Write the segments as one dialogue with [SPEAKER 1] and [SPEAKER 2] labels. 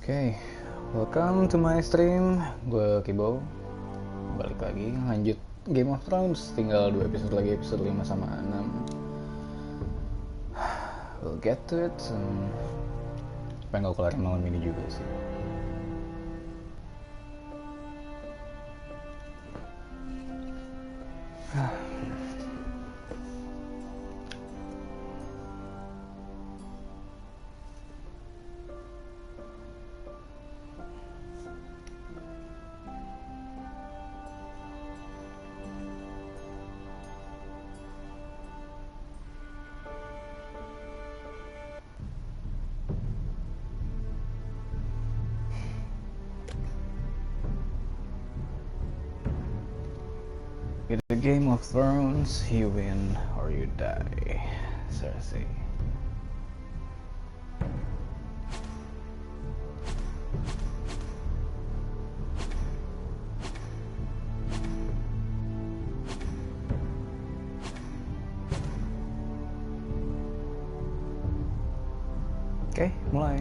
[SPEAKER 1] Oke, welcome to my stream. Gue Kibow. Balik lagi, lanjut Game of Thrones. Tinggal 2 episode lagi, episode 5 sama 6. We'll get to it. Pengen gue kelarin malam ini juga sih. In the Game of Thrones, you win or you die. Cersei. Oke, mulai.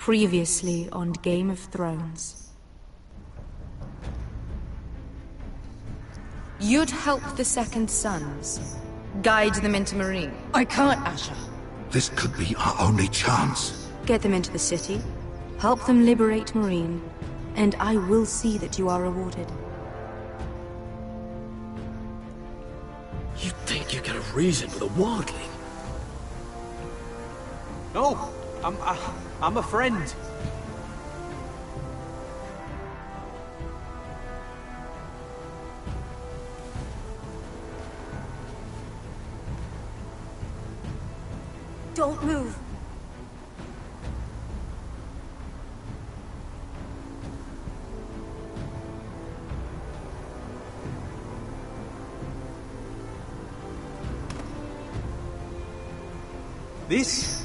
[SPEAKER 2] Previously on Game of Thrones. You'd help the Second Sons. Guide them into Marine.
[SPEAKER 3] I can't, Asher.
[SPEAKER 4] This could be our only chance.
[SPEAKER 2] Get them into the city. Help them liberate Marine. And I will see that you are rewarded.
[SPEAKER 5] You think you get a reason with a wildling?
[SPEAKER 6] No, I'm a friend.
[SPEAKER 2] Don't move.
[SPEAKER 6] This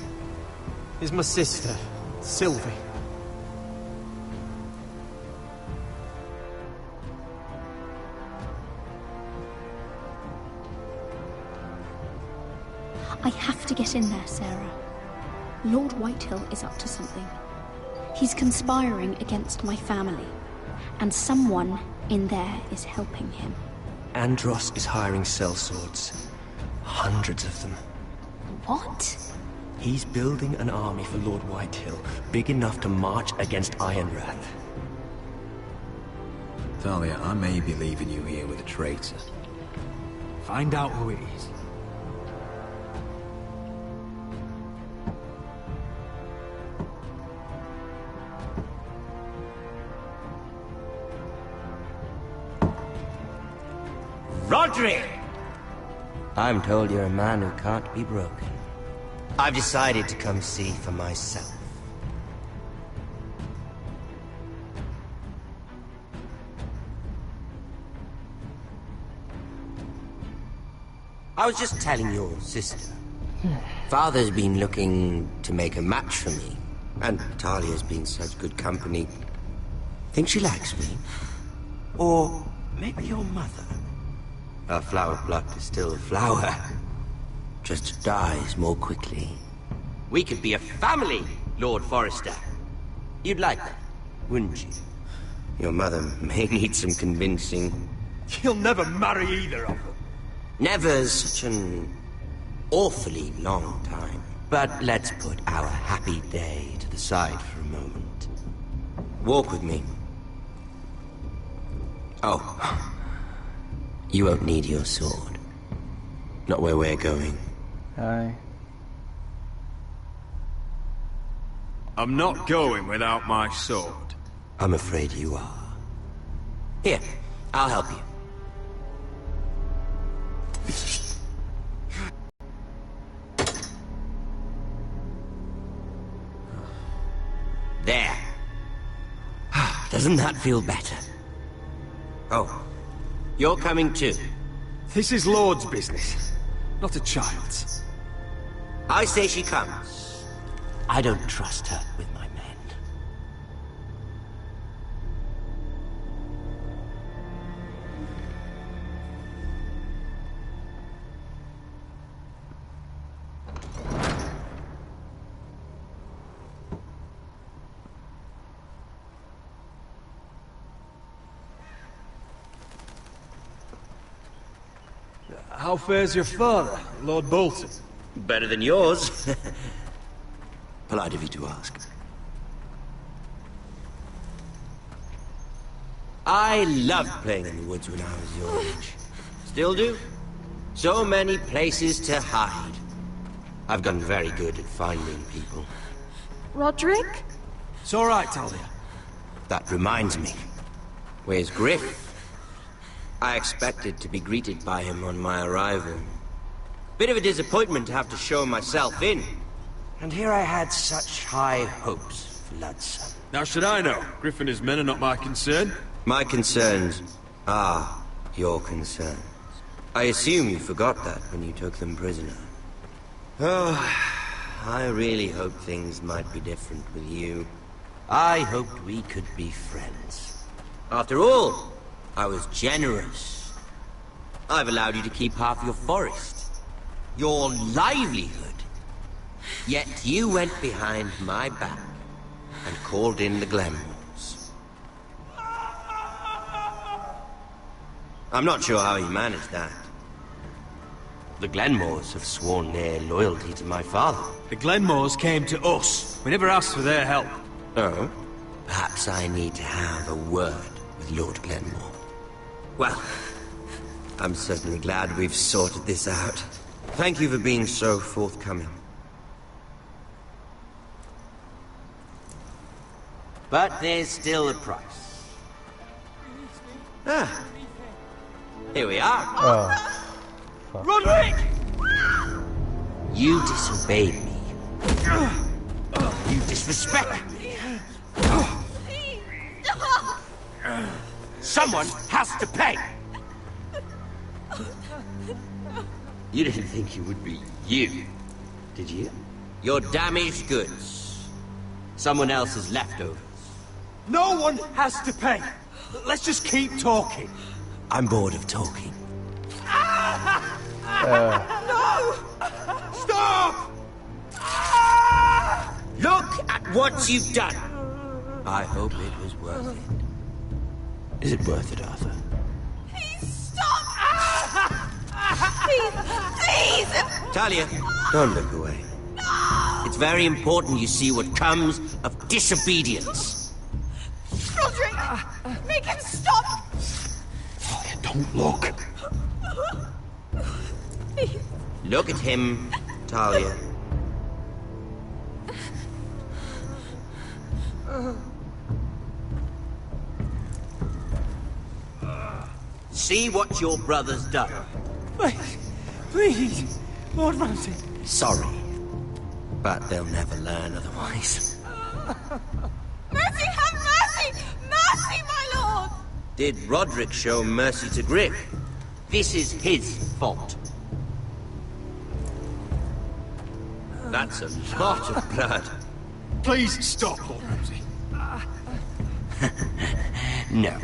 [SPEAKER 6] is my sister, Sylvie.
[SPEAKER 7] I have to get in there, Sarah. Lord Whitehill is up to something. He's conspiring against my family, and someone in there is helping him.
[SPEAKER 5] Andros is hiring sellswords. Hundreds of them.
[SPEAKER 7] What?
[SPEAKER 5] He's building an army for Lord Whitehill, big enough to march against Ironrath.
[SPEAKER 8] Thalia, I may be leaving you here with a traitor.
[SPEAKER 6] Find out who it is.
[SPEAKER 9] Roderick! I'm told you're a man who can't be broken. I've decided to come see for myself. I was just telling your sister. Father's been looking to make a match for me, and Talia's been such good company. Think she likes me? Or maybe your mother? Her flower pluck is still a flower. Just dies more quickly. We could be a family, Lord Forrester. You'd like that, wouldn't you? Your mother may need some convincing.
[SPEAKER 6] You'll never marry either of them.
[SPEAKER 9] Never's such an awfully long time. But let's put our happy day to the side for a moment. Walk with me. Oh. You won't need your sword. Not where we're going.
[SPEAKER 1] Hi.
[SPEAKER 8] I'm not going without my sword.
[SPEAKER 9] I'm afraid you are. Here, I'll help you. There. Doesn't that feel better? Oh, you're coming too.
[SPEAKER 6] This is Lord's business, not a child's.
[SPEAKER 9] I say she comes. I don't trust her with my men.
[SPEAKER 6] How fares your father, Lord Bolton?
[SPEAKER 9] Better than yours. Polite of you to ask. I loved playing in the woods when I was your age. Still do. So many places to hide. I've gotten very good at finding people.
[SPEAKER 3] Roderick?
[SPEAKER 6] It's all right, Talia.
[SPEAKER 9] That reminds me. Where's Griff? I expected to be greeted by him on my arrival. Bit of a disappointment to have to show myself in. And here I had such high hopes for Ludson.
[SPEAKER 8] Now should I know? Griff and his men are not my concern.
[SPEAKER 9] My concerns are your concerns. I assume you forgot that when you took them prisoner. Oh, I really hoped things might be different with you. I hoped we could be friends. After all, I was generous. I've allowed you to keep half your forest. Your livelihood. Yet you went behind my back and called in the Glenmores. I'm not sure how you managed that. The Glenmores have sworn their loyalty to my father.
[SPEAKER 6] The Glenmores came to us. We never asked for their help.
[SPEAKER 9] Oh? Perhaps I need to have a word with Lord Glenmore. Well, I'm certainly glad we've sorted this out. Thank you for being so forthcoming. But there's still a price. Ah. Here we are.
[SPEAKER 1] Oh, fuck.
[SPEAKER 6] Roderick!
[SPEAKER 9] You disobeyed me. You disrespected me. Someone has to pay! You didn't think it would be you, did you? Your damaged goods. Someone else's leftovers.
[SPEAKER 6] No one has to pay. Let's just keep talking.
[SPEAKER 9] I'm bored of talking.
[SPEAKER 6] No! Stop!
[SPEAKER 9] Look at what you've done! I hope it was worth it. Is it worth it, Arthur?
[SPEAKER 3] Please stop! Please!
[SPEAKER 9] Talia, don't look away. It's very important you see what comes of disobedience.
[SPEAKER 3] Roderick! Make him stop!
[SPEAKER 4] Talia, don't look.
[SPEAKER 3] Please.
[SPEAKER 9] Look at him, Talia. See what your brother's done.
[SPEAKER 6] Please, Lord Ramsay.
[SPEAKER 9] Sorry, but they'll never learn otherwise.
[SPEAKER 3] Mercy, have mercy! Mercy, my lord!
[SPEAKER 9] Did Roderick show mercy to Griff? This is his fault. That's a lot of blood.
[SPEAKER 6] Please stop, Lord Ramsay.
[SPEAKER 9] No.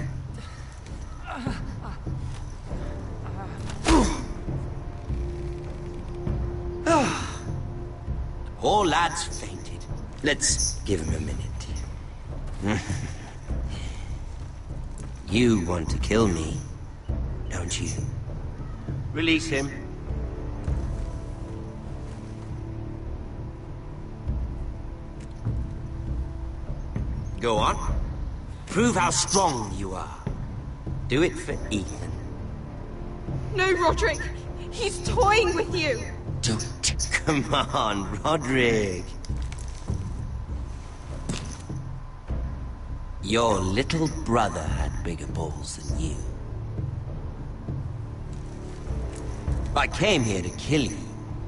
[SPEAKER 9] Poor lad's fainted. Let's give him a minute. You want to kill me, don't you? Release him. Go on. Prove how strong you are. Do it for Ethan.
[SPEAKER 3] No, Roderick! He's toying with you!
[SPEAKER 9] Don't. Come on, Roderick. Your little brother had bigger balls than you. I came here to kill you,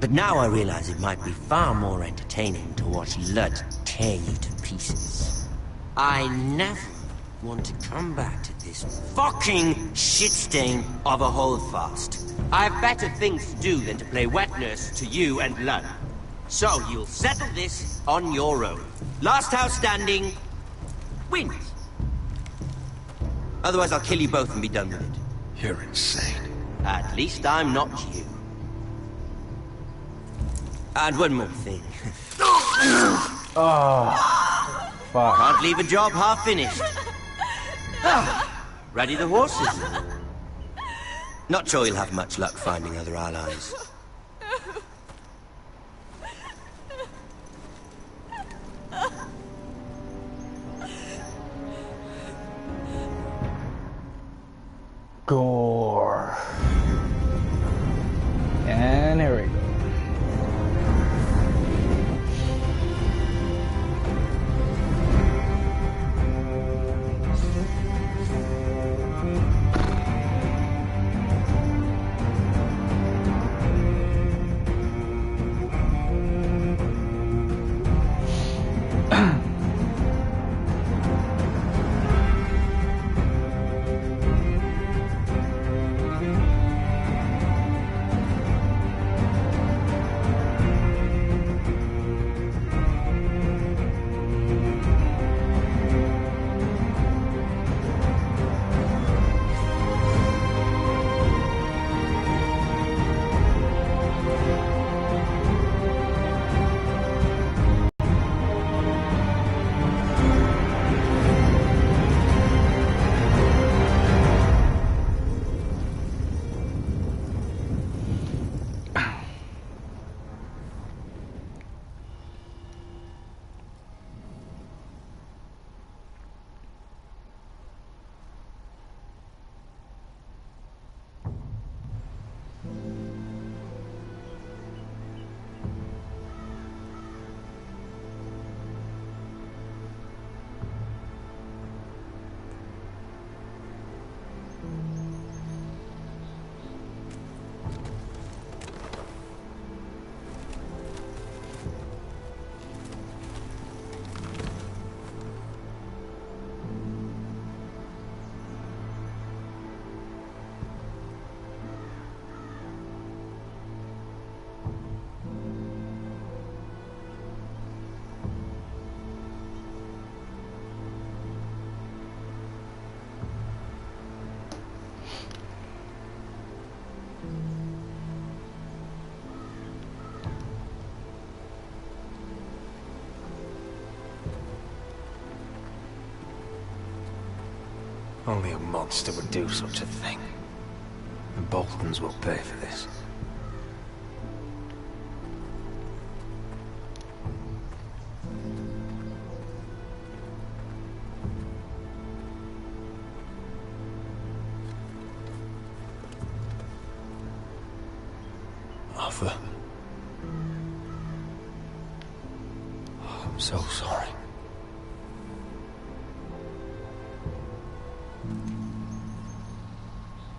[SPEAKER 9] but now I realize it might be far more entertaining to watch Lud tear you to pieces. I never want to come back to this fucking shit stain of a holdfast. I've better things to do than to play wet nurse to you and Lund. So you'll settle this on your own. Last house standing wins. Otherwise I'll kill you both and be done with it.
[SPEAKER 4] You're insane.
[SPEAKER 9] At least I'm not you. And one more thing.
[SPEAKER 1] Oh, fuck.
[SPEAKER 9] Can't leave a job half finished. Ready the horses? Not sure you'll have much luck finding other allies.
[SPEAKER 1] Gore. And here we go.
[SPEAKER 6] Only a monster would do such a thing. The Boltons will pay for this. Arthur. I'm so sorry.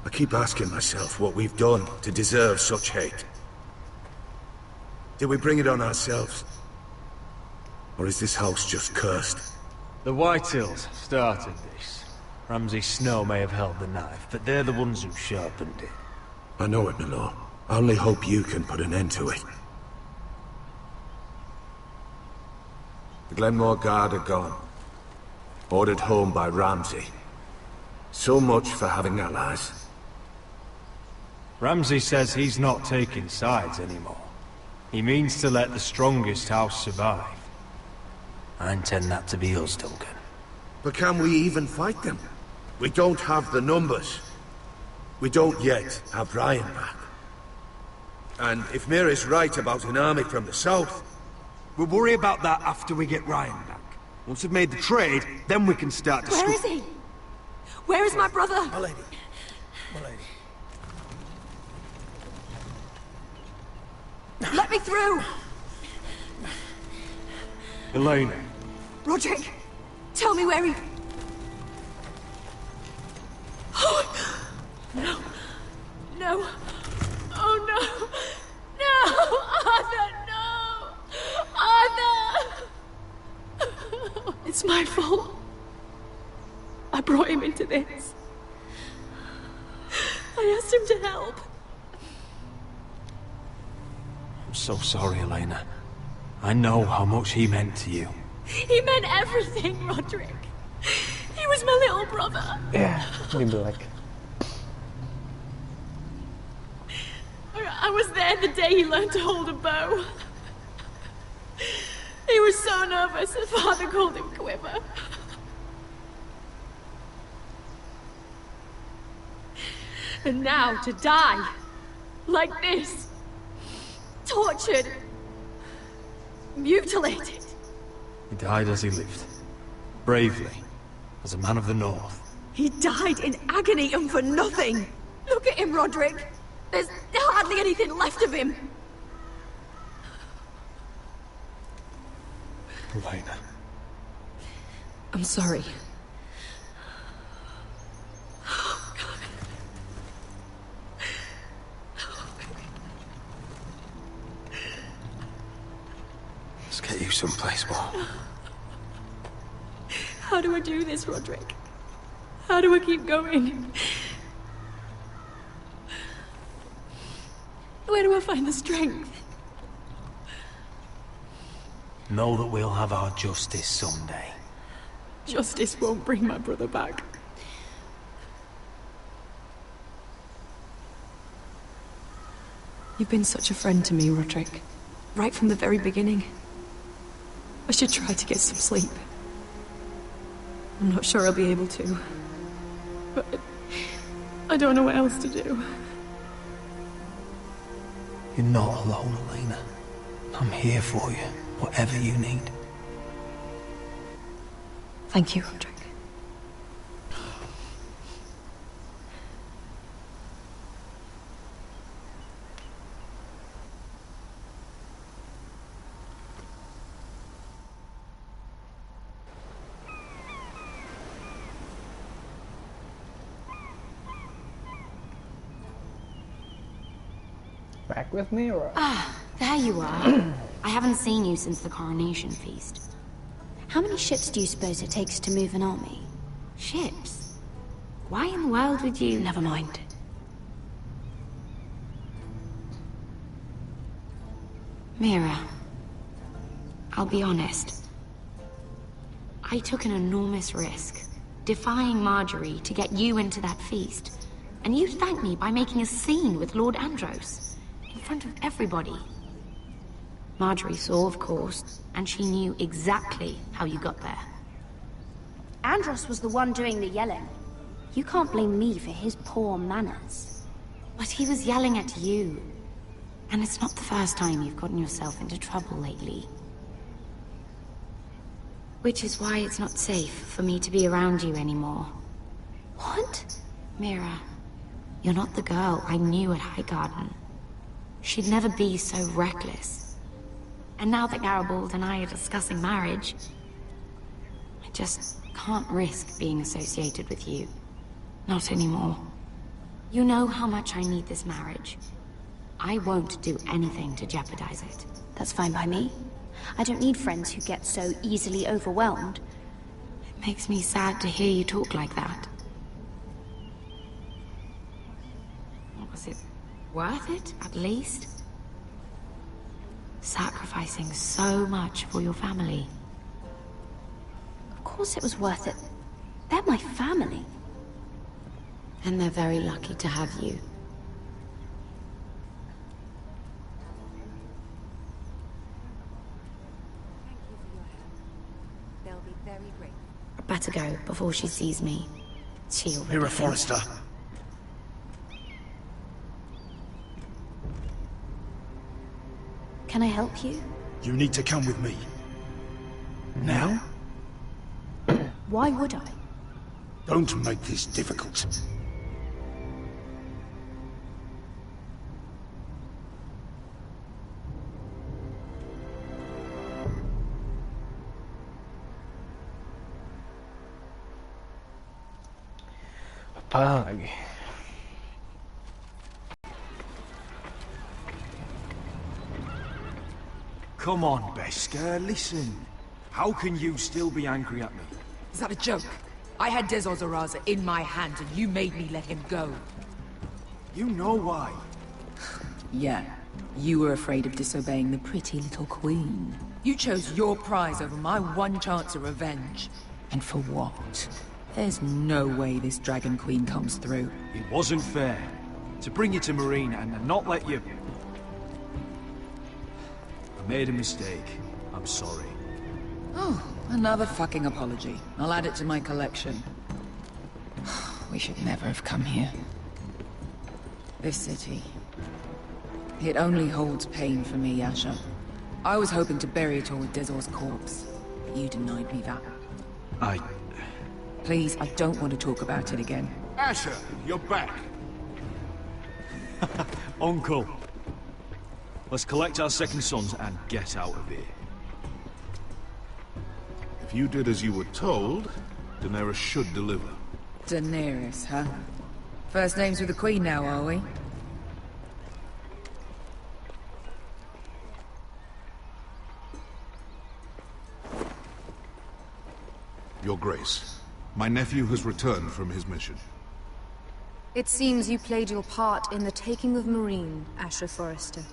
[SPEAKER 10] I keep asking myself what we've done to deserve such hate. Did we bring it on ourselves? Or is this house just cursed?
[SPEAKER 6] The Whitehills started this. Ramsay Snow may have held the knife, but they're the ones who sharpened it.
[SPEAKER 10] I know it, my lord. I only hope you can put an end to it. The Glenmore Guard are gone. Ordered home by Ramsay. So much for having allies.
[SPEAKER 6] Ramsay says he's not taking sides anymore. He means to let the strongest house survive. I intend that to be us, Duncan.
[SPEAKER 10] But can we even fight them? We don't have the numbers. We don't yet have Ryan back. And if Mira's right about an army from the south...
[SPEAKER 6] We'll worry about that after we get Ryan back. Once we've made the trade, then we can start to...
[SPEAKER 3] Where is he? Where is my brother?
[SPEAKER 10] My lady. My lady.
[SPEAKER 3] Let me through!
[SPEAKER 6] Elena.
[SPEAKER 3] Roderick, tell me where he... Oh, no. No. Oh, no. No! Arthur, no! Arthur! It's my fault. brought him into this. I asked him to help.
[SPEAKER 6] I'm so sorry, Elena. I know how much he meant to you.
[SPEAKER 3] He meant everything, Roderick. He was my little brother.
[SPEAKER 1] Yeah, di black.
[SPEAKER 3] I was there the day he learned to hold a bow. He was so nervous that Father called him Quiver. And now to die, like this, tortured, mutilated.
[SPEAKER 6] He died as he lived. Bravely, as a man of the North.
[SPEAKER 3] He died in agony and for nothing. Look at him, Roderick. There's hardly anything left of him.
[SPEAKER 6] Elena.
[SPEAKER 3] I'm sorry.
[SPEAKER 6] Let's get you someplace warm.
[SPEAKER 3] How do I do this, Roderick? How do I keep going? Where do I find the strength?
[SPEAKER 6] Know that we'll have our justice someday.
[SPEAKER 3] Justice won't bring my brother back. You've been such a friend to me, Roderick. Right from the very beginning. I should try to get some sleep. I'm not sure I'll be able to. But I don't know what else to do.
[SPEAKER 6] You're not alone, Elena. I'm here for you, whatever you need.
[SPEAKER 3] Thank you, Roderick.
[SPEAKER 1] Back with me, or?
[SPEAKER 11] Ah, there you are. I haven't seen you since the coronation feast.
[SPEAKER 7] How many ships do you suppose it takes to move an army?
[SPEAKER 11] Ships? Why in the world would you...
[SPEAKER 3] Never mind.
[SPEAKER 11] Mira, I'll be honest. I took an enormous risk, defying Marjorie to get you into that feast. And you thanked me by making a scene with Lord Andros, in front of everybody. Marjorie saw, of course, and she knew exactly how you got there.
[SPEAKER 7] Andros was the one doing the yelling. You can't blame me for his poor manners.
[SPEAKER 11] But he was yelling at you. And it's not the first time you've gotten yourself into trouble lately. Which is why it's not safe for me to be around you anymore.
[SPEAKER 7] What?
[SPEAKER 11] Mira, you're not the girl I knew at Highgarden. She'd never be so reckless. And now that Garibald and I are discussing marriage, I just can't risk being associated with you. Not anymore. You know how much I need this marriage. I won't do anything to jeopardize it.
[SPEAKER 7] That's fine by me. I don't need friends who get so easily overwhelmed.
[SPEAKER 11] It makes me sad to hear you talk like that. Was it worth it, at least? Sacrificing so much for your family.
[SPEAKER 7] Of course it was worth it. They're my family.
[SPEAKER 11] And they're very lucky to have you.
[SPEAKER 12] They'll be very grateful.
[SPEAKER 11] I better go before she sees me. She'll...
[SPEAKER 10] Mira Forrester.
[SPEAKER 7] Can I help you?
[SPEAKER 10] You need to come with me. Now?
[SPEAKER 7] Why would I?
[SPEAKER 10] Don't make this difficult.
[SPEAKER 1] Apa lagi?
[SPEAKER 8] Come on, Beskar, listen. How can you still be angry at me?
[SPEAKER 3] Is that a joke?
[SPEAKER 12] I had Dezor Zaraza in my hands and you made me let him go.
[SPEAKER 6] You know why.
[SPEAKER 12] Yeah. You were afraid of disobeying the pretty little queen. You chose your prize over my one chance of revenge. And for what? There's no way this Dragon Queen comes through.
[SPEAKER 6] It wasn't fair. To bring you to Marine and not let you... I made a mistake. I'm sorry.
[SPEAKER 12] Oh, another fucking apology. I'll add it to my collection. We should never have come here. This city... it only holds pain for me, Asher. I was hoping to bury it all with Dezor's corpse. But you denied me that. Please, I don't want to talk about it again.
[SPEAKER 10] Asher, you're back.
[SPEAKER 6] Uncle. Let's collect our second sons and get out of here.
[SPEAKER 10] If you did as you were told, Daenerys should deliver.
[SPEAKER 12] Daenerys, huh? First names with the Queen now, are we?
[SPEAKER 10] Your Grace, my nephew has returned from his mission.
[SPEAKER 2] It seems you played your part in the taking of Marine, Asher Forrester.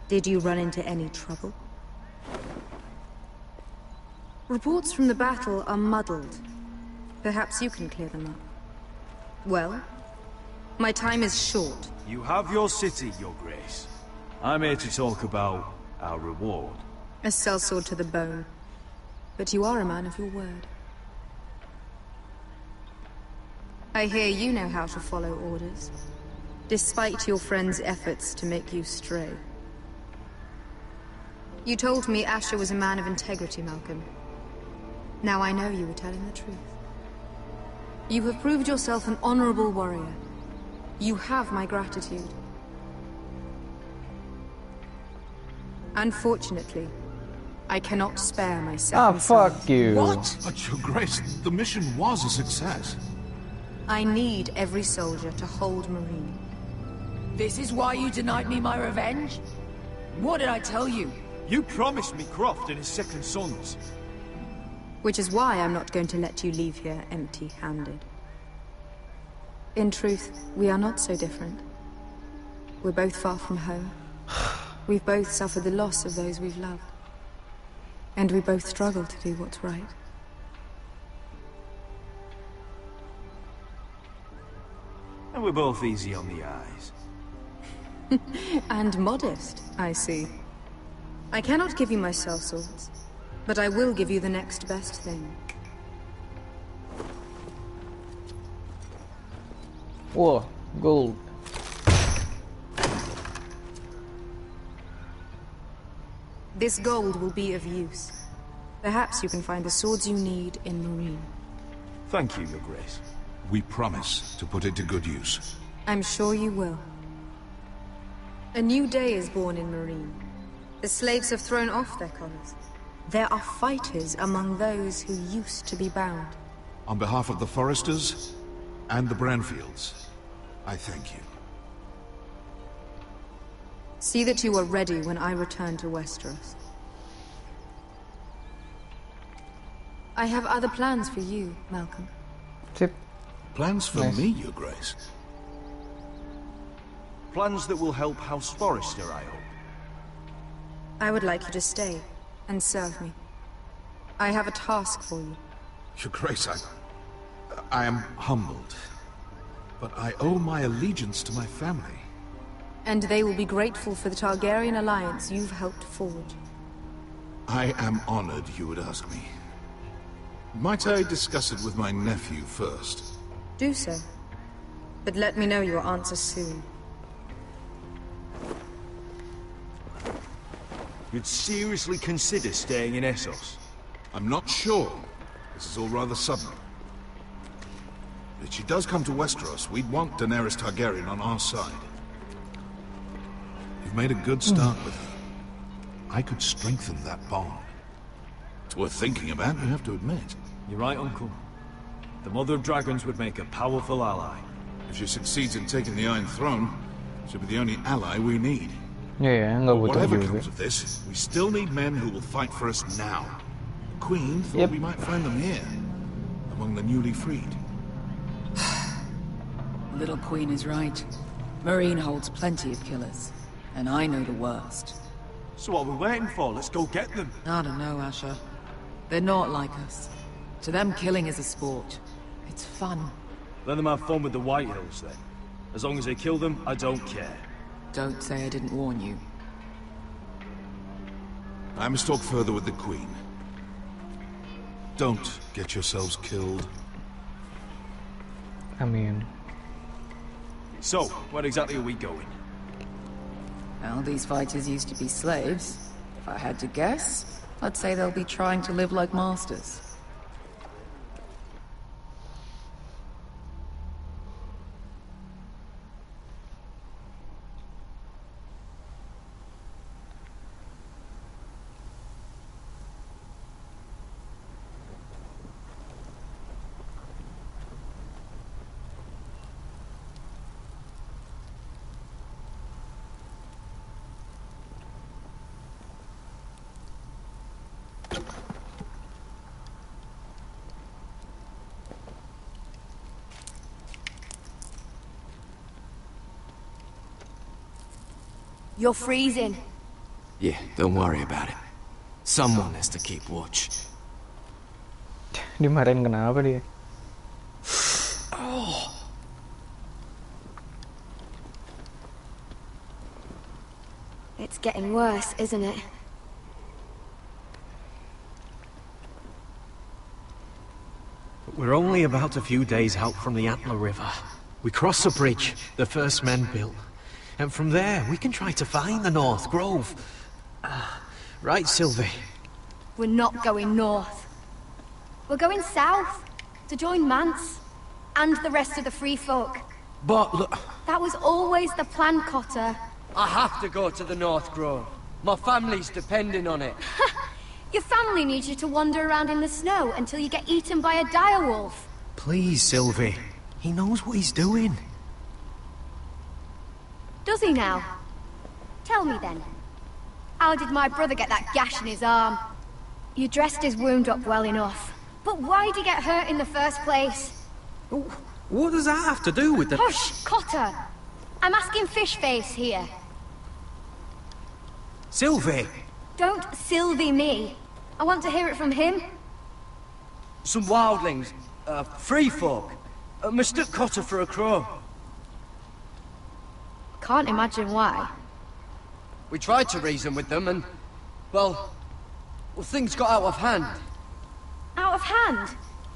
[SPEAKER 2] Did you run into any trouble? Reports from the battle are muddled. Perhaps you can clear them up. Well, my time is short.
[SPEAKER 6] You have your city, Your Grace. I'm here to talk about our reward.
[SPEAKER 2] A sellsword to the bone. But you are a man of your word. I hear you know how to follow orders, despite your friend's efforts to make you stray. You told me Asher was a man of integrity, Malcolm. Now I know you were telling the truth. You have proved yourself an honorable warrior. You have my gratitude. Unfortunately, I cannot spare my second son.
[SPEAKER 1] Fuck you.
[SPEAKER 10] What? But Your Grace, the mission was a success.
[SPEAKER 2] I need every soldier to hold Marine.
[SPEAKER 12] This is why you denied me my revenge? What did I tell you?
[SPEAKER 6] You promised me Croft and his second sons.
[SPEAKER 2] Which is why I'm not going to let you leave here empty-handed. In truth, we are not so different. We're both far from home. We've both suffered the loss of those we've loved. And we both struggle to do what's right.
[SPEAKER 6] And we're both easy on the eyes.
[SPEAKER 2] And modest, I see. I cannot give you my sellswords, but I will give you the next best thing.
[SPEAKER 1] Whoa, gold.
[SPEAKER 2] This gold will be of use. Perhaps you can find the swords you need in Marine.
[SPEAKER 6] Thank you, Your Grace.
[SPEAKER 10] We promise to put it to good use.
[SPEAKER 2] I'm sure you will. A new day is born in Marine. The slaves have thrown off their collars. There are fighters among those who used to be bound.
[SPEAKER 10] On behalf of the Forresters and the Branfields, I thank you.
[SPEAKER 2] See that you are ready when I return to Westeros. I have other plans for you, Malcolm.
[SPEAKER 1] Tip.
[SPEAKER 10] Plans for
[SPEAKER 1] Nice.
[SPEAKER 10] me, Your Grace?
[SPEAKER 6] Plans that will help House Forrester, I hope.
[SPEAKER 2] I would like you to stay and serve me. I have a task for you.
[SPEAKER 10] Your Grace, I am humbled. But I owe my allegiance to my family.
[SPEAKER 2] And they will be grateful for the Targaryen alliance you've helped forge.
[SPEAKER 10] I am honored you would ask me. Might I discuss it with my nephew first?
[SPEAKER 2] Do so. But let me know your answer soon.
[SPEAKER 6] You'd seriously consider staying in Essos?
[SPEAKER 10] I'm not sure. This is all rather sudden. If she does come to Westeros, we'd want Daenerys Targaryen on our side. You've made a good start with her. I could strengthen that bond. It's worth thinking about, you have to admit.
[SPEAKER 6] You're right, Uncle. The Mother of Dragons would make a powerful ally.
[SPEAKER 10] If she succeeds in taking the Iron Throne, she'll be the only ally we need.
[SPEAKER 1] Yeah, nggak butuh
[SPEAKER 10] Whatever
[SPEAKER 1] juga.
[SPEAKER 10] comes of this, we still need men who will fight for us now. The Queen thought we might find them here.
[SPEAKER 4] among the newly freed.
[SPEAKER 12] Little Queen is right. Marine holds plenty of killers, and I know the worst.
[SPEAKER 8] So what are we waiting for? Let's go get them.
[SPEAKER 12] I don't know, Asher. They're not like us. To them, killing is a sport. It's fun.
[SPEAKER 6] Let them have fun with the Whitehills, then. As long as they kill them, I don't care.
[SPEAKER 12] Don't say I didn't warn you.
[SPEAKER 4] I must talk further with the Queen. Don't get yourselves killed.
[SPEAKER 1] I mean...
[SPEAKER 6] So, where exactly are we going?
[SPEAKER 12] Well, these fighters used to be slaves. If I had to guess, I'd say they'll be trying to live like masters.
[SPEAKER 13] You're freezing.
[SPEAKER 5] Yeah, don't worry about it. Someone has to keep watch.
[SPEAKER 1] Dimarahin kenapa dia?
[SPEAKER 13] It's getting worse, isn't it?
[SPEAKER 5] We're only about a few days out from the Antler River. We cross a bridge the first men built. And from there, we can try to find the North Grove. Right, Sylvie?
[SPEAKER 13] We're not going north. We're going south, to join Mance, and the rest of the free folk.
[SPEAKER 5] But look...
[SPEAKER 13] That was always the plan, Cotter.
[SPEAKER 14] I have to go to the North Grove. My family's depending on it.
[SPEAKER 13] Your family needs you to wander around in the snow until you get eaten by a direwolf.
[SPEAKER 5] Please, Sylvie. He knows what he's doing.
[SPEAKER 13] Does he now? Tell me then. How did my brother get that gash in his arm? You dressed his wound up well enough. But why'd he get hurt in the first place?
[SPEAKER 5] What does that have to do with the...
[SPEAKER 13] Hush, Cotter! I'm asking Fishface here.
[SPEAKER 5] Sylvie!
[SPEAKER 13] Don't Sylvie me. I want to hear it from him.
[SPEAKER 14] Some wildlings, free folk, mistook Cotter for a crow.
[SPEAKER 13] Can't imagine why.
[SPEAKER 14] We tried to reason with them and, well, things got out of hand.
[SPEAKER 13] Out of hand?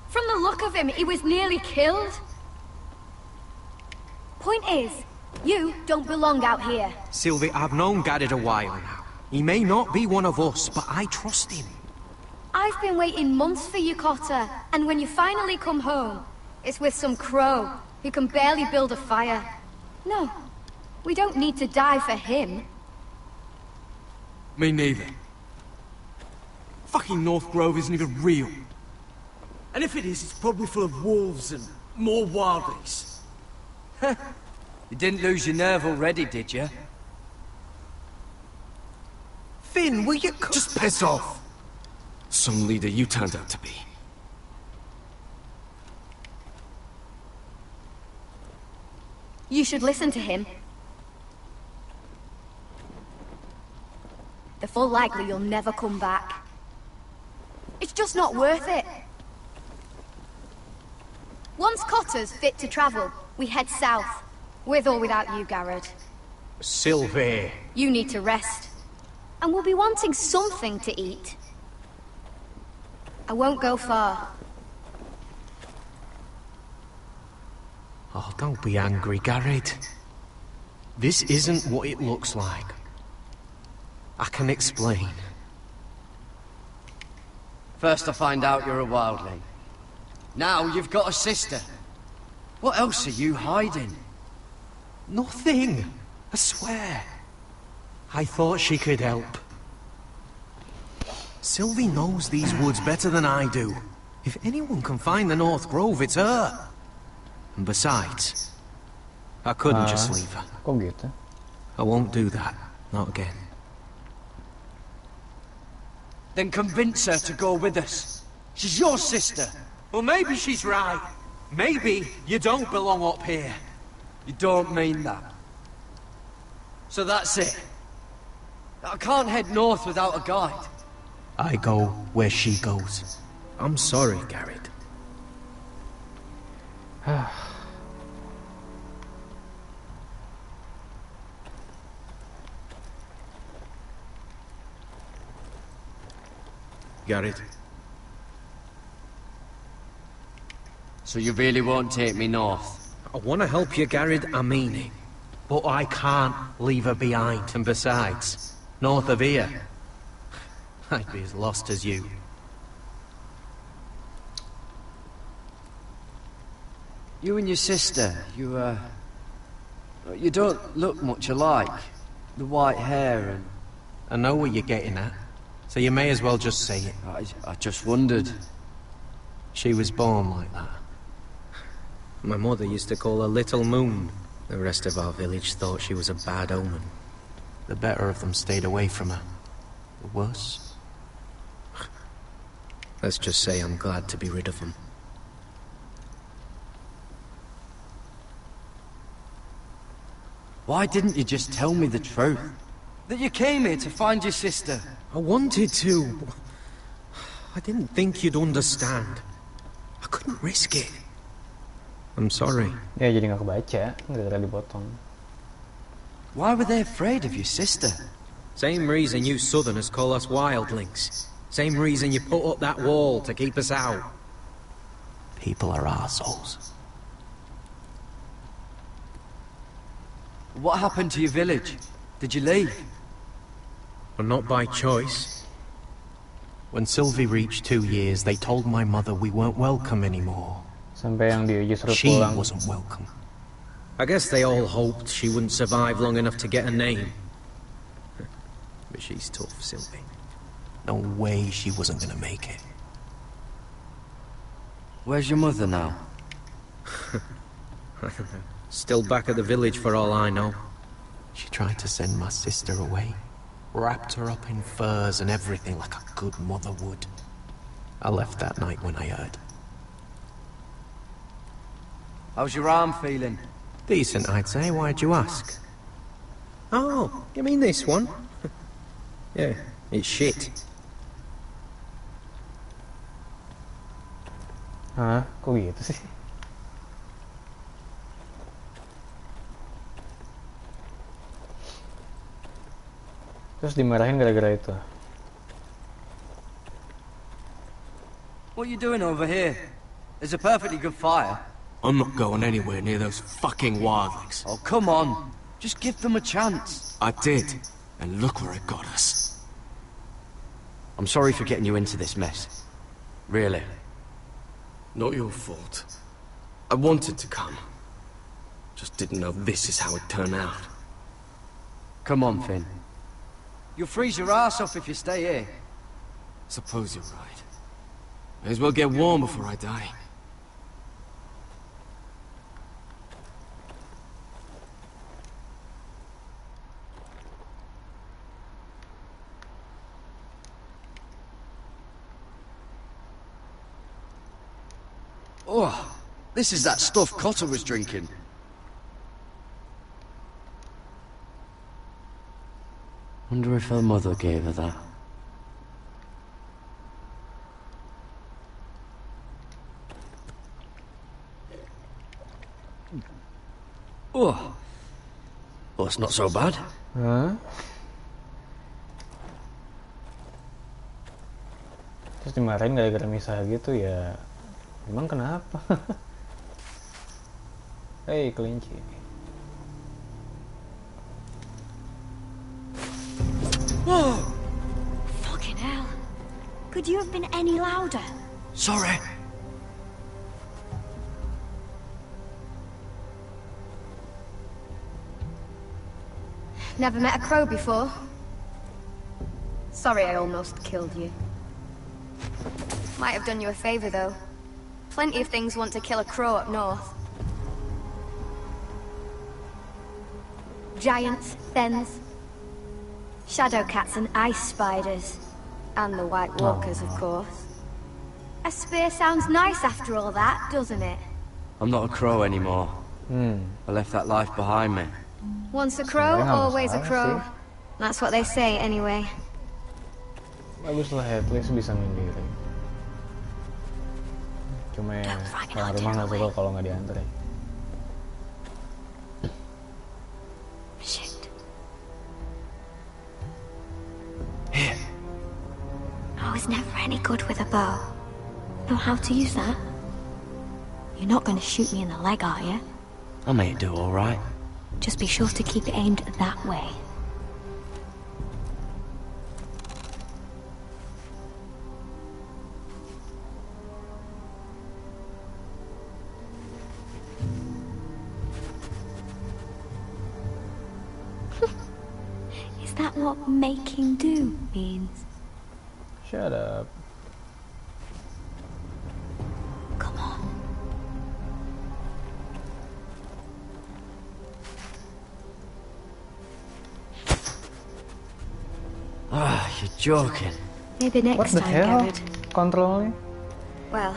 [SPEAKER 13] From the look of him, he was nearly killed. Point is, you don't belong out here.
[SPEAKER 5] Sylvie, I've known Garrett a while now. He may not be one of us, but I trust him.
[SPEAKER 13] I've been waiting months for you, Cotter, and when you finally come home, it's with some crow who can barely build a fire. No, we don't need to die for him.
[SPEAKER 14] Me neither. Fucking North Grove isn't even real. And if it is, it's probably full of wolves and more wildlings. You didn't lose your nerve already, did you?
[SPEAKER 5] Finn, will you...
[SPEAKER 10] Just piss off! Some leader you turned out to be.
[SPEAKER 13] You should listen to him. The full likely you'll never come back. It's just not worth it. Once Cotter's fit to travel, we head south. With or without you, Garrett.
[SPEAKER 5] Sylvie.
[SPEAKER 13] You need to rest. And we'll be wanting something to eat. I won't go far.
[SPEAKER 5] Oh, don't be angry, Garrett. This isn't what it looks like. I can explain.
[SPEAKER 14] First I find out you're a wildling. Now you've got a sister. What else are you hiding?
[SPEAKER 5] Nothing. I swear. I thought she could help. Sylvie knows these woods better than I do. If anyone can find the North Grove, it's her. And besides, I couldn't just leave her.
[SPEAKER 1] Kok gitu?
[SPEAKER 5] I won't do that. Not again.
[SPEAKER 14] Then convince her to go with us. She's your sister. Well, maybe she's right.
[SPEAKER 5] Maybe you don't belong up here.
[SPEAKER 14] You don't mean that. So that's it. I can't head north without a guide.
[SPEAKER 5] I go where she goes. I'm sorry, Garrett. Garrett.
[SPEAKER 14] So you really won't take me north?
[SPEAKER 5] I want to help you, Garrett, I mean it. But I can't leave her behind. And besides, north of here, I'd be as lost as you.
[SPEAKER 14] You and your sister, you don't look much alike. The white hair and...
[SPEAKER 5] I know what you're getting at, so you may as well just say it.
[SPEAKER 14] I just wondered.
[SPEAKER 5] She was born like that. My mother used to call her Little Moon. The rest of our village thought she was a bad omen. The better of them stayed away from her. The worse? Let's just say I'm glad to be rid of them.
[SPEAKER 14] Why didn't you just tell me the truth? That you came here to find your sister?
[SPEAKER 5] I wanted to. I didn't think you'd understand. I couldn't risk it. I'm sorry.
[SPEAKER 1] Ya jadi nggak kebaca, gara-gara dipotong.
[SPEAKER 14] Why were they afraid of your sister?
[SPEAKER 5] Same reason you Southerners call us wildlings. Same reason you put up that wall to keep us out. People are arseholes.
[SPEAKER 14] What happened to your village? Did you leave?
[SPEAKER 5] Well, not by choice. When Sylvie reached 2 years, they told my mother we weren't welcome anymore.
[SPEAKER 1] Sampai yang dia suruh
[SPEAKER 5] She
[SPEAKER 1] pulang.
[SPEAKER 5] wasn't welcome. I guess they all hoped she wouldn't survive long enough to get a name. But she's tough, Sylvie. No way she wasn't gonna make it.
[SPEAKER 14] Where's your mother now?
[SPEAKER 5] Still back at the village for all I know. She tried to send my sister away. Wrapped her up in furs and everything like a good mother would. I left that night when I heard.
[SPEAKER 14] How's your arm feeling?
[SPEAKER 5] Decent, I'd say. Why'd you ask? Oh, you mean this one? Yeah, it's shit.
[SPEAKER 1] Hah? Kok gitu sih? Terus dimarahin gara-gara itu.
[SPEAKER 14] What are you doing over here? There's a perfectly good fire.
[SPEAKER 15] I'm not going anywhere near those fucking wildlings.
[SPEAKER 14] Oh, come on. Just give them a chance.
[SPEAKER 15] I did, and look where it got us.
[SPEAKER 14] I'm sorry for getting you into this mess. Really.
[SPEAKER 15] Not your fault. I wanted to come. Just didn't know this is how it turned out.
[SPEAKER 14] Come on, Finn. You'll freeze your ass off if you stay here.
[SPEAKER 15] Suppose you're right. May as well get warm before I die.
[SPEAKER 14] Oh, this is that stuff Cotter was drinking. Wonder if her mother gave her that. Oh, well, it's not so bad.
[SPEAKER 1] Hah? Terus dimarahin gara-gara misah gitu ya. Emang kenapa? Hei, kelinci.
[SPEAKER 7] Whoa! Fucking hell. Could you have been any louder?
[SPEAKER 14] Sorry.
[SPEAKER 13] Never met a crow before. Sorry I almost killed you. Might have done you a favor, though. Plenty of things want to kill a crow up north. Giants, thens, shadow cats and ice spiders. And the White Walkers, of course. A spear sounds nice after all that, doesn't it?
[SPEAKER 15] I'm not a crow anymore. I left that life behind me.
[SPEAKER 13] Once a crow, always a crow. That's what they say, anyway.
[SPEAKER 1] Bagus lah, at least bisa mandiri. Cuma ya, orang rumah nggak suka kalau nggak diantar ya.
[SPEAKER 7] Shit.
[SPEAKER 15] Here.
[SPEAKER 7] I was never any good with a bow. Know how to use that? You're not going to shoot me in the leg, are you?
[SPEAKER 15] I may do all right.
[SPEAKER 7] Just be sure to keep it aimed that way. Is that what making do means?
[SPEAKER 1] Shut up.
[SPEAKER 7] Come on.
[SPEAKER 15] Ah, you're joking.
[SPEAKER 7] Maybe next
[SPEAKER 1] What the
[SPEAKER 7] time,
[SPEAKER 1] hell?
[SPEAKER 7] Garrett.
[SPEAKER 1] Controlnya?
[SPEAKER 13] Well,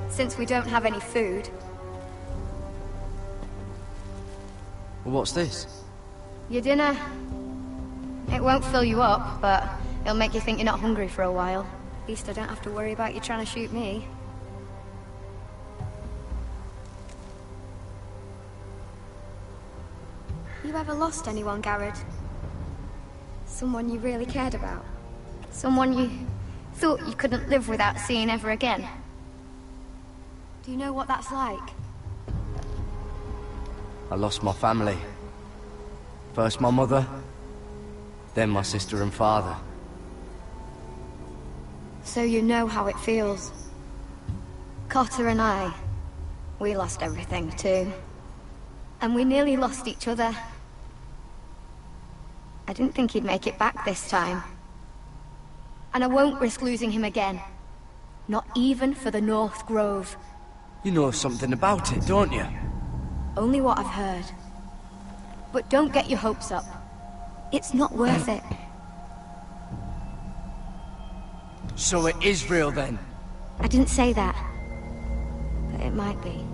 [SPEAKER 13] since we don't have any food,
[SPEAKER 15] What's this?
[SPEAKER 13] your dinner. It won't fill you up, but it'll make you think you're not hungry for a while. At least I don't have to worry about you trying to shoot me. You ever lost anyone, Garrett? Someone you really cared about? Someone you thought you couldn't live without seeing ever again? Do you know what that's like?
[SPEAKER 15] I lost my family. First my mother, then my sister and father.
[SPEAKER 13] So you know how it feels. Cotter and I, we lost everything too. And we nearly lost each other. I didn't think he'd make it back this time. And I won't risk losing him again. Not even for the North Grove.
[SPEAKER 15] You know something about it, don't you?
[SPEAKER 13] Only what I've heard. But don't get your hopes up. It's not worth it.
[SPEAKER 14] So it is real then?
[SPEAKER 13] I didn't say that. But it might be.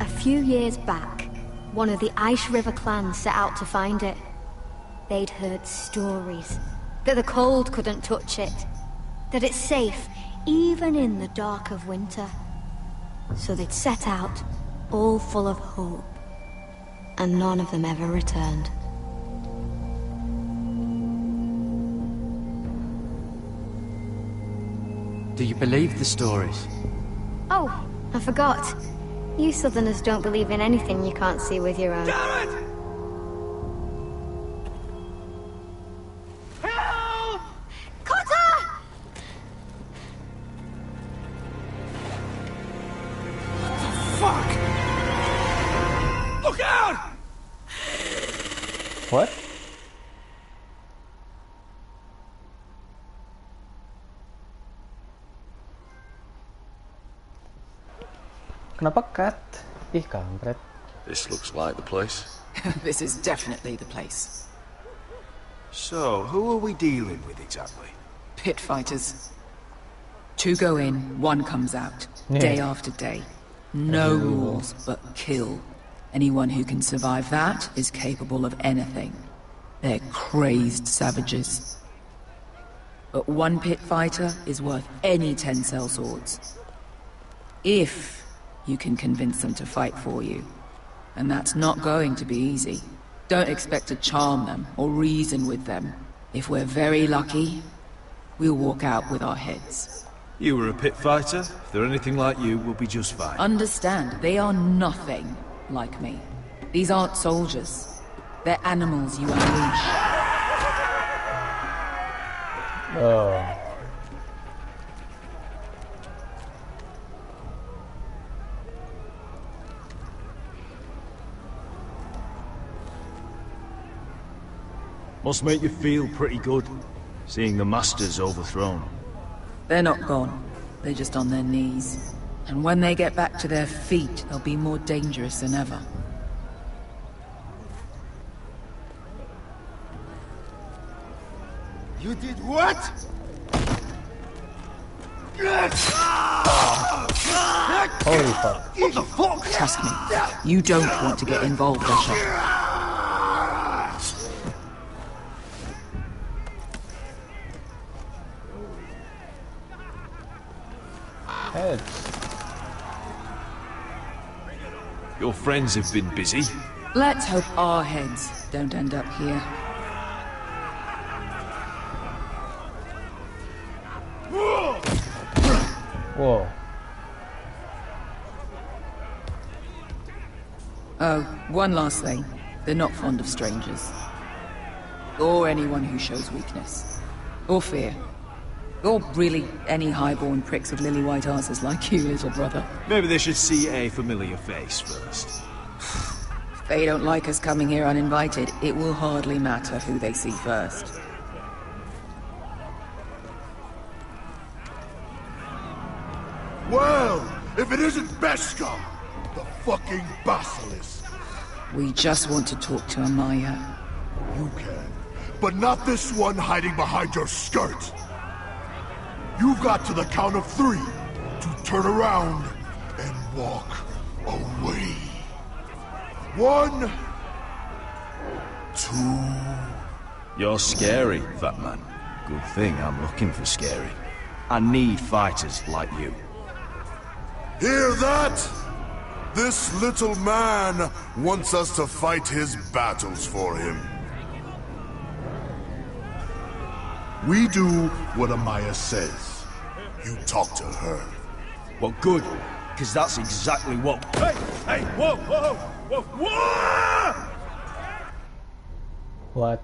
[SPEAKER 13] A few years back, one of the Ice River clans set out to find it. They'd heard stories. That the cold couldn't touch it. That it's safe, even in the dark of winter. So they'd set out, all full of hope. And none of them ever returned.
[SPEAKER 15] Do you believe the stories?
[SPEAKER 13] Oh, I forgot. You Southerners don't believe in anything you can't see with your own.
[SPEAKER 14] Garrett! Help!
[SPEAKER 13] Cotter!
[SPEAKER 14] Fuck! Look out!
[SPEAKER 1] What? Kenapa cut? Ih, kampret.
[SPEAKER 4] This looks like the place.
[SPEAKER 12] This is definitely the place.
[SPEAKER 4] So, who are we dealing with exactly?
[SPEAKER 12] Pit fighters. 2 go in, 1 comes out.
[SPEAKER 1] Yeah.
[SPEAKER 12] Day after day. No rules, but kill. Anyone who can survive that is capable of anything. They're crazed savages. But 1 pit fighter is worth any 10 sellswords. If you can convince them to fight for you. And that's not going to be easy. Don't expect to charm them or reason with them. If we're very lucky, we'll walk out with our heads.
[SPEAKER 4] You were a pit fighter. If they're anything like you, we'll be just fine.
[SPEAKER 12] Understand, they are nothing like me. These aren't soldiers. They're animals you unleash.
[SPEAKER 1] Oh.
[SPEAKER 4] Must make you feel pretty good, seeing the Masters overthrown.
[SPEAKER 12] They're not gone. They're just on their knees. And when they get back to their feet, they'll be more dangerous than ever.
[SPEAKER 10] You did what?
[SPEAKER 1] Holy fuck.
[SPEAKER 12] What the fuck? Trust me, you don't want to get involved, Usher.
[SPEAKER 1] Heads.
[SPEAKER 4] Your friends have been busy.
[SPEAKER 12] Let's hope our heads don't end up here.
[SPEAKER 1] Whoa.
[SPEAKER 12] Oh, one last thing. They're not fond of strangers. Or anyone who shows weakness. Or fear. Or really any highborn pricks with lily white asses like you, little brother.
[SPEAKER 4] Maybe they should see a familiar face first.
[SPEAKER 12] If they don't like us coming here uninvited, it will hardly matter who they see first.
[SPEAKER 10] Well, if it isn't Beskar, the fucking basilisk.
[SPEAKER 12] We just want to talk to Amaya.
[SPEAKER 10] You can, but not this one hiding behind your skirt. You've got to the count of 3 to turn around and walk away. 1, 2...
[SPEAKER 4] You're scary, fat man. Good thing I'm looking for scary. I need fighters like you.
[SPEAKER 10] Hear that? This little man wants us to fight his battles for him. We do what Amaya says. You talk to her.
[SPEAKER 4] Well, good, because that's exactly what... Hey! Hey! Whoa! Whoa! Whoa! Whoa!
[SPEAKER 1] What?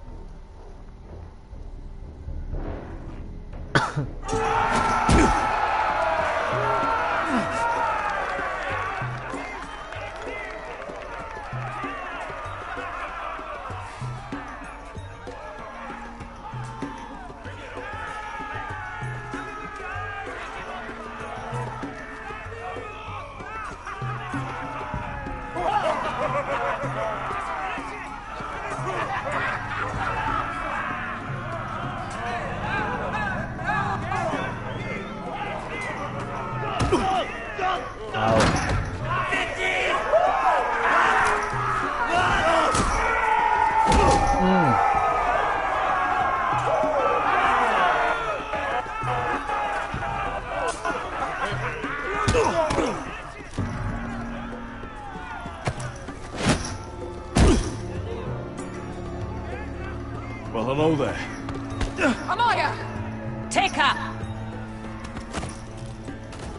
[SPEAKER 4] Well, hello there.
[SPEAKER 3] Amaya! Take her!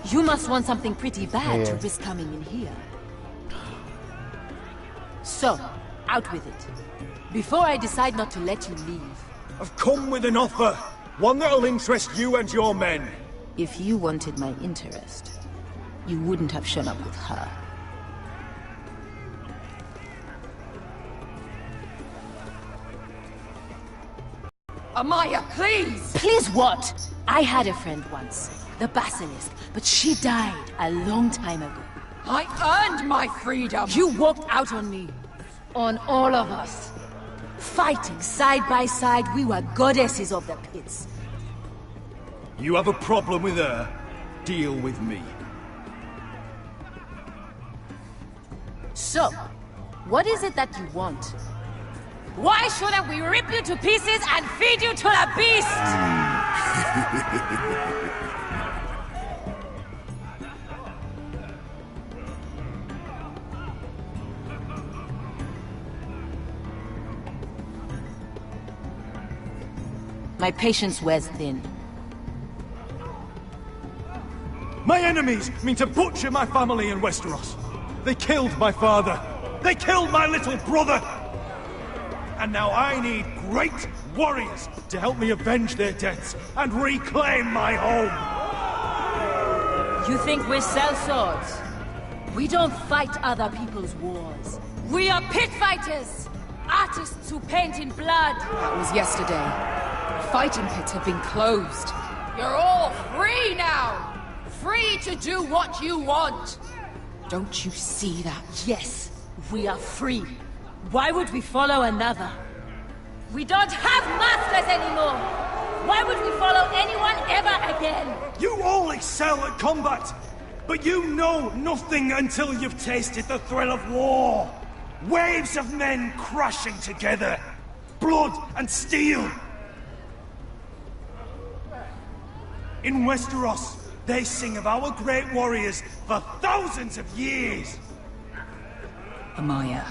[SPEAKER 3] You must want something pretty bad to risk coming in here. So, out with it. Before I decide not to let you leave.
[SPEAKER 6] I've come with an offer. One that'll interest you and your men.
[SPEAKER 3] If you wanted my interest, you wouldn't have shown up with her.
[SPEAKER 12] Amaya, please!
[SPEAKER 3] Please what? I had a friend once, the Basilisk, but she died a long time ago.
[SPEAKER 12] I earned my freedom!
[SPEAKER 3] You walked out on me. On all of us. Fighting side by side, we were goddesses of the pits.
[SPEAKER 4] You have a problem with her? Deal with me.
[SPEAKER 3] So, what is it that you want? Why shouldn't we rip you to pieces and feed you to the beast? My patience wears thin.
[SPEAKER 6] My enemies mean to butcher my family in Westeros. They killed my father. They killed my little brother. And now I need great warriors to help me avenge their deaths and reclaim my home.
[SPEAKER 3] You think we sell swords? We don't fight other people's wars. We are pit fighters! Artists who paint in blood!
[SPEAKER 12] That was yesterday. The fighting pits have been closed. You're all free now! Free to do what you want! Don't you see that?
[SPEAKER 3] Yes, we are free. Why would we follow another? We don't have masters anymore!
[SPEAKER 16] Why would we follow anyone ever again?
[SPEAKER 6] You all excel at combat, but you know nothing until you've tasted the thrill of war. Waves of men crashing together. Blood and steel. In Westeros, they sing of our great warriors for thousands of years.
[SPEAKER 12] Amaya,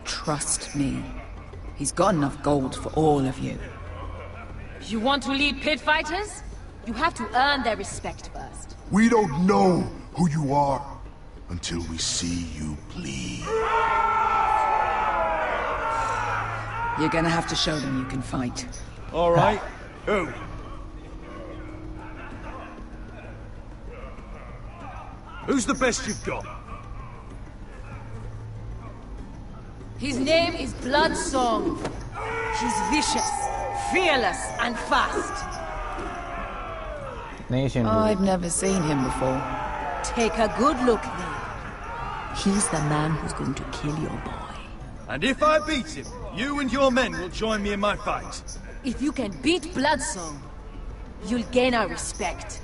[SPEAKER 12] trust me. He's got enough gold for all of you.
[SPEAKER 16] You want to lead pit fighters? You have to earn their respect first.
[SPEAKER 10] We don't know who you are until we see you bleed.
[SPEAKER 12] You're gonna have to show them you can fight.
[SPEAKER 6] All right. Who? Who's the best you've got?
[SPEAKER 16] His name is Bloodsong. He's vicious, fearless, and fast.
[SPEAKER 1] Nation.
[SPEAKER 12] I've never seen him before.
[SPEAKER 16] Take a good look then.
[SPEAKER 12] He's the man who's going to kill your boy.
[SPEAKER 6] And if I beat him, you and your men will join me in my fight.
[SPEAKER 16] If you can beat Bloodsong, you'll gain our respect.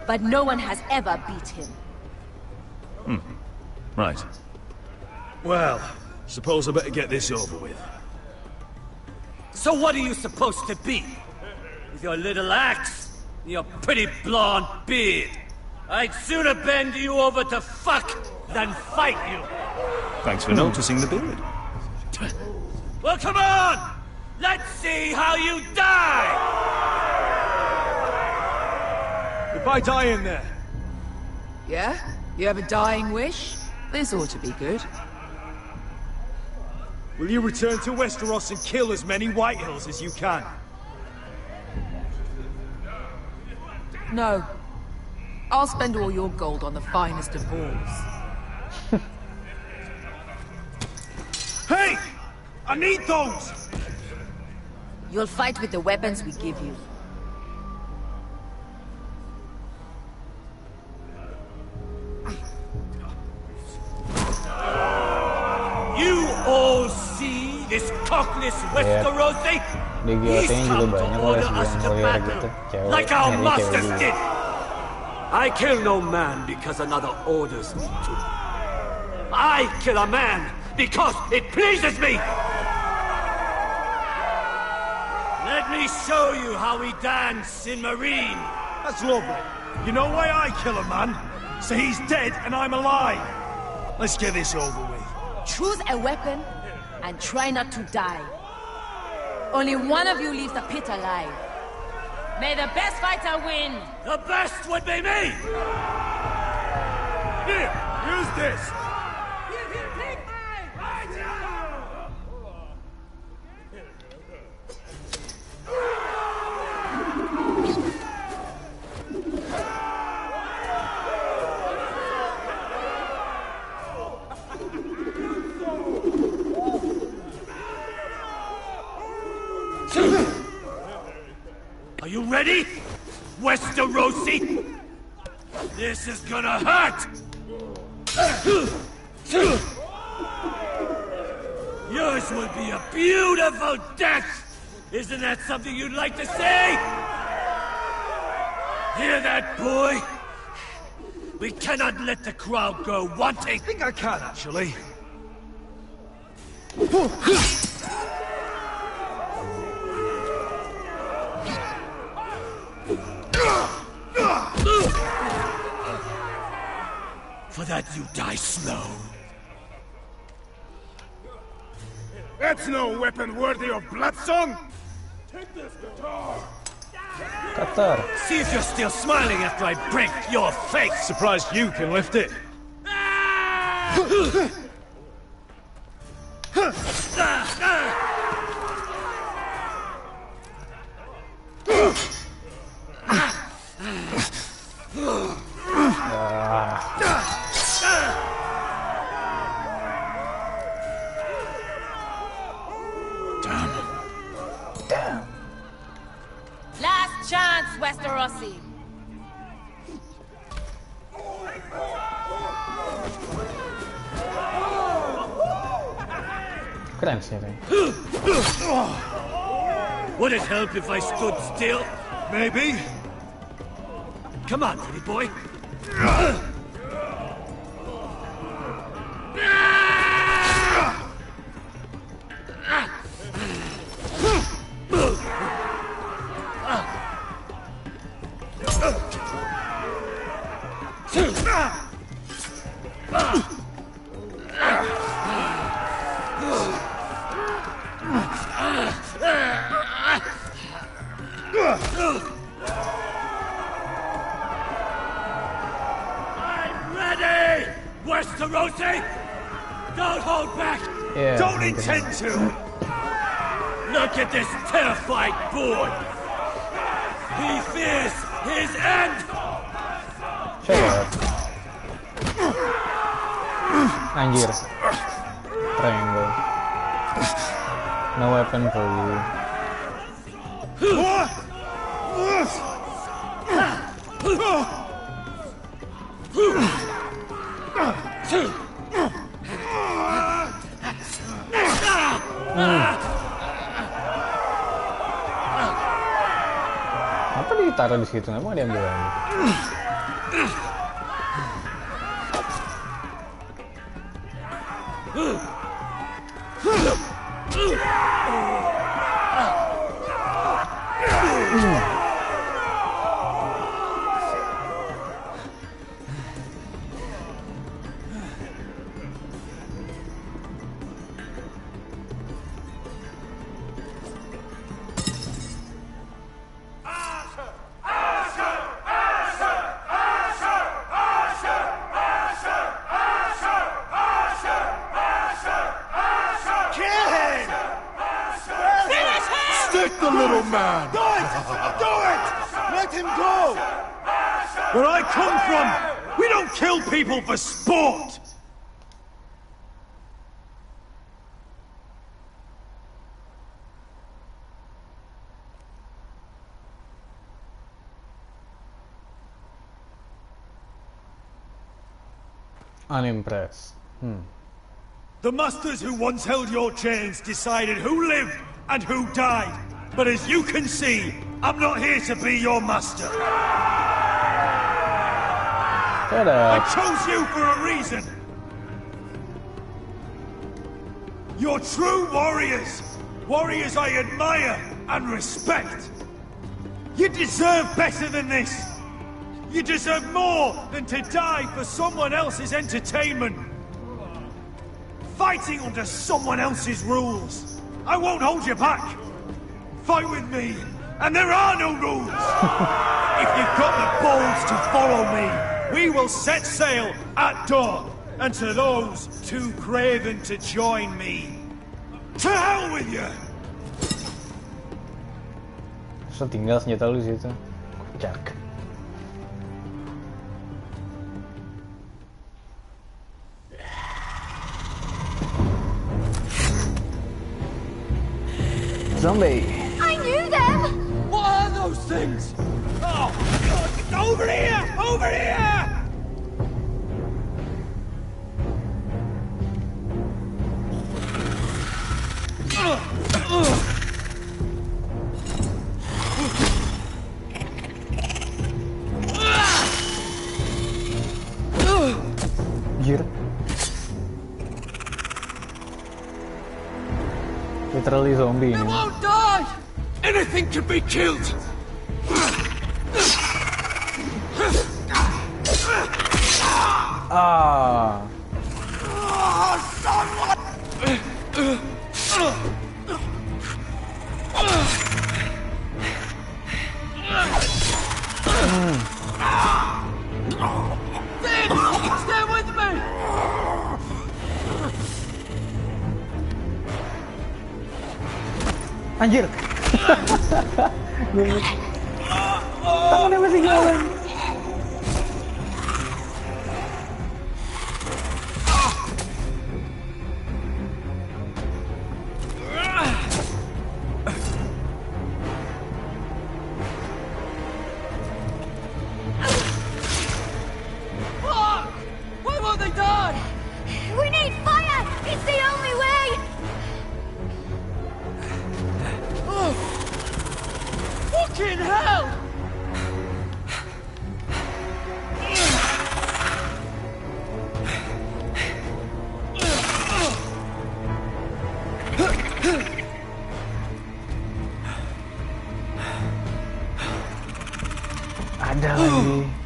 [SPEAKER 16] But no one has ever beat him.
[SPEAKER 6] Right. Well, suppose I better get this over with.
[SPEAKER 14] So what are you supposed to be? With your little axe and your pretty blonde beard? I'd sooner bend you over to fuck than fight you.
[SPEAKER 6] Thanks for noticing the beard.
[SPEAKER 14] Well, come on! Let's see how you die!
[SPEAKER 6] If I die in there...
[SPEAKER 12] Yeah? You have a dying wish? This ought to be good.
[SPEAKER 6] Will you return to Westeros and kill as many Whitehills as you can?
[SPEAKER 12] No. I'll spend all your gold on the finest of balls.
[SPEAKER 6] Hey! I need those!
[SPEAKER 16] You'll fight with the weapons we give you.
[SPEAKER 14] You all see this cockless Westerosi? He's come to order us to battle, like our masters did. I kill no man because another orders me to. I kill a man because it pleases me! Let me show you how we dance in Marine.
[SPEAKER 6] That's lovely. You know why I kill a man? So he's dead and I'm alive. Let's get this over with.
[SPEAKER 16] Choose a weapon and try not to die. Only one of you leaves the pit alive. May the best fighter win!
[SPEAKER 14] The best would be me!
[SPEAKER 6] Here, use this!
[SPEAKER 14] Are you ready, Westerosi? This is gonna hurt! Yours will be a beautiful death! Isn't that something you'd like to say? Hear that, boy? We cannot let the crowd go wanting!
[SPEAKER 6] I think I can, actually.
[SPEAKER 14] For that you die slow.
[SPEAKER 10] That's no weapon worthy of Bloodsong! Take this guitar!
[SPEAKER 1] Qatar.
[SPEAKER 14] See if you're still smiling after I break your face!
[SPEAKER 6] Surprised you can lift it.
[SPEAKER 1] Damn.
[SPEAKER 16] Last chance, Westerosi.
[SPEAKER 1] Keren sih ini.
[SPEAKER 14] Would it help if I stood still?
[SPEAKER 6] Maybe.
[SPEAKER 14] Come on, pretty boy. I'm ready! Westerosi! Don't hold back!
[SPEAKER 6] Yeah, don't intend to!
[SPEAKER 14] Look at this terrified boy! He fears his end!
[SPEAKER 1] Shut up. Anjir. Triangle. No weapon for you. Apa ditaruh di situ? Kenapa nggak diambil lagi?
[SPEAKER 10] Stick the little man!
[SPEAKER 6] Do it! Do it! Let him go! Where I come from, we don't kill people for sport!
[SPEAKER 1] Unimpressed.
[SPEAKER 6] The masters who once held your chains decided who lived and who died. But as you can see, I'm not here to be your master.
[SPEAKER 1] Shut up.
[SPEAKER 6] I chose you for a reason. You're true warriors. Warriors I admire and respect. You deserve better than this. You deserve more than to die for someone else's entertainment. Fighting under someone else's rules. I won't hold you back. Fight with me, and there are no rules. If you've got the balls to follow me, we will set sail at dawn. And to those too craven to join me, to hell with you.
[SPEAKER 1] So tinggal senjata lu di situ. Kocak. Zombie.
[SPEAKER 13] I knew them!
[SPEAKER 14] What are those things? Oh, God, over here! Over here!
[SPEAKER 1] Anjir. Literally zombie ini.
[SPEAKER 14] Won't die! Anything can be killed!
[SPEAKER 1] Ah.
[SPEAKER 14] Stay with me!
[SPEAKER 1] Anjir. Tangannya masih jalan.
[SPEAKER 14] Why won't they die?
[SPEAKER 13] We need fire! It's the only way!
[SPEAKER 16] fucking hell!
[SPEAKER 1] Ada lagi.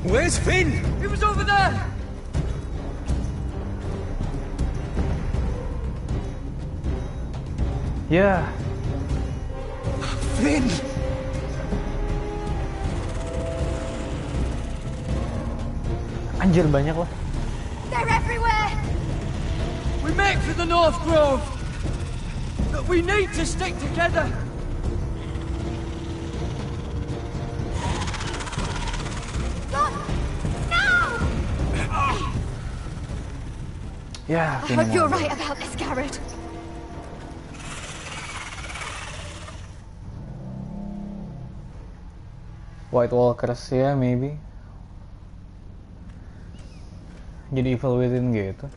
[SPEAKER 14] Where's Finn?
[SPEAKER 16] He was over there!
[SPEAKER 1] Yeah.
[SPEAKER 14] Finn!
[SPEAKER 1] Anjir, banyak loh.
[SPEAKER 13] They're everywhere!
[SPEAKER 16] We make for the North Grove! But we need to stick together!
[SPEAKER 1] Yeah,
[SPEAKER 13] I hope you're right about this, Garrett.
[SPEAKER 1] White Walkers ya, maybe. Jadi evil within gitu.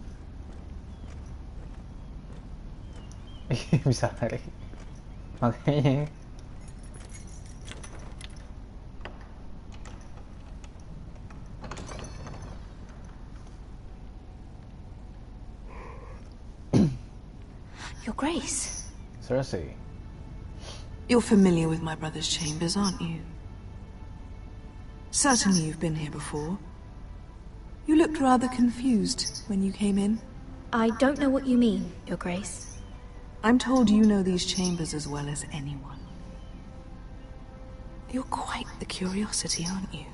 [SPEAKER 1] Bisa lari. Makanya.
[SPEAKER 3] Your Grace.
[SPEAKER 1] Cersei.
[SPEAKER 3] You're familiar with my brother's chambers, aren't you? Certainly you've been here before. You looked rather confused when you came in.
[SPEAKER 7] I don't know what you mean, Your Grace.
[SPEAKER 3] I'm told you know these chambers as well as anyone. You're quite the curiosity, aren't you?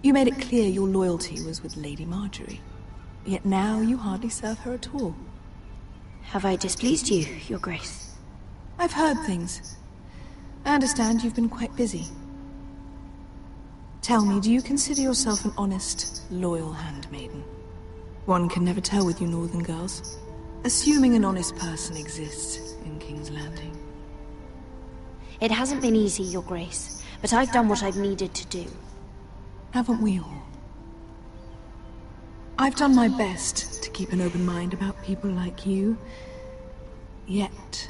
[SPEAKER 3] You made it clear your loyalty was with Lady Marjorie. Yet now you hardly serve her at all.
[SPEAKER 7] Have I displeased you, Your Grace?
[SPEAKER 3] I've heard things. I understand you've been quite busy. Tell me, do you consider yourself an honest, loyal handmaiden? One can never tell with you northern girls. Assuming an honest person exists in King's Landing.
[SPEAKER 7] It hasn't been easy, Your Grace, but I've done what I've needed to do.
[SPEAKER 3] Haven't we all? I've done my best to keep an open mind about people like you. Yet,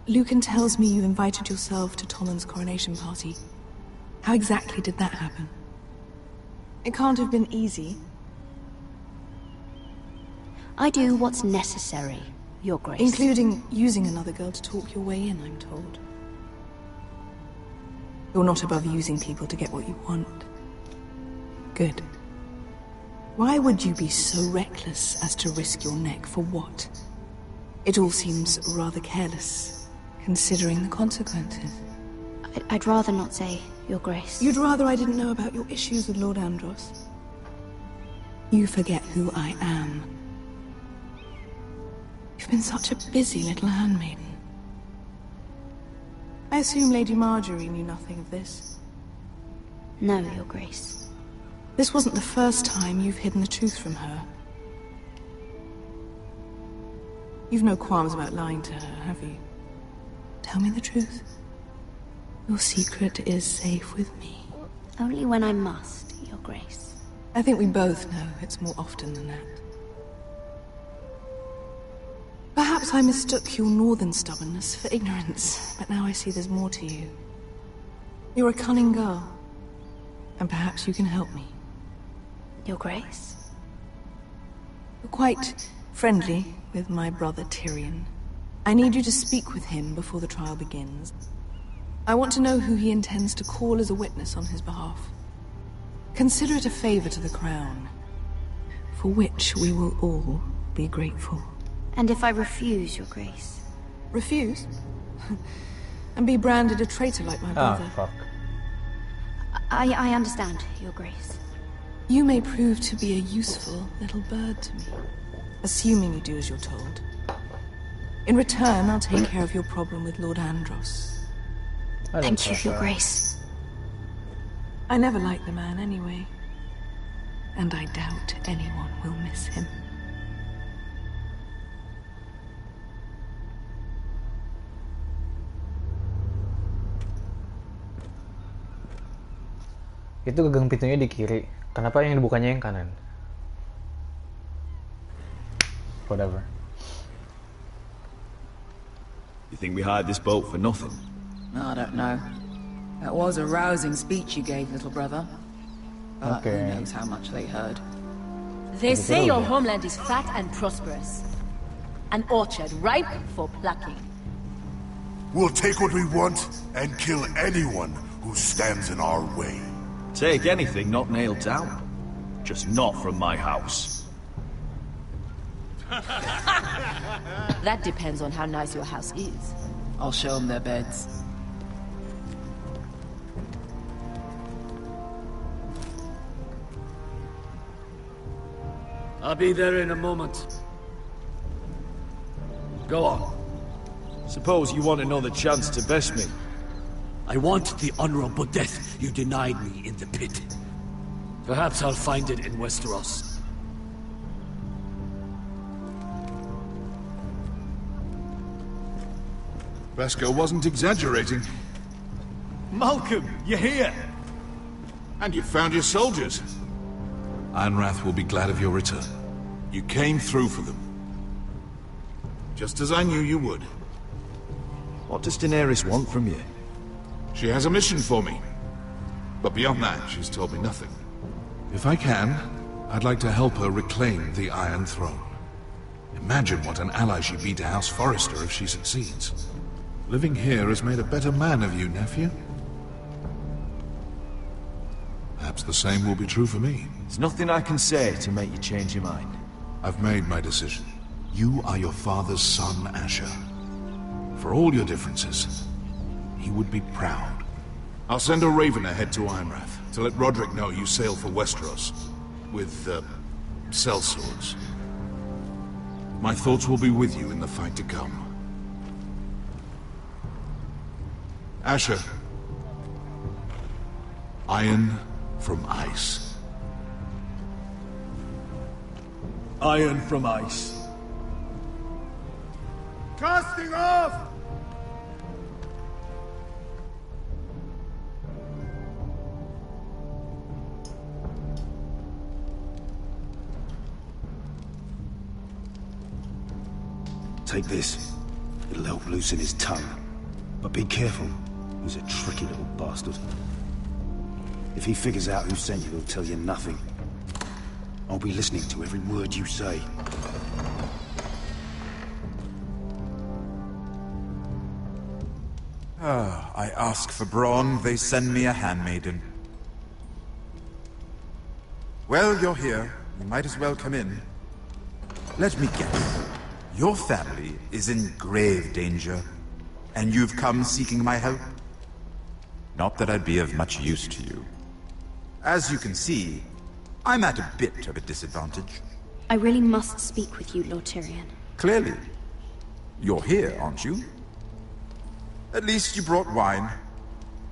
[SPEAKER 3] Lucan tells me you invited yourself to Tommen's coronation party. How exactly did that happen? It can't have been easy.
[SPEAKER 7] I do what's necessary, Your Grace.
[SPEAKER 3] Including using another girl to talk your way in, I'm told. You're not above using people to get what you want. Good. Why would you be so reckless as to risk your neck for what? It all seems rather careless, considering the consequences.
[SPEAKER 7] I'd rather not say, Your Grace.
[SPEAKER 3] You'd rather I didn't know about your issues with Lord Andros? You forget who I am. You've been such a busy little handmaiden. I assume Lady Marjorie knew nothing of this.
[SPEAKER 7] No, Your Grace.
[SPEAKER 3] This wasn't the first time you've hidden the truth from her. You've no qualms about lying to her, have you? Tell me the truth. Your secret is safe with me.
[SPEAKER 7] Only when I must, Your Grace.
[SPEAKER 3] I think we both know it's more often than that. Perhaps I mistook your northern stubbornness for ignorance, but now I see there's more to you. You're a cunning girl, and perhaps you can help me.
[SPEAKER 7] Your Grace?
[SPEAKER 3] You're quite friendly with my brother Tyrion. I need you to speak with him before the trial begins. I want to know who he intends to call as a witness on his behalf. Consider it a favor to the crown, for which we will all be grateful.
[SPEAKER 7] And if I refuse, Your Grace?
[SPEAKER 3] Refuse? And be branded a traitor like my brother?
[SPEAKER 1] Oh, fuck.
[SPEAKER 7] I understand, Your Grace.
[SPEAKER 3] You may prove to be a useful little bird to me, assuming you do as you're told. In return, I'll take care of your problem with Lord Andros.
[SPEAKER 7] Thank you, Your Grace.
[SPEAKER 3] I never liked the man anyway. and I doubt anyone will miss him.
[SPEAKER 1] Itu gagang pintunya di kiri. Kenapa yang dibukanya yang kanan? Whatever.
[SPEAKER 4] You think we hired this boat for nothing?
[SPEAKER 12] I don't know. That was a rousing speech you gave, little brother. But who knows how much they heard.
[SPEAKER 16] They say your homeland is fat and prosperous. An orchard ripe for plucking.
[SPEAKER 10] We'll take what we want and kill anyone who stands in our way.
[SPEAKER 4] Take anything not nailed down. Just not from my house.
[SPEAKER 16] That depends on how nice your house is.
[SPEAKER 12] I'll show them their beds.
[SPEAKER 14] I'll be there in a moment. Go on.
[SPEAKER 4] Suppose you want another chance to best me.
[SPEAKER 14] I want the honorable death you denied me in the pit. Perhaps I'll find it in Westeros.
[SPEAKER 10] Vesco wasn't exaggerating.
[SPEAKER 6] Malcolm, you're here!
[SPEAKER 10] And you found your soldiers. Ironrath will be glad of your return. You came through for them. Just as I knew you would.
[SPEAKER 4] What does Daenerys want from you?
[SPEAKER 10] She has a mission for me. But beyond that, she's told me nothing. If I can, I'd like to help her reclaim the Iron Throne. Imagine what an ally she'd be to House Forrester if she succeeds. Living here has made a better man of you, nephew. Perhaps the same will be true for me.
[SPEAKER 4] There's nothing I can say to make you change your mind.
[SPEAKER 10] I've made my decision. You are your father's son, Asher. For all your differences, he would be proud. I'll send a raven ahead to Ironrath to let Roderick know you sail for Westeros with, sellswords. My thoughts will be with you in the fight to come. Asher. Iron from ice.
[SPEAKER 6] Iron from ice. Casting off!
[SPEAKER 4] Take this. It'll help loosen his tongue. But be careful. He's a tricky little bastard. If he figures out who sent you, he'll tell you nothing. I'll be listening to every word you say.
[SPEAKER 17] I ask for brawn, they send me a handmaiden. Well, you're here. You might as well come in. Let me guess. Your family is in grave danger, and you've come seeking my help? Not that I'd be of much use to you. As you can see, I'm at a bit of a disadvantage.
[SPEAKER 7] I really must speak with you, Lord Tyrion.
[SPEAKER 17] Clearly. You're here, aren't you? At least you brought wine.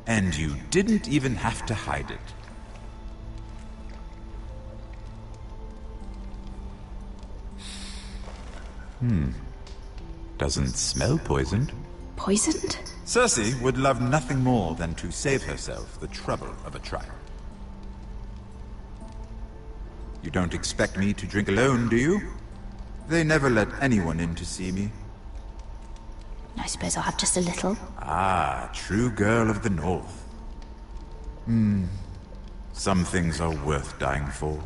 [SPEAKER 17] And you didn't even have to hide it. Doesn't smell poisoned.
[SPEAKER 7] Poisoned?
[SPEAKER 17] Cersei would love nothing more than to save herself the trouble of a trial. You don't expect me to drink alone, do you? They never let anyone in to see me.
[SPEAKER 7] I suppose I'll have just a little.
[SPEAKER 17] Ah, true girl of the North. Some things are worth dying for.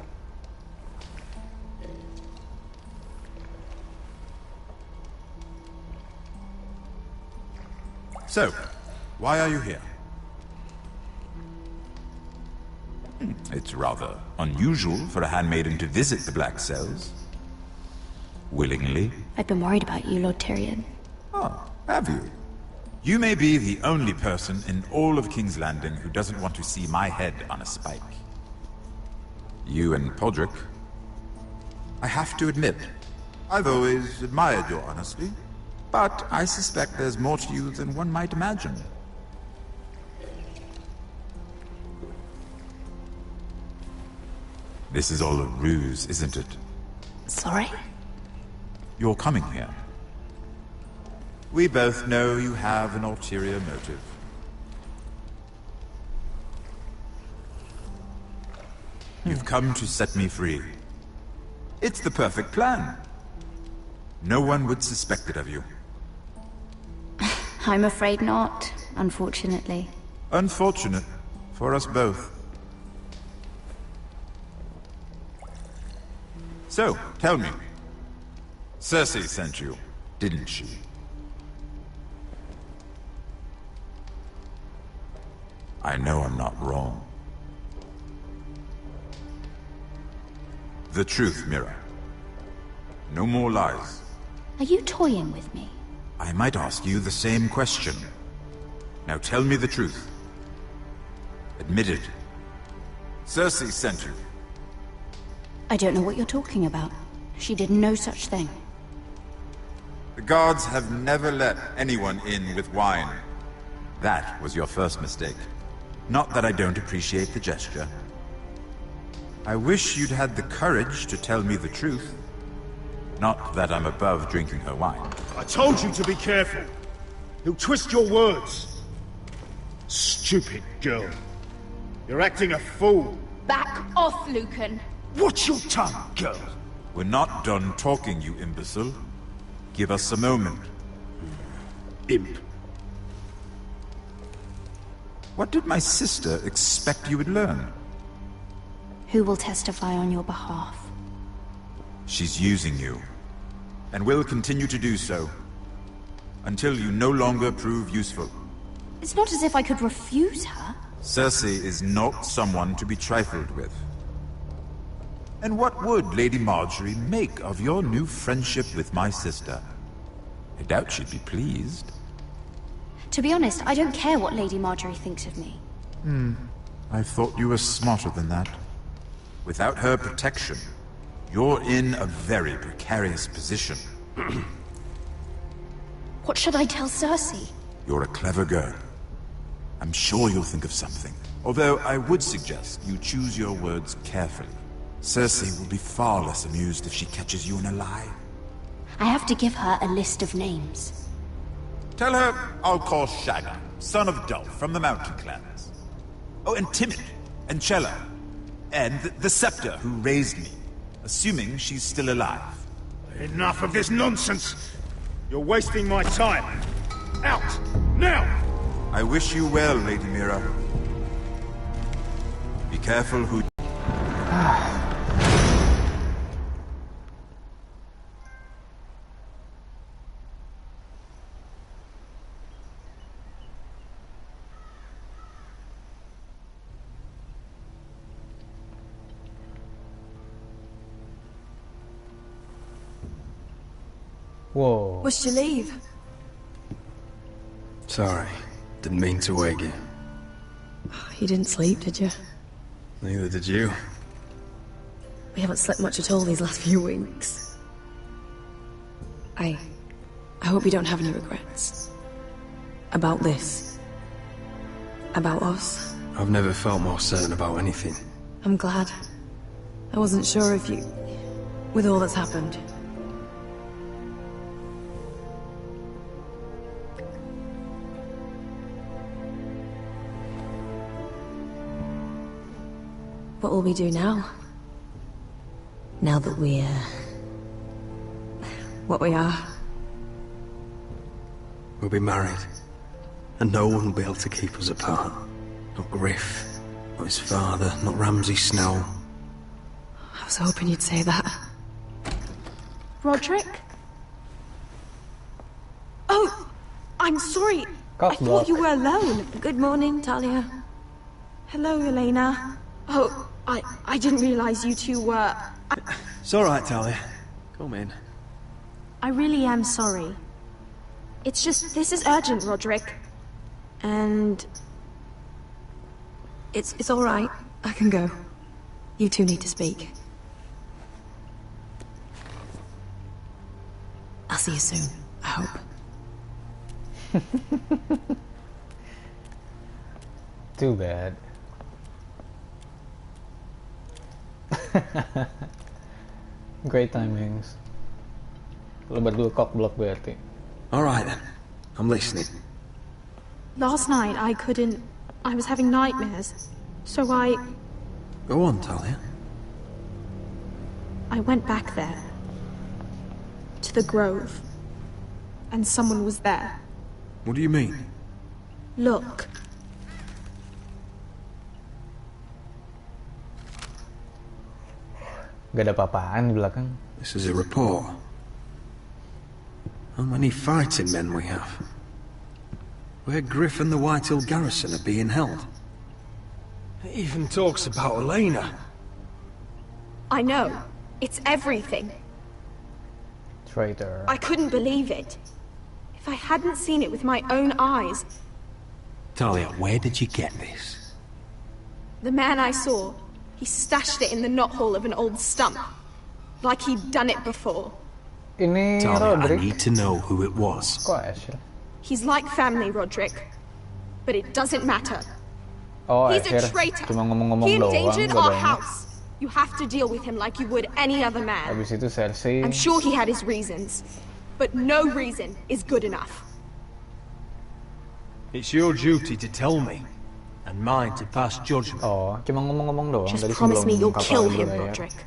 [SPEAKER 17] So, why are you here? It's rather unusual for a handmaiden to visit the Black Cells. Willingly.
[SPEAKER 7] I've been worried about you, Lord Tyrion.
[SPEAKER 17] Oh, have you? You may be the only person in all of King's Landing who doesn't want to see my head on a spike. You and Podrick. I have to admit, I've always admired your honesty, but I suspect there's more to you than one might imagine. This is all a ruse, isn't it?
[SPEAKER 11] Sorry?
[SPEAKER 17] You're coming here. We both know you have an ulterior motive. You've come to set me free. It's the perfect plan. No one would suspect it of you.
[SPEAKER 7] I'm afraid not, unfortunately.
[SPEAKER 17] Unfortunate for us both. So, tell me. Cersei sent you, didn't she? I know I'm not wrong. The truth, Mira. No more lies.
[SPEAKER 7] Are you toying with me?
[SPEAKER 17] I might ask you the same question. Now tell me the truth. Admit it. Cersei sent you.
[SPEAKER 7] I don't know what you're talking about. She did no such thing.
[SPEAKER 17] The guards have never let anyone in with wine. That was your first mistake. Not that I don't appreciate the gesture. I wish you'd had the courage to tell me the truth. Not that I'm above drinking her wine.
[SPEAKER 6] I told you to be careful. He'll twist your words. Stupid girl. You're acting a fool.
[SPEAKER 13] Back off, Lucan.
[SPEAKER 6] Watch your tongue, girl.
[SPEAKER 17] We're not done talking, you imbecile. Give us a moment.
[SPEAKER 6] Imp.
[SPEAKER 17] What did my sister expect you would learn?
[SPEAKER 7] Who will testify on your behalf?
[SPEAKER 17] She's using you, and will continue to do so, until you no longer prove useful.
[SPEAKER 7] It's not as if I could refuse her.
[SPEAKER 17] Cersei is not someone to be trifled with. And what would Lady Marjorie make of your new friendship with my sister? I doubt she'd be pleased.
[SPEAKER 7] To be honest, I don't care what Lady Marjorie thinks of me.
[SPEAKER 17] I thought you were smarter than that. Without her protection, you're in a very precarious position.
[SPEAKER 7] What should I tell Cersei?
[SPEAKER 17] You're a clever girl. I'm sure you'll think of something. Although I would suggest you choose your words carefully. Cersei will be far less amused if she catches you in a lie.
[SPEAKER 7] I have to give her a list of names.
[SPEAKER 17] Tell her I'll call Shagga, son of Dolph from the Mountain Clans. Oh, and Timid, and Chella, and the Scepter who raised me, assuming she's still alive.
[SPEAKER 6] Enough of this nonsense! You're wasting my time! Out! Now!
[SPEAKER 17] I wish you well, Lady Mira. Be careful who...
[SPEAKER 1] Whoa.
[SPEAKER 3] Must you leave?
[SPEAKER 15] Sorry, didn't mean to wake you.
[SPEAKER 3] You didn't sleep, did you?
[SPEAKER 15] Neither did you.
[SPEAKER 3] We haven't slept much at all these last few weeks. I hope you don't have any regrets. About this. About us.
[SPEAKER 15] I've never felt more certain about anything.
[SPEAKER 3] I'm glad. I wasn't sure if you... with all that's happened. What will we do now? Now that we're... what we are?
[SPEAKER 15] We'll be married. And no one will be able to keep us apart. Not Griff, not his father, not Ramsay Snow.
[SPEAKER 3] I was hoping you'd say that.
[SPEAKER 7] Roderick?
[SPEAKER 3] Oh! I'm sorry! I thought you were alone. Good morning, Talia. Hello, Elena. Oh, I didn't realize you two were...
[SPEAKER 15] It's alright, Talia. Come in.
[SPEAKER 18] I really am sorry. It's just, this is urgent, Roderick.
[SPEAKER 3] And... It's alright. I can go. You two need to speak. I'll see you soon, I hope.
[SPEAKER 1] Too bad. Great timings. Lo berdua cockblock berarti.
[SPEAKER 15] Alright then, I'm listening.
[SPEAKER 18] Last night I was having nightmares. So
[SPEAKER 15] Go on, Talia.
[SPEAKER 18] I went back there. To the grove. And someone was there.
[SPEAKER 15] What do you mean?
[SPEAKER 18] Look.
[SPEAKER 1] Gak ada apa-apaan di belakang.
[SPEAKER 15] This is a report. How many fighting men we have? Where Griff and the Whitehill garrison are being held.
[SPEAKER 19] It even talks about Elena.
[SPEAKER 18] I know. It's everything.
[SPEAKER 1] Traitor.
[SPEAKER 18] I couldn't believe it. If I hadn't seen it with my own eyes.
[SPEAKER 15] Talia, where did you get this?
[SPEAKER 18] The man I saw, he stashed it in the knothole of an old stump. Like he'd done it before.
[SPEAKER 1] Ini
[SPEAKER 15] Talia,
[SPEAKER 1] Roderick.
[SPEAKER 15] I need to know who it was.
[SPEAKER 1] Kok Asher?
[SPEAKER 18] He's like family, Roderick. But it doesn't matter.
[SPEAKER 1] Oh,
[SPEAKER 18] He's
[SPEAKER 1] Asher
[SPEAKER 18] a traitor.
[SPEAKER 1] cuma ngomong-ngomong
[SPEAKER 18] He
[SPEAKER 1] doang.
[SPEAKER 18] endangered
[SPEAKER 1] Gak
[SPEAKER 18] our
[SPEAKER 1] banyak.
[SPEAKER 18] house. You have to deal with him like you would any other man.
[SPEAKER 1] Habis itu Cersei.
[SPEAKER 18] I'm sure he had his reasons. But no reason is good enough.
[SPEAKER 19] It's your duty to tell me, and mine to pass judgment.
[SPEAKER 1] Oh, cuma ngomong-ngomong doang.
[SPEAKER 18] Just
[SPEAKER 1] dari
[SPEAKER 18] promise me
[SPEAKER 1] sebelum
[SPEAKER 18] you'll
[SPEAKER 1] kapal
[SPEAKER 18] kill him,
[SPEAKER 1] berlayar.
[SPEAKER 18] Roderick.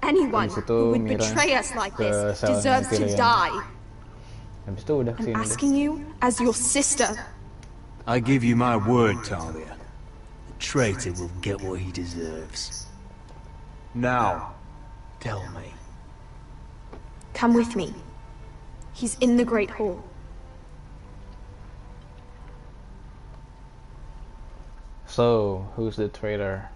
[SPEAKER 18] Anyone
[SPEAKER 1] Habis itu
[SPEAKER 18] who would
[SPEAKER 1] Mira
[SPEAKER 18] betray us like
[SPEAKER 1] ke
[SPEAKER 18] this
[SPEAKER 1] selnya
[SPEAKER 18] deserves to
[SPEAKER 1] Tyrion.
[SPEAKER 18] die.
[SPEAKER 1] Habis itu udah
[SPEAKER 18] I'm
[SPEAKER 1] kesini deh.
[SPEAKER 18] asking you as your sister.
[SPEAKER 19] I give you my word, Talia. The traitor will get what he deserves. Now, tell me.
[SPEAKER 18] Come with me. He's in the Great Hall.
[SPEAKER 1] So, who's the traitor?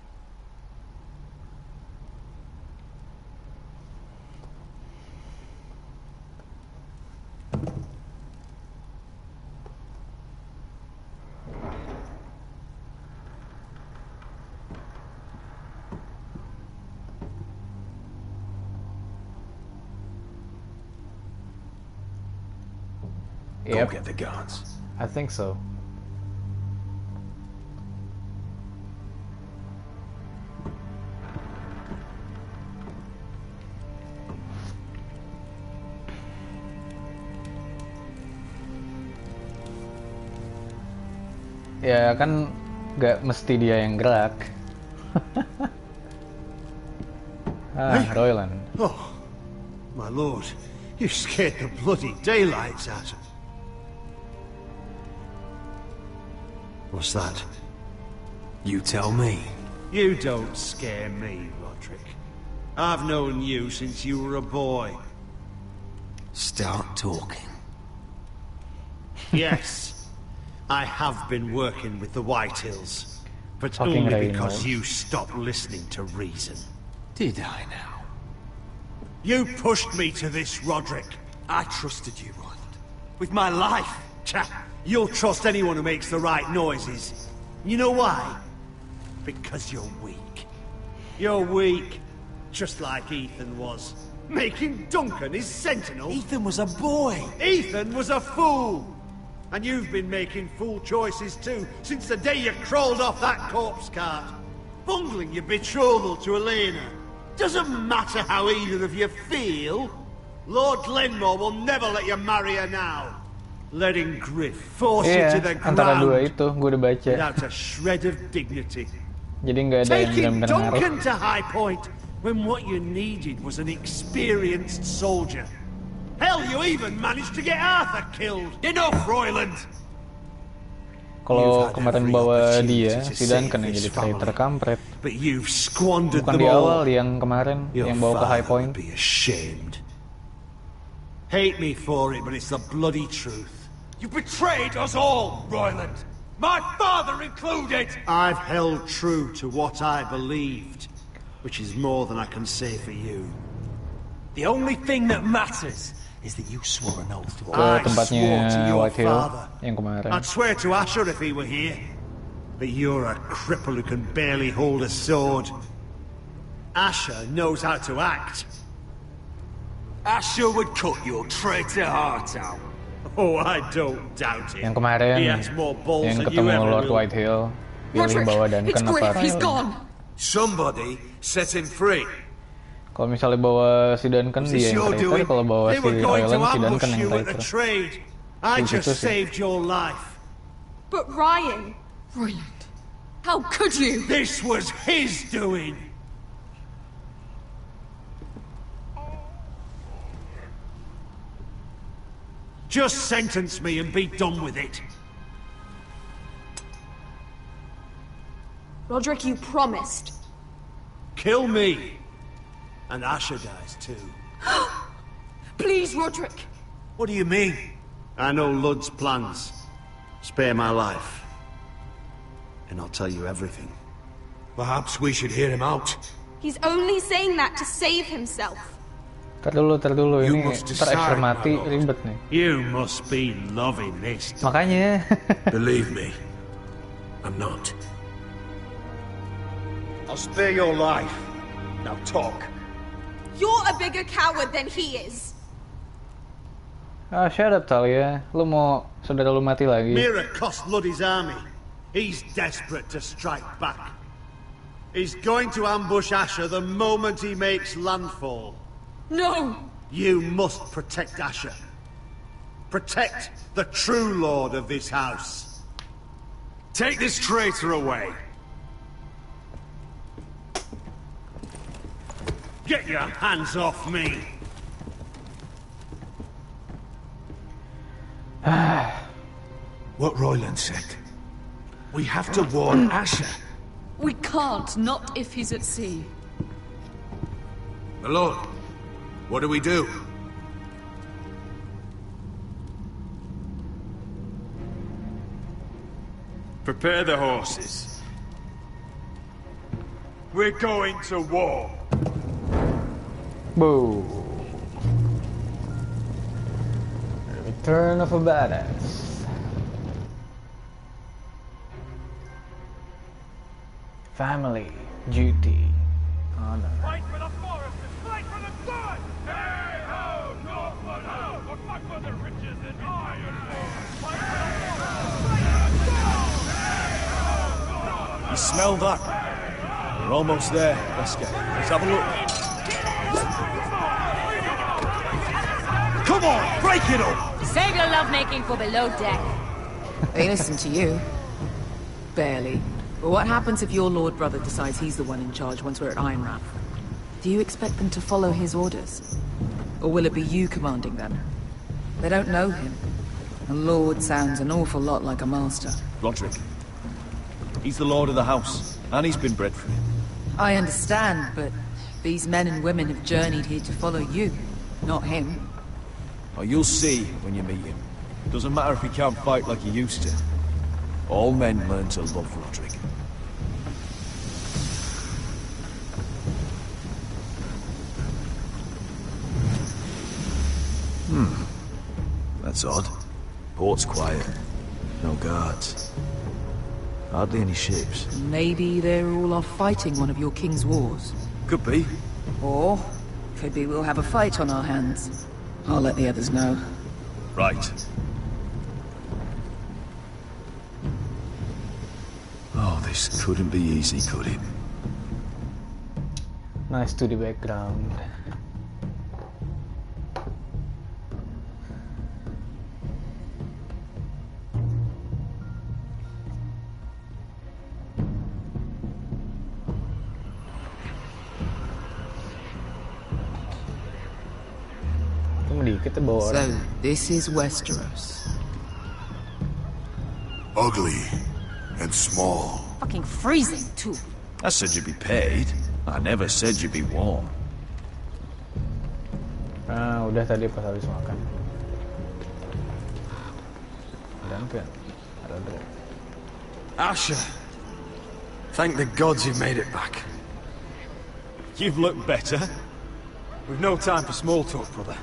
[SPEAKER 15] Go get the guards.
[SPEAKER 1] I think so. Ya kan gak mesti dia yang gerak. Royland.
[SPEAKER 20] Oh, my lord, you scared the bloody daylights out of me. What's that?
[SPEAKER 15] You tell me.
[SPEAKER 20] You don't scare me, Roderick. I've known you since you were a boy.
[SPEAKER 15] Start talking.
[SPEAKER 20] Yes, I have been working with the Whitehills, but
[SPEAKER 1] Fucking
[SPEAKER 20] only because
[SPEAKER 1] Reynolds.
[SPEAKER 20] you stopped listening to reason.
[SPEAKER 15] Did I now?
[SPEAKER 20] You pushed me to this, Roderick.
[SPEAKER 19] I trusted you, Roland. With my life.
[SPEAKER 20] You'll trust anyone who makes the right noises. You know why? Because you're weak. You're weak, just like Ethan was. Making Duncan his sentinel.
[SPEAKER 19] Ethan was a boy.
[SPEAKER 20] Ethan was a fool. And you've been making fool choices too, since the day you crawled off that corpse cart. Bungling your betrothal to Elena. Doesn't matter how either of you feel. Lord Glenmore will never let you marry her now. Letting Griff force you to the
[SPEAKER 1] antara dua
[SPEAKER 20] ground
[SPEAKER 1] itu gue udah baca.
[SPEAKER 20] without a shred of dignity.
[SPEAKER 1] Jadi nggak ada yang
[SPEAKER 20] Taking
[SPEAKER 1] benar-benar ngaruh.
[SPEAKER 20] Duncan to High Point when what you needed was an experienced soldier. Hell, you even managed to get Arthur killed. Enough, Royland!
[SPEAKER 1] Kalau kemarin bawa dia, si Duncan yang jadi traitor kampret.
[SPEAKER 20] But you've squandered
[SPEAKER 1] Bukan
[SPEAKER 20] them
[SPEAKER 1] di
[SPEAKER 20] all.
[SPEAKER 1] awal yang kemarin
[SPEAKER 20] Your
[SPEAKER 1] yang bawa ke High
[SPEAKER 20] father
[SPEAKER 1] Point.
[SPEAKER 20] would be ashamed. Hate me for it, but it's the bloody truth.
[SPEAKER 6] You betrayed us all, Royland. My father included.
[SPEAKER 20] I've held true to what I believed, which is more than I can say for you.
[SPEAKER 19] The only thing that matters is that you swore an oath to
[SPEAKER 1] Ke
[SPEAKER 20] I
[SPEAKER 1] tempatnya
[SPEAKER 20] swore to your
[SPEAKER 1] Whitehill
[SPEAKER 20] father.
[SPEAKER 1] yang kemarin.
[SPEAKER 20] I'd swear to Asher if he were here. But you're a cripple who can barely hold a sword. Asher knows how to act.
[SPEAKER 14] Asher would cut your traitor heart out.
[SPEAKER 20] Oh, I don't doubt it.
[SPEAKER 1] Yang kemarin
[SPEAKER 20] He has more balls
[SPEAKER 1] yang
[SPEAKER 20] than you
[SPEAKER 1] ketemu
[SPEAKER 20] ever
[SPEAKER 1] Lord
[SPEAKER 20] will.
[SPEAKER 1] Whitehill pilih bawa Duncan apa
[SPEAKER 16] He's gone.
[SPEAKER 6] Somebody set him free.
[SPEAKER 1] Kalau misalnya bawa si Duncan dia yang traitor, kalau bawa si Ryland si Duncan yang traitor.
[SPEAKER 20] I just saved your life.
[SPEAKER 18] But Ryan...
[SPEAKER 3] Roland, how could you?
[SPEAKER 20] This was his doing. Just sentence me and be done with it.
[SPEAKER 18] Roderick, you promised.
[SPEAKER 20] Kill me. And Asher dies too.
[SPEAKER 3] Please, Roderick.
[SPEAKER 20] What do you mean? I know Ludd's plans. Spare my life. And I'll tell you everything.
[SPEAKER 10] Perhaps we should hear him out.
[SPEAKER 18] He's only saying that to save himself.
[SPEAKER 1] Tar dulu, ini ntar Asher mati ribet nih.
[SPEAKER 20] You must be loving this.
[SPEAKER 1] Makanya.
[SPEAKER 10] Believe me, I'm not.
[SPEAKER 20] I'll spare your life. Now talk.
[SPEAKER 18] You're a bigger coward than he is.
[SPEAKER 1] Ah, shut up, Talia. Lu mau saudara lu mati lagi?
[SPEAKER 20] Mira cost Ludd his army. He's desperate to strike back. He's going to ambush Asher the moment he makes landfall.
[SPEAKER 3] No!
[SPEAKER 20] You must protect Asher. Protect the true lord of this house.
[SPEAKER 6] Take this traitor away.
[SPEAKER 20] Get your hands off me!
[SPEAKER 10] What Royland said. We have to warn Asher.
[SPEAKER 3] We can't, not if he's at sea.
[SPEAKER 10] My lord, what do we do?
[SPEAKER 6] Prepare the horses. We're going to war.
[SPEAKER 1] Boo. Return of a badass. Family, duty, honor.
[SPEAKER 6] Fight for the forest and fight for the sun! Hey ho, Northwood ho! We'll fight for the riches and Ironwood! Fight for the forest, fight for the sun! Hey ho, Northwood! You smell that? We're almost there, Wesker. Let's have a look. Come on, break it up!
[SPEAKER 16] Save your lovemaking for below deck.
[SPEAKER 12] They listen to you. Barely. But what happens if your lord brother decides he's the one in charge once we're at Ironrath? Do you expect them to follow his orders? Or will it be you commanding them? They don't know him. A lord sounds an awful lot like a master.
[SPEAKER 6] Roderick. He's the lord of the house, and he's been bred for it.
[SPEAKER 12] I understand, but these men and women have journeyed here to follow you, not him.
[SPEAKER 6] Oh, you'll see when you meet him. Doesn't matter if he can't fight like he used to. All men learn to love Roderick. That's odd. Port's quiet. No guards. Hardly any ships.
[SPEAKER 12] Maybe they're all off fighting one of your king's wars.
[SPEAKER 6] Could be.
[SPEAKER 12] Or, could be we'll have a fight on our hands. I'll let the others know.
[SPEAKER 6] Right. Oh, this couldn't be easy, could it?
[SPEAKER 1] Nice to the background.
[SPEAKER 12] So, this is Westeros.
[SPEAKER 10] Ugly and small.
[SPEAKER 16] Fucking freezing, too.
[SPEAKER 6] I said you'd be paid. I never said you'd be warm.
[SPEAKER 1] Ah, udah tadi pas habis makan. Duncan, ada drop.
[SPEAKER 19] Asher, thank the gods you've made it back.
[SPEAKER 6] You've looked better.
[SPEAKER 19] We've no time for small talk, brother.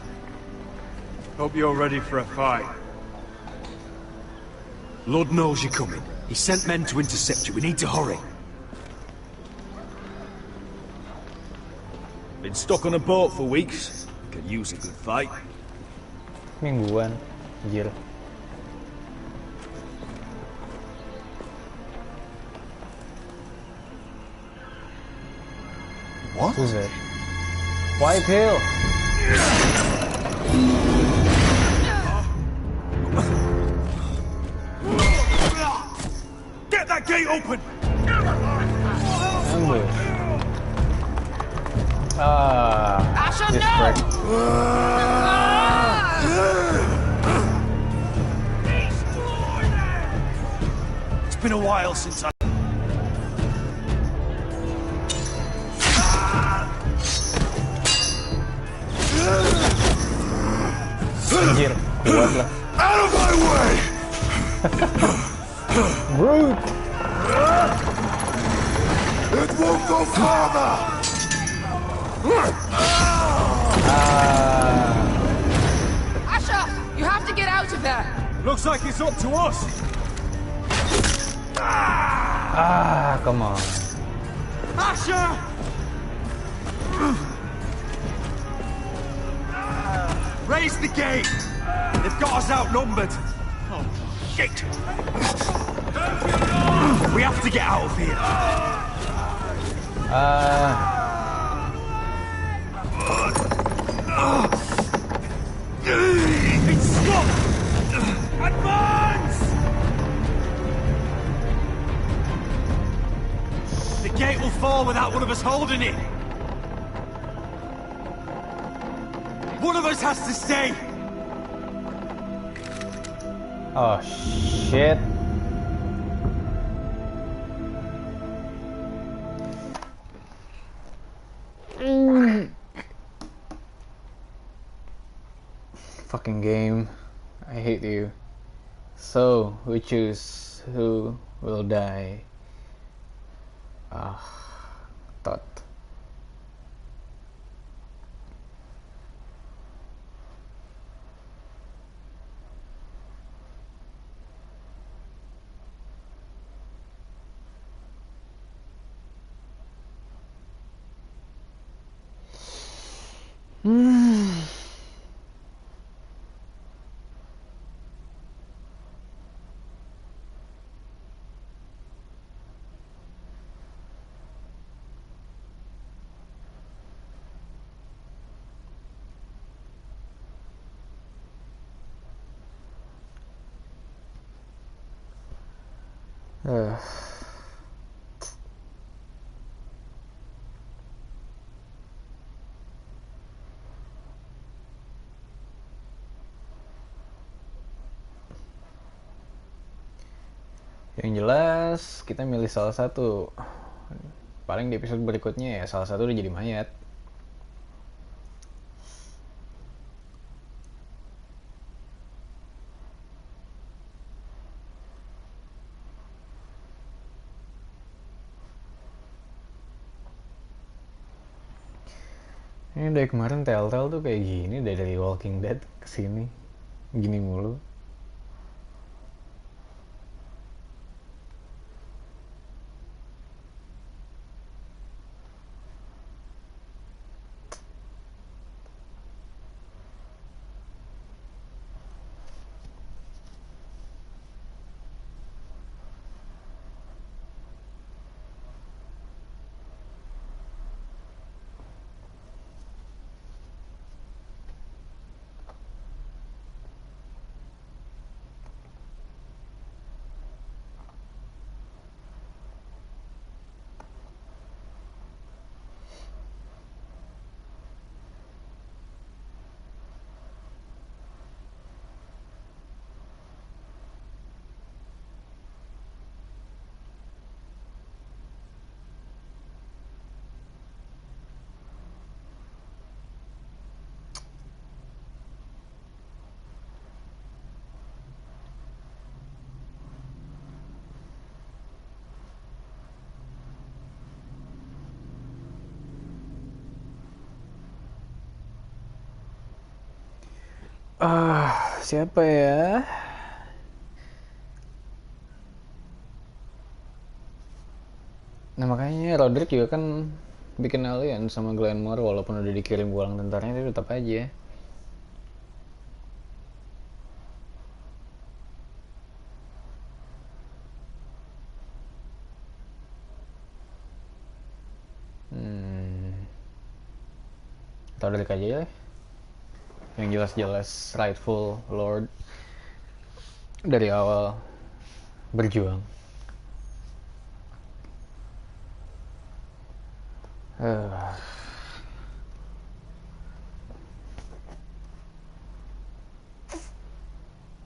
[SPEAKER 19] Hope you're ready for a fight.
[SPEAKER 10] Lord knows you're coming. He sent men to intercept you. We need to hurry.
[SPEAKER 6] Been stuck on a boat for weeks. Could use a good fight.
[SPEAKER 1] Mingguan, anjir.
[SPEAKER 10] What?
[SPEAKER 1] Who's that? Whitehill.
[SPEAKER 6] Get that gate open.
[SPEAKER 1] Ambush. This prick.
[SPEAKER 6] It's been a while since I...
[SPEAKER 1] Anjir, kuat lah.
[SPEAKER 10] Out of my way!
[SPEAKER 1] Brute!
[SPEAKER 10] It won't go farther!
[SPEAKER 16] Asha, you have to get out of there.
[SPEAKER 6] Looks like it's up to us.
[SPEAKER 1] Come on.
[SPEAKER 6] Asha! Raise the gate! They've got us outnumbered! Oh, shit! We have to get out of here! It's stopped! Advance! The gate will fall without one of us holding it! One of us has to stay!
[SPEAKER 1] Oh shit. Fucking game. I hate you. So, we choose who will die. Thought. Yang jelas kita milih salah satu. Paling di episode berikutnya ya salah satu udah jadi mayat. Ini dari kemarin Telltale tuh kayak gini, dari Walking Dead kesini gini mulu. Siapa ya? Nah makanya Roderick juga kan bikin alien sama Glenmore walaupun udah dikirim pulang tentaranya, dia tetap aja. Atau Roderick aja ya, yang jelas-jelas rightful lord dari awal berjuang.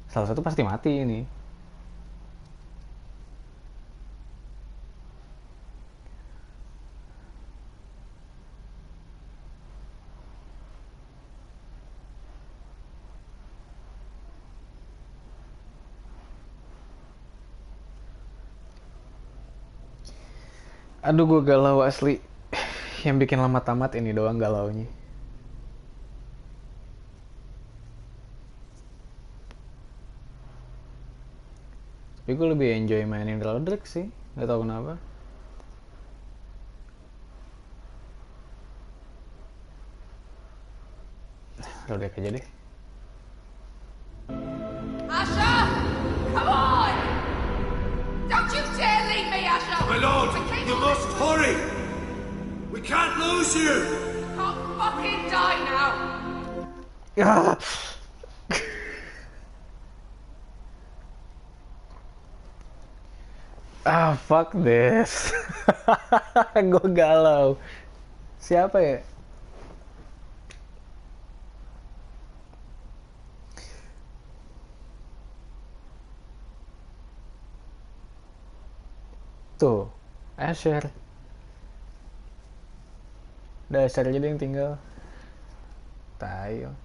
[SPEAKER 1] Salah satu pasti mati ini. Aduh, gue galau asli. Yang bikin lama tamat ini doang galaunya. Tapi gue lebih enjoy mainin Roderick sih, gak tau kenapa. Roderick aja deh.
[SPEAKER 16] Asha! Come on! Don't you dare leave me, Asha!
[SPEAKER 6] My lord, you must hurry! We can't lose you!
[SPEAKER 16] Can't fucking die now!
[SPEAKER 1] Fuck this. Gue galau. Siapa ya? Tuh, Asher. Udah Asher aja deh yang tinggal. Tayo.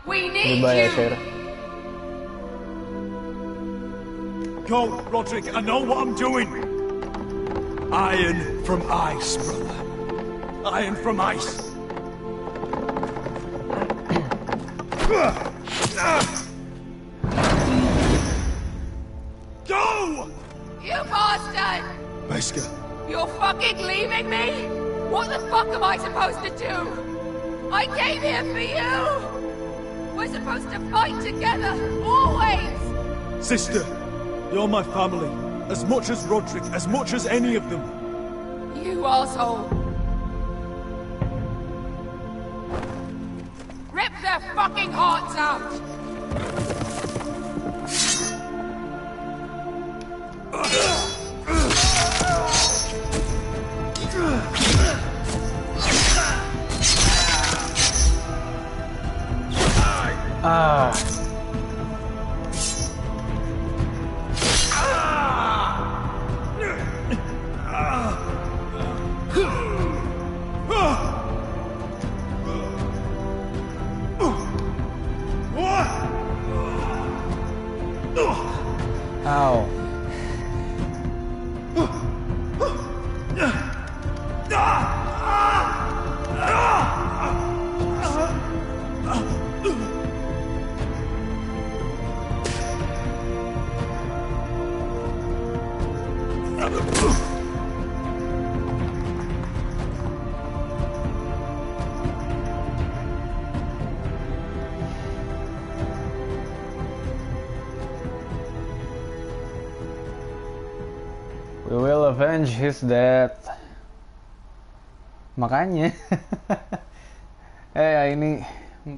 [SPEAKER 16] We need
[SPEAKER 1] Goodbye,
[SPEAKER 16] you!
[SPEAKER 1] Asher.
[SPEAKER 6] Go, Roderick, I know what I'm doing! Iron from ice, brother. Iron from ice. Go!
[SPEAKER 16] You bastard!
[SPEAKER 10] Wesker.
[SPEAKER 16] You're fucking leaving me? What the fuck am I supposed to do? I came here for you! We're supposed to fight together, always!
[SPEAKER 6] Sister, you're my family. As much as Roderick, as much as any of them.
[SPEAKER 16] You asshole! Rip their fucking hearts out!
[SPEAKER 1] Ow. We will avenge his death. Makanya. Ini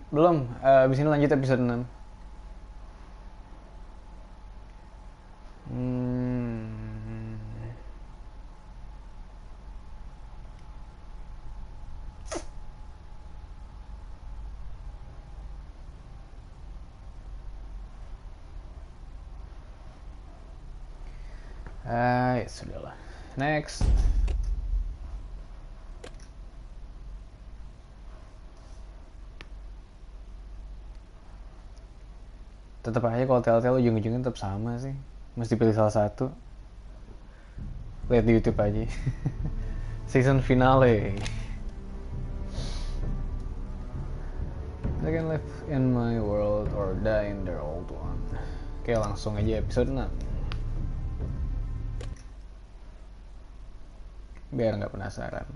[SPEAKER 1] belum. Abis ini lanjut episode 6. Ya sudahlah. Next. Tetap aja kalau telltale ujung-ujungnya tetap sama sih. Mesti pilih salah satu. Lihat di YouTube aja. Season finale. They can live in my world or die in their old one. Oke, langsung aja episode 6. biar nggak penasaran.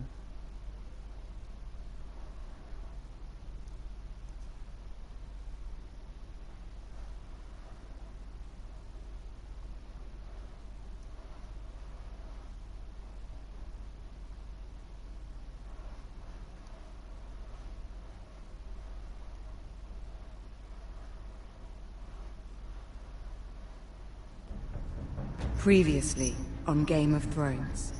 [SPEAKER 12] Previously on Game of Thrones.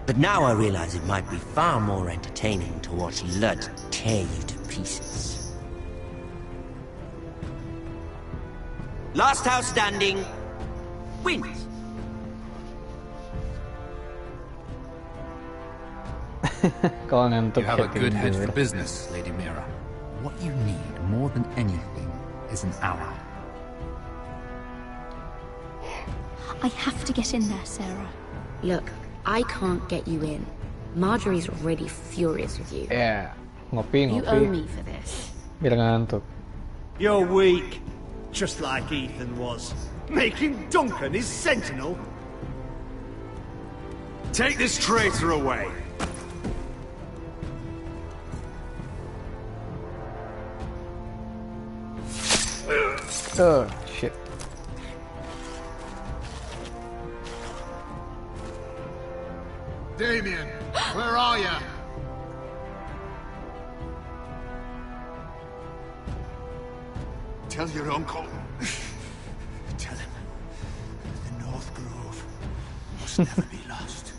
[SPEAKER 9] But now I realize it might be far more entertaining to watch Lud tear you to pieces. Last house standing wins.
[SPEAKER 21] You have a good head for business, Lady Mira. What you need more than anything is an ally.
[SPEAKER 7] I have to get in there, Sarah.
[SPEAKER 11] Look, I can't get you in. Marjorie's already furious with you.
[SPEAKER 1] Yeah, ngopi.
[SPEAKER 11] You owe me for this.
[SPEAKER 1] Biar ngantuk.
[SPEAKER 20] You're weak, just like Ethan was. Making Duncan his sentinel.
[SPEAKER 6] Take this traitor away.
[SPEAKER 1] Oh, shit.
[SPEAKER 10] Damien, where are you? Tell your uncle. Tell him the North Grove must never be lost.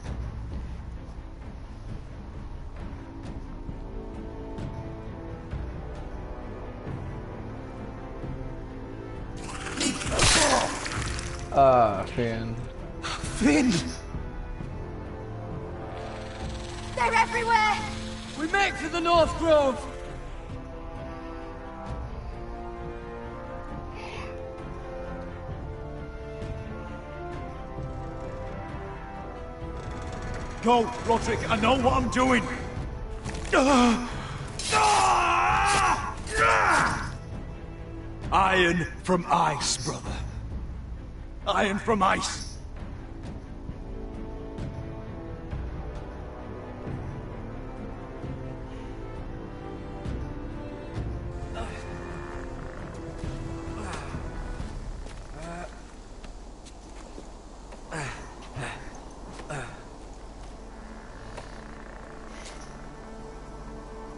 [SPEAKER 1] Finn.
[SPEAKER 20] Finn!
[SPEAKER 16] They're everywhere!
[SPEAKER 14] We make for the North Grove!
[SPEAKER 6] Go, Roderick, I know what I'm doing. Iron from ice, brother. Iron from ice.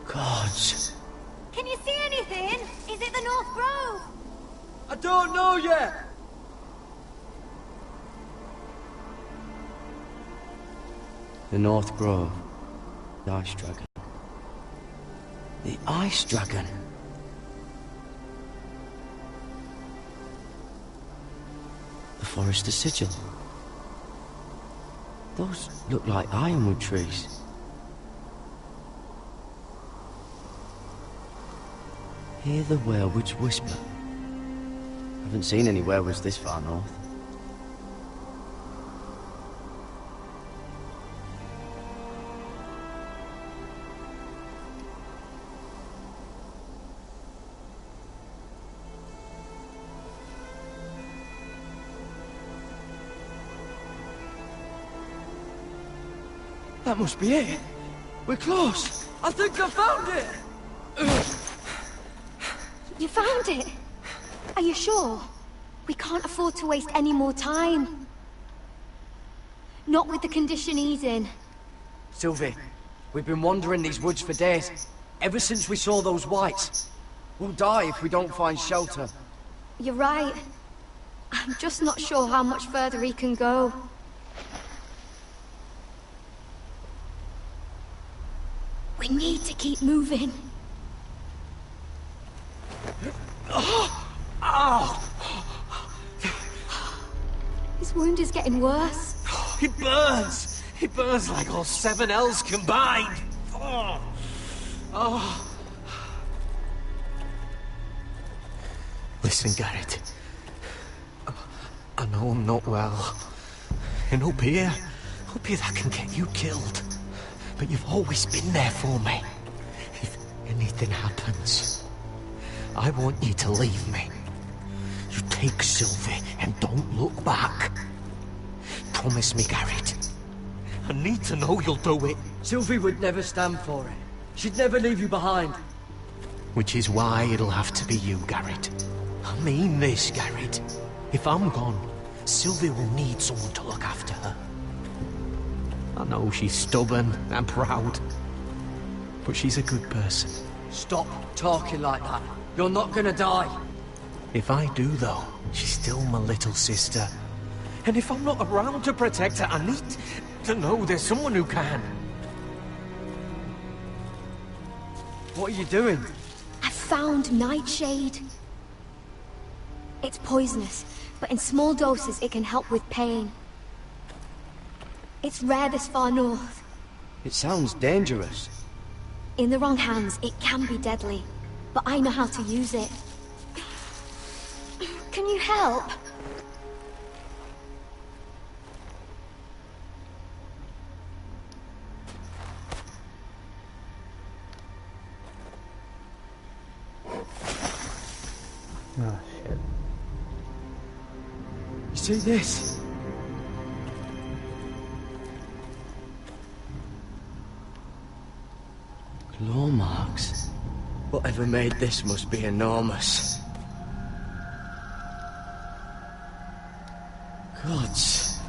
[SPEAKER 9] Gods.
[SPEAKER 13] Can you see anything? Is it the North Grove?
[SPEAKER 14] I don't know yet!
[SPEAKER 9] The North Grove. The Ice Dragon. The Ice Dragon. The Forester Sigil. Those look like ironwood trees. Hear the werewolves whisper. Haven't seen any werewolves this far north.
[SPEAKER 14] That must be it. We're close. I think I found it.
[SPEAKER 13] You found it? Are you sure? We can't afford to waste any more time. Not with the condition he's in.
[SPEAKER 14] Sylvie, we've been wandering these woods for days. Ever since we saw those whites. We'll die if we don't find shelter.
[SPEAKER 13] You're right. I'm just not sure how much further he can go. We need to keep moving. His wound is getting worse.
[SPEAKER 5] It burns! It burns like all 7 L's combined! Listen, Garrett. I know I'm not well. And up here that can get you killed. But you've always been there for me. If anything happens, I want you to leave me. You take Sylvie and don't look back. promise me, Garrett? I need to know you'll do it.
[SPEAKER 2] Sylvie would never stand for it. She'd never leave you behind.
[SPEAKER 5] Which is why it'll have to be you, Garrett. I mean this, Garrett. If I'm gone, Sylvie will need someone to look after her. I know she's stubborn and proud, but she's a good person.
[SPEAKER 2] Stop talking like that. You're not gonna die.
[SPEAKER 5] If I do, though, she's still my little sister. And if I'm not around to protect her, I need to know there's someone who can.
[SPEAKER 2] What are you doing?
[SPEAKER 13] I found nightshade. It's poisonous, but in small doses it can help with pain. It's rare this far north.
[SPEAKER 2] It sounds dangerous.
[SPEAKER 13] In the wrong hands, it can be deadly, but I know how to use it. Can you help?
[SPEAKER 1] Oh, shit.
[SPEAKER 2] You see this? Claw marks. Whatever made this must be enormous. Gods.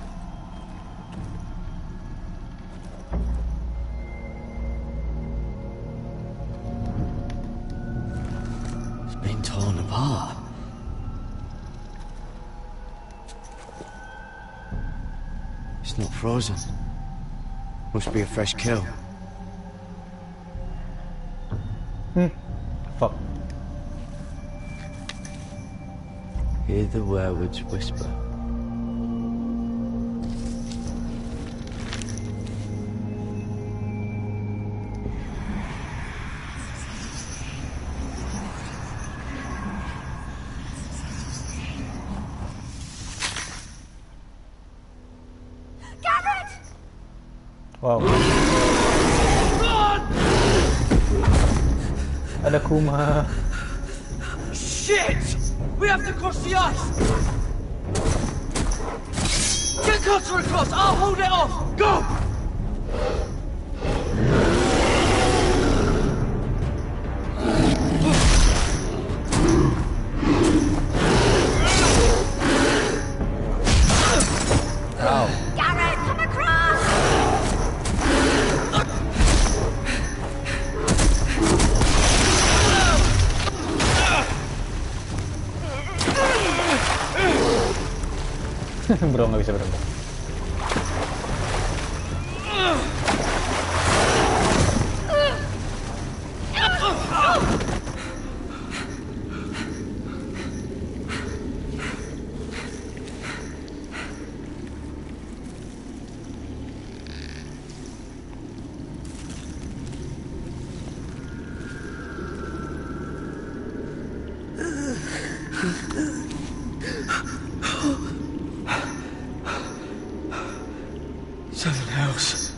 [SPEAKER 2] It's been torn apart. It's not frozen. Must be a fresh kill.
[SPEAKER 1] Fuck.
[SPEAKER 2] Hear the werewolves whisper.
[SPEAKER 1] Wow. Ada Kuma.
[SPEAKER 2] Shit! We have to cross the ice! Get Cutter across! I'll hold it off! Go!
[SPEAKER 1] Ow.
[SPEAKER 13] Garrett, come across!
[SPEAKER 1] Bro, nggak bisa berenang.
[SPEAKER 2] Something else.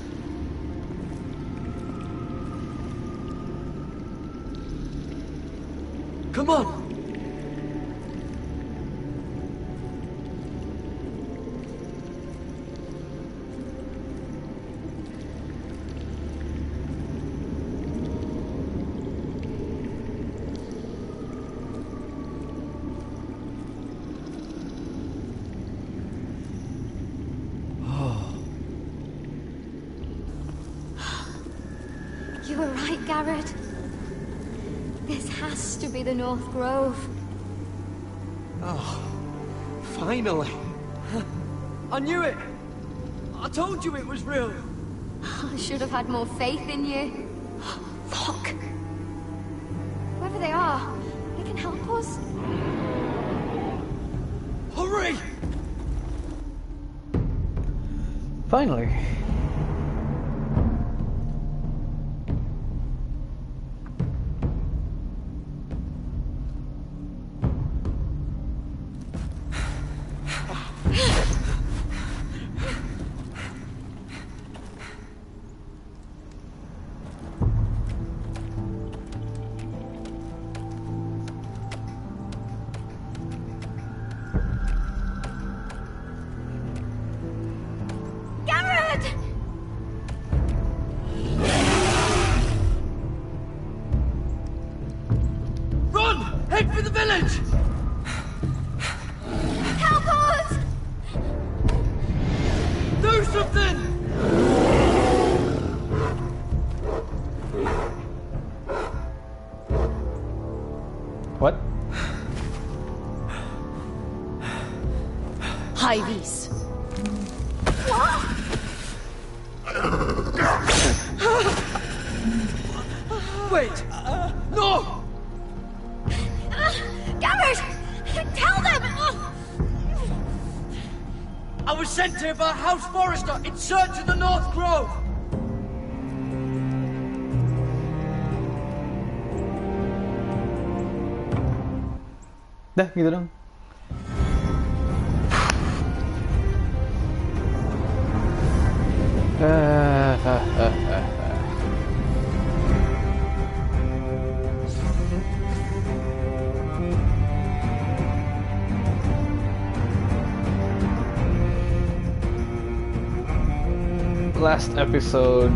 [SPEAKER 2] Come on!
[SPEAKER 13] You were right, Garrett. This has to be the North Grove.
[SPEAKER 5] Oh, finally.
[SPEAKER 2] I knew it! I told you it was real!
[SPEAKER 13] I should have had more faith in you. Fuck. Whoever they are, they can help us.
[SPEAKER 2] Hurry!
[SPEAKER 1] Finally.
[SPEAKER 3] high vis.
[SPEAKER 16] Wait! No!
[SPEAKER 13] Garrett! Tell them!
[SPEAKER 16] I was sent here by House Forrester in search of the North Grove!
[SPEAKER 1] Dah, gitu dong. Last episode.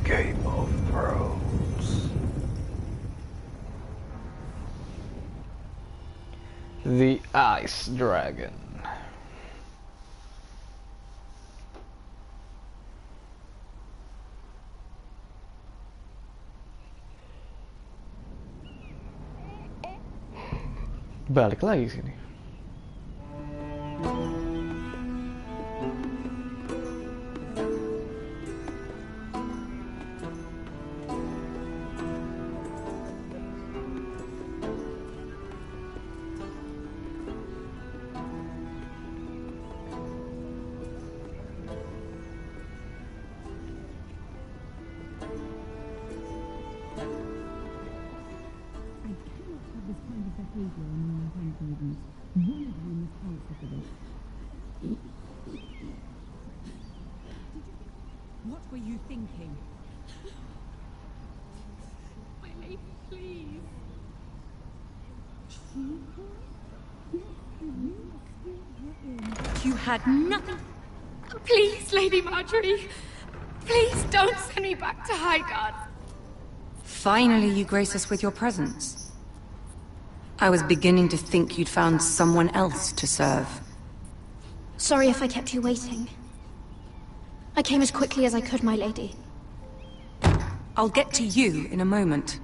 [SPEAKER 4] Game of Thrones.
[SPEAKER 1] The Ice Dragon. Balik lagi sini.
[SPEAKER 3] What were you thinking? My lady, please. You had nothing.
[SPEAKER 16] Please, Lady Marjorie. Please don't send me back to Highgarden.
[SPEAKER 12] Finally, you grace us with your presence. I was beginning to think you'd found someone else to serve.
[SPEAKER 7] Sorry if I kept you waiting. I came as quickly as I could, my lady.
[SPEAKER 12] I'll get to you in a moment.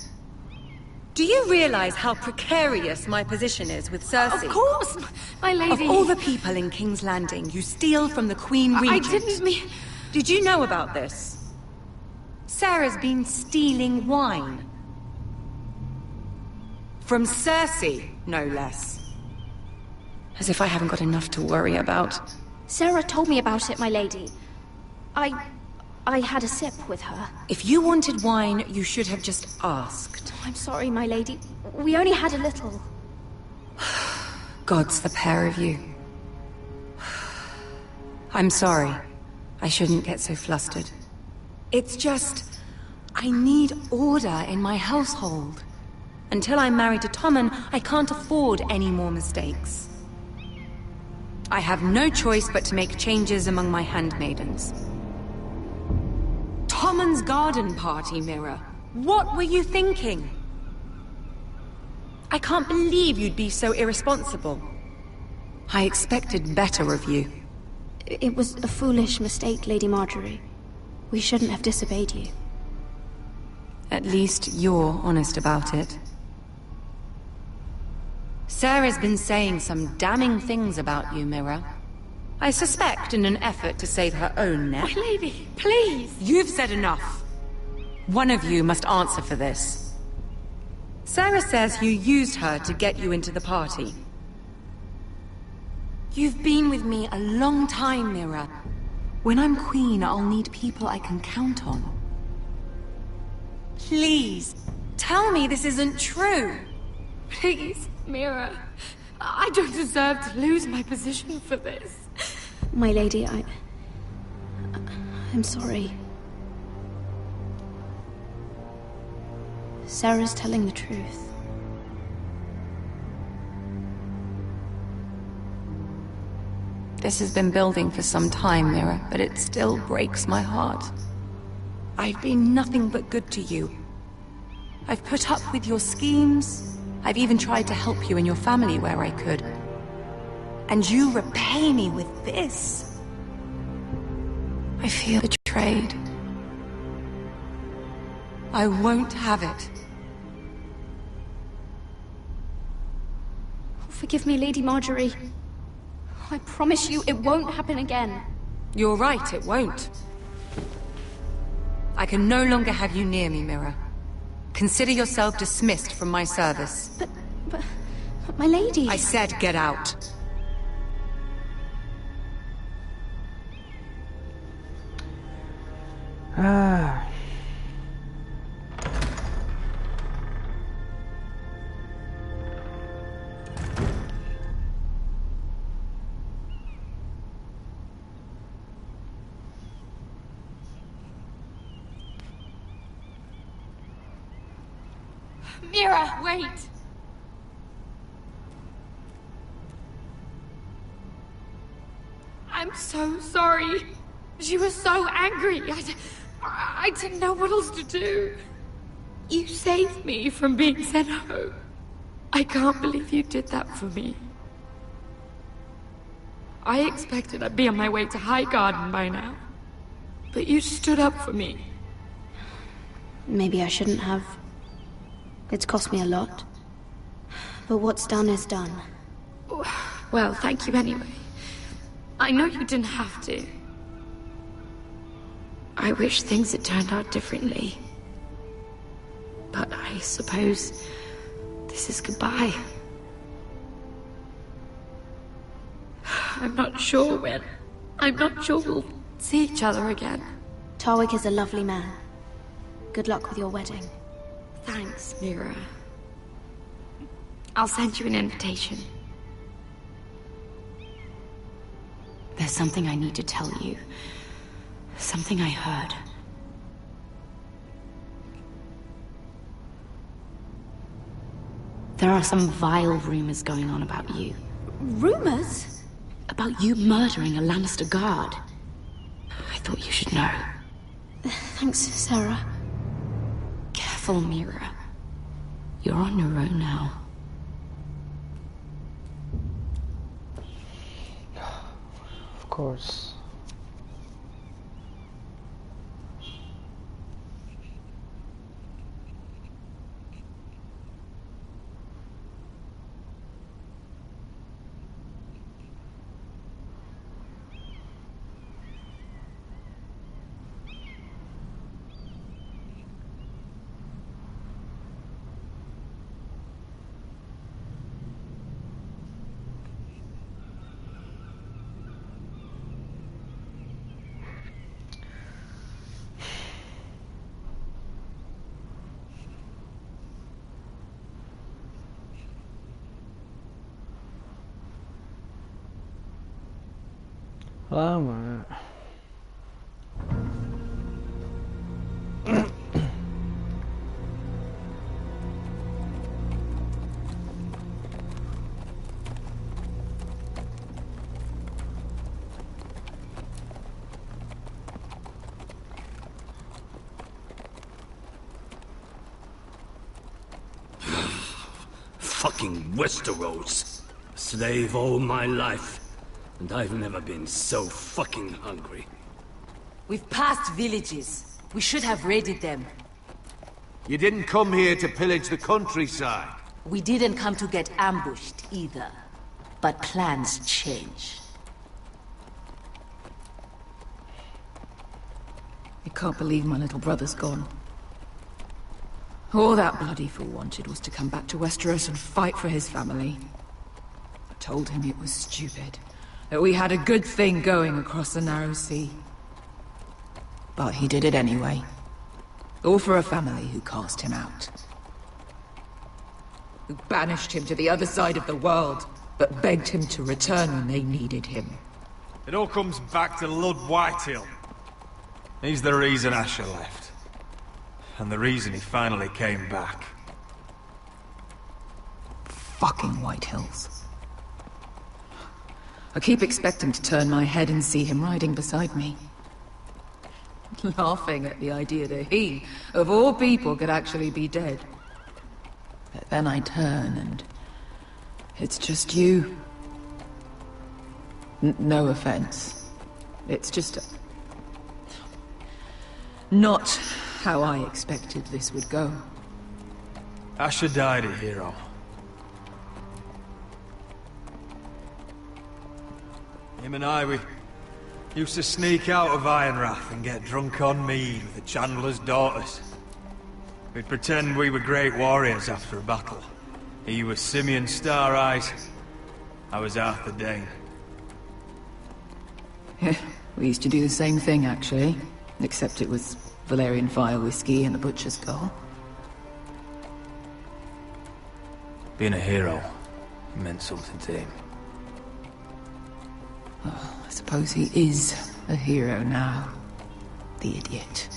[SPEAKER 12] Do you realize how precarious my position is with Cersei?
[SPEAKER 16] Of course, my lady.
[SPEAKER 12] Of all the people in King's Landing, you steal from the Queen Regent.
[SPEAKER 16] I didn't mean...
[SPEAKER 12] Did you know about this? Sarah's been stealing wine. From Cersei, no less. As if I haven't got enough to worry about.
[SPEAKER 7] Sarah told me about it, my lady. I had a sip with her.
[SPEAKER 12] If you wanted wine, you should have just asked.
[SPEAKER 7] I'm sorry, my lady. We only had a little.
[SPEAKER 12] Gods, the pair of you. I'm sorry. I shouldn't get so flustered. It's just... I need order in my household. Until I'm married to Tommen, I can't afford any more mistakes. I have no choice but to make changes among my handmaidens. Tommen's garden party, Mira. What were you thinking? I can't believe you'd be so irresponsible. I expected better of you.
[SPEAKER 7] It was a foolish mistake, Lady Marjorie. We shouldn't have disobeyed you.
[SPEAKER 12] At least you're honest about it. Sarah's been saying some damning things about you, Mira. I suspect in an effort to save her own neck.
[SPEAKER 16] My lady, please!
[SPEAKER 12] You've said enough. One of you must answer for this. Sarah says you used her to get you into the party. You've been with me a long time, Mira. When I'm queen, I'll need people I can count on. Please, tell me this isn't true.
[SPEAKER 16] Please, Mira. I don't deserve to lose my position for this.
[SPEAKER 7] My lady, I'm sorry. Sarah's telling the truth.
[SPEAKER 12] This has been building for some time, Mira, but it still breaks my heart. I've been nothing but good to you. I've put up with your schemes. I've even tried to help you and your family where I could. And you repay me with this. I feel betrayed. I won't have it.
[SPEAKER 7] Forgive me, Lady Marjorie. I promise you it won't happen again.
[SPEAKER 12] You're right, it won't. I can no longer have you near me, Mira. Consider yourself dismissed from my service.
[SPEAKER 7] But my lady...
[SPEAKER 12] I said get out.
[SPEAKER 16] Mira, wait! I'm so sorry. She was so angry. I didn't know what else to do. You saved me from being sent home. I can't believe you did that for me. I expected I'd be on my way to Highgarden by now. But you stood up for me.
[SPEAKER 7] Maybe I shouldn't have. It's cost me a lot. But what's done is done.
[SPEAKER 16] Well, thank you anyway. I know you didn't have to. I wish things had turned out differently. But I suppose this is goodbye. I'm not sure when. I'm not sure we'll see each other again.
[SPEAKER 7] Tarwick is a lovely man. Good luck with your wedding.
[SPEAKER 16] Thanks, Mira. I'll send you an invitation.
[SPEAKER 11] There's something I need to tell you. Something I heard. There are some vile rumors going on about you.
[SPEAKER 7] Rumors?
[SPEAKER 11] About you murdering a Lannister guard. I thought you should know.
[SPEAKER 7] Thanks, Sarah.
[SPEAKER 11] Careful, Mira. You're on your own now.
[SPEAKER 1] Of course. Lama.
[SPEAKER 14] Fucking Westeros. Slave all my life. And I've never been so fucking hungry.
[SPEAKER 8] We've passed villages. We should have raided them.
[SPEAKER 19] You didn't come here to pillage the countryside.
[SPEAKER 8] We didn't come to get ambushed either. But plans change.
[SPEAKER 12] I can't believe my little brother's gone. All that bloody fool wanted was to come back to Westeros and fight for his family. I told him it was stupid. That we had a good thing going across the narrow sea. But he did it anyway. All for a family who cast him out. Who banished him to the other side of the world, but begged him to return when they needed him.
[SPEAKER 6] It all comes back to Lord Whitehill. He's the reason Asher left.
[SPEAKER 19] And the reason he finally came back.
[SPEAKER 12] Fucking White Hills. I keep expecting to turn my head and see him riding beside me. Laughing at the idea that he, of all people, could actually be dead. But then I turn and... it's just you. No offense. It's just... not how I expected this would go.
[SPEAKER 19] Asher died a hero. Him and I, we used to sneak out of Ironrath and get drunk on mead with the Chandler's daughters. We'd pretend we were great warriors after a battle. He was Simeon Star Eyes. I was Arthur Dane.
[SPEAKER 12] Yeah, we used to do the same thing, actually. Except it was Valerian Fire whiskey and the Butcher's Skull.
[SPEAKER 19] Being a hero meant something to him.
[SPEAKER 12] Oh, I suppose he is a hero now. The idiot.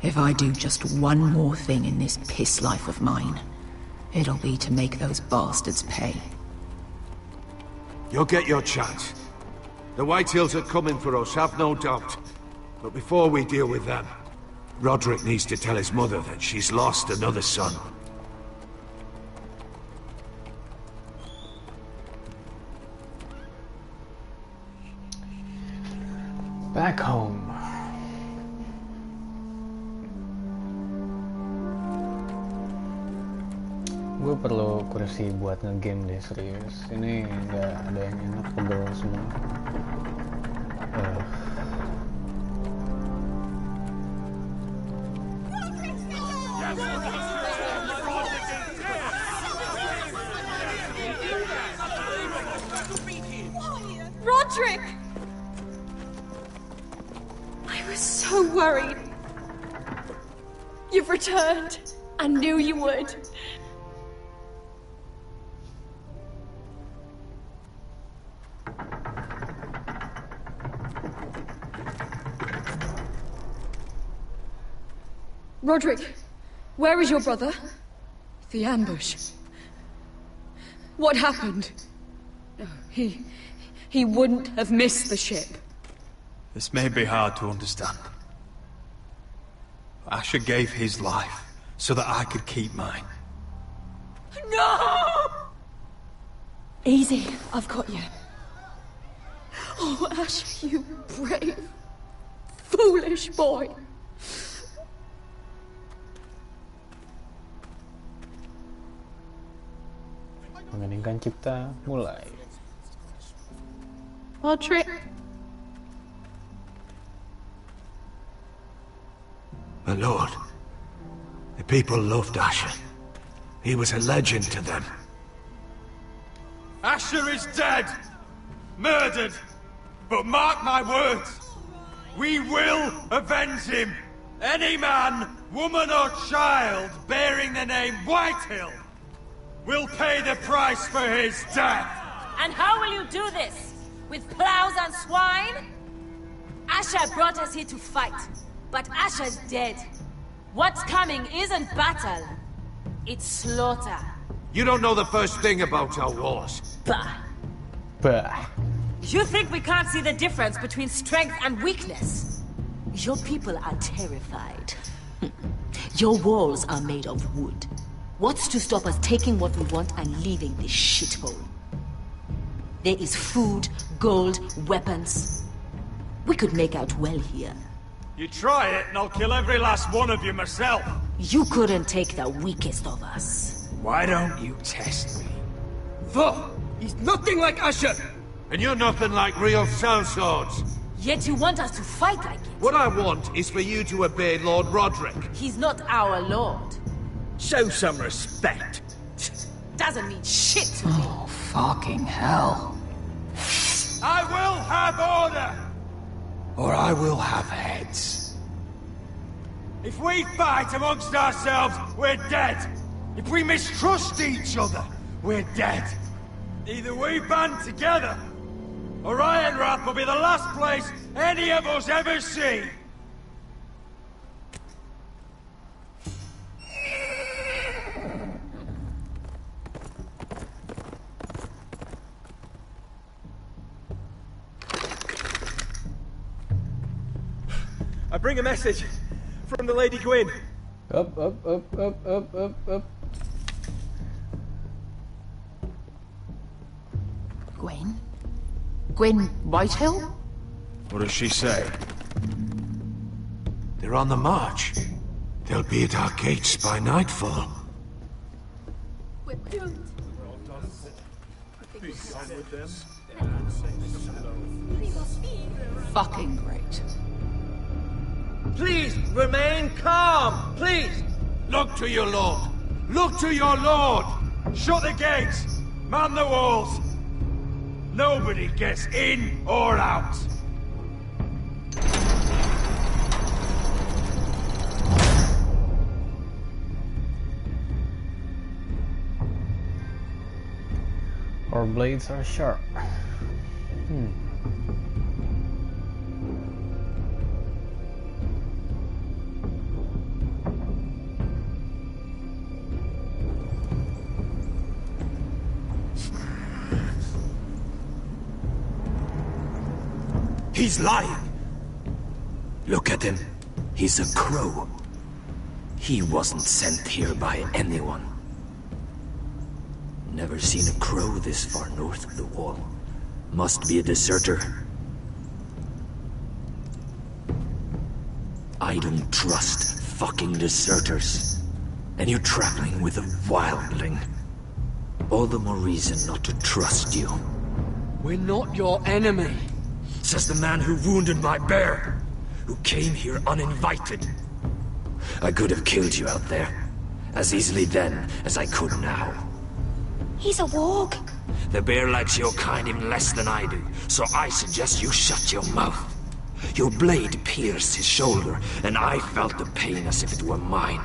[SPEAKER 12] If I do just one more thing in this piss life of mine, it'll be to make those bastards pay.
[SPEAKER 4] You'll get your chance. The White Hills are coming for us, have no doubt. But before we deal with them, Roderick needs to tell his mother that she's lost another son.
[SPEAKER 1] Back home. Gue perlu kursi buat ngegame deh, serius. Ini nggak ada yang enak, pegel semua.
[SPEAKER 18] Roderick! I was so worried. You've returned. I knew you would. Roderick, where is your brother? The ambush. What happened? Oh, he wouldn't have missed the ship.
[SPEAKER 19] This may be hard to understand. Asher gave his life so that I could keep mine.
[SPEAKER 18] No! Easy, I've got you. Oh, Asher, you brave, foolish boy.
[SPEAKER 1] Mengeningkan cipta mulai.
[SPEAKER 18] Roderick.
[SPEAKER 4] My lord, the people loved Asher. He was a legend to them.
[SPEAKER 6] Asher is dead! Murdered! But mark my words, we will avenge him! Any man, woman or child bearing the name Whitehill will pay the price for his death!
[SPEAKER 17] And how will you do this? With plows and swine? Asher brought us here to fight, but Asher's dead. What's coming isn't battle, it's slaughter.
[SPEAKER 4] You don't know the first thing about our wars.
[SPEAKER 17] Bah.
[SPEAKER 1] Bah.
[SPEAKER 17] You think we can't see the difference between strength and weakness? Your people are terrified. Your walls are made of wood. What's to stop us taking what we want and leaving this shithole? There is food, gold, weapons. We could make out well here.
[SPEAKER 6] You try it and I'll kill every last one of you myself.
[SPEAKER 17] You couldn't take the weakest of us.
[SPEAKER 19] Why don't you test me?
[SPEAKER 6] Fuck! He's nothing like Asher!
[SPEAKER 4] And you're nothing like real sellswords.
[SPEAKER 17] Yet you want us to fight like it.
[SPEAKER 4] What I want is for you to obey Lord Roderick.
[SPEAKER 17] He's not our lord.
[SPEAKER 6] Show some respect.
[SPEAKER 17] Doesn't mean shit to me.
[SPEAKER 12] Oh, fucking hell.
[SPEAKER 6] I will have order!
[SPEAKER 19] Or I will have heads.
[SPEAKER 6] If we fight amongst ourselves, we're dead. If we mistrust each other, we're dead. Either we band together, or Ironrath will be the last place any of us ever see.
[SPEAKER 19] I bring a message from the Lady Gwyn.
[SPEAKER 1] Up.
[SPEAKER 12] Gwyn? Gwyn Whitehill?
[SPEAKER 10] What does she say? They're on the march. They'll be at our gates by nightfall.
[SPEAKER 12] Fucking great.
[SPEAKER 20] Please, remain calm, please!
[SPEAKER 6] Look to your lord! Look to your lord! Shut the gates! Man the walls! Nobody gets in or out!
[SPEAKER 1] Our blades are sharp.
[SPEAKER 10] He's lying! Look at him. He's a crow. He wasn't sent here by anyone. Never seen a crow this far north of the wall. Must be a deserter. I don't trust fucking deserters. And you're traveling with a wildling. All the more reason not to trust you.
[SPEAKER 2] We're not your enemy.
[SPEAKER 10] Says the man who wounded my bear. Who came here uninvited. I could have killed you out there. As easily then as I could now.
[SPEAKER 7] He's a warg.
[SPEAKER 10] The bear likes your kind even less than I do, so I suggest you shut your mouth. Your blade pierced his shoulder, and I felt the pain as if it were mine.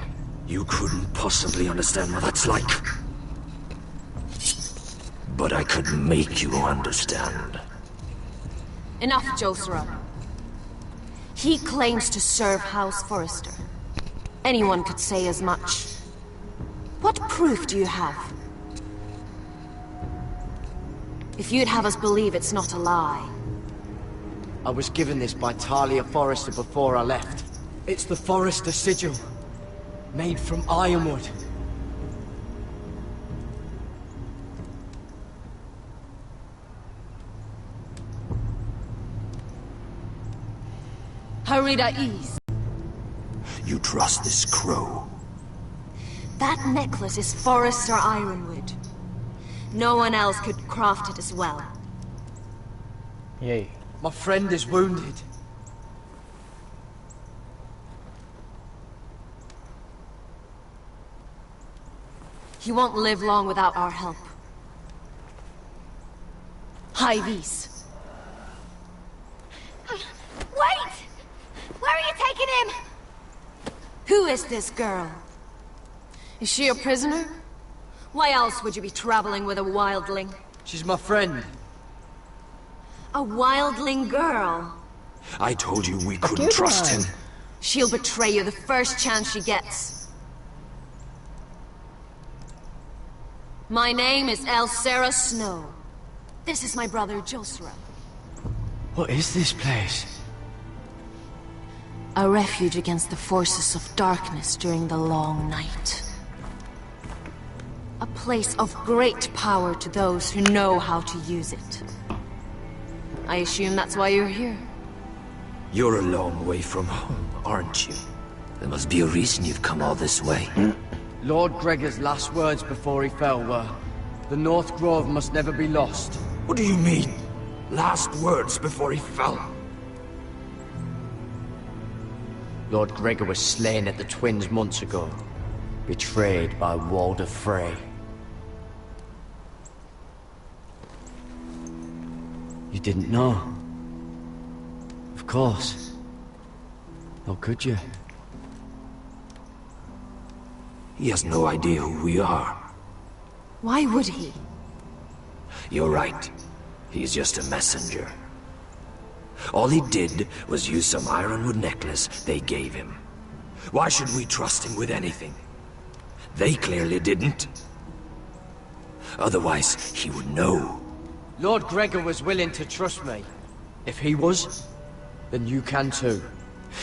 [SPEAKER 10] You couldn't possibly understand what that's like. But I could make you understand.
[SPEAKER 17] Enough, Josera. He claims to serve House Forrester. Anyone could say as much. What proof do you have? If you'd have us believe it's not a lie.
[SPEAKER 2] I was given this by Talia Forrester before I left. It's the Forrester sigil. Made from ironwood.
[SPEAKER 17] Harida East.
[SPEAKER 10] You trust this crow?
[SPEAKER 17] That necklace is Forrester ironwood. No one else could craft it as well.
[SPEAKER 1] Yay.
[SPEAKER 2] My friend is wounded.
[SPEAKER 17] He won't live long without our help. High Vis.
[SPEAKER 13] Wait! Where are you taking him?
[SPEAKER 17] Who is this girl? Is she a prisoner? Why else would you be traveling with a wildling?
[SPEAKER 2] She's my friend.
[SPEAKER 17] A wildling girl?
[SPEAKER 10] I told you we couldn't trust him.
[SPEAKER 17] She'll betray you the first chance she gets. My name is Elsera Snow. This is my brother Josera.
[SPEAKER 2] What is this place?
[SPEAKER 17] A refuge against the forces of darkness during the long night. A place of great power to those who know how to use it. I assume that's why you're here.
[SPEAKER 10] You're a long way from home, aren't you? There must be a reason you've come all this way.
[SPEAKER 2] Lord Gregor's last words before he fell were, "The North Grove must never be lost."
[SPEAKER 10] What do you mean? Last words before he fell?
[SPEAKER 2] Lord Gregor was slain at the Twins months ago. Betrayed by Walder Frey. You didn't know? Of course. How could you?
[SPEAKER 10] He has no idea who we are.
[SPEAKER 17] Why would he?
[SPEAKER 10] You're right. He's just a messenger. All he did was use some ironwood necklace they gave him. Why should we trust him with anything? They clearly didn't. Otherwise, he would know.
[SPEAKER 2] Lord Gregor was willing to trust me. If he was, then you can too.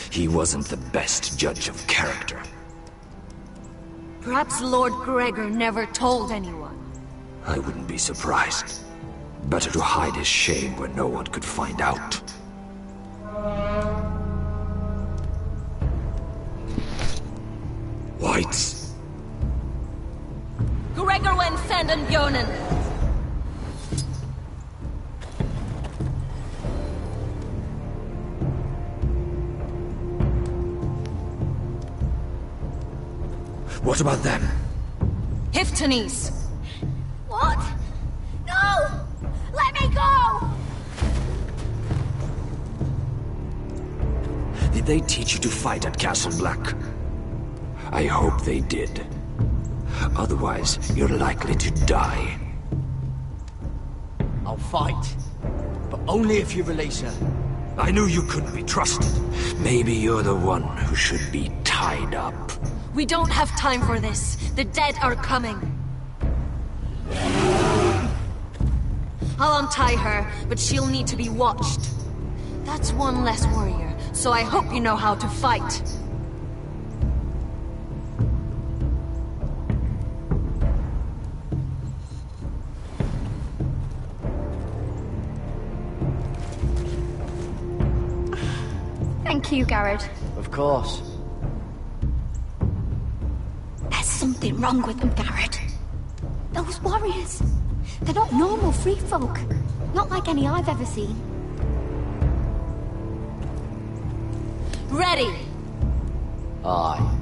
[SPEAKER 15] He wasn't the best judge of character.
[SPEAKER 13] Perhaps Lord Gregor never told anyone.
[SPEAKER 15] I wouldn't be surprised. Better to hide his shame where no one could find out. Whites.
[SPEAKER 17] Gregor went senden Bjonen.
[SPEAKER 15] What about them?
[SPEAKER 17] Hiftanes.
[SPEAKER 13] What? No! Let me go!
[SPEAKER 15] Did they teach you to fight at Castle Black? I hope they did. Otherwise, you're likely to die.
[SPEAKER 2] I'll fight. But only if you release her.
[SPEAKER 15] I knew you couldn't be trusted. Maybe you're the one who should be tied up.
[SPEAKER 17] We don't have time for this. The dead are coming. I'll untie her, but she'll need to be watched. That's one less warrior, so I hope you know how to fight.
[SPEAKER 7] Thank you, Garrett.
[SPEAKER 2] Of course.
[SPEAKER 7] There's something wrong with them, Garrett. Those warriors. They're not normal free folk. Not like any I've ever seen.
[SPEAKER 17] Ready!
[SPEAKER 2] Aye.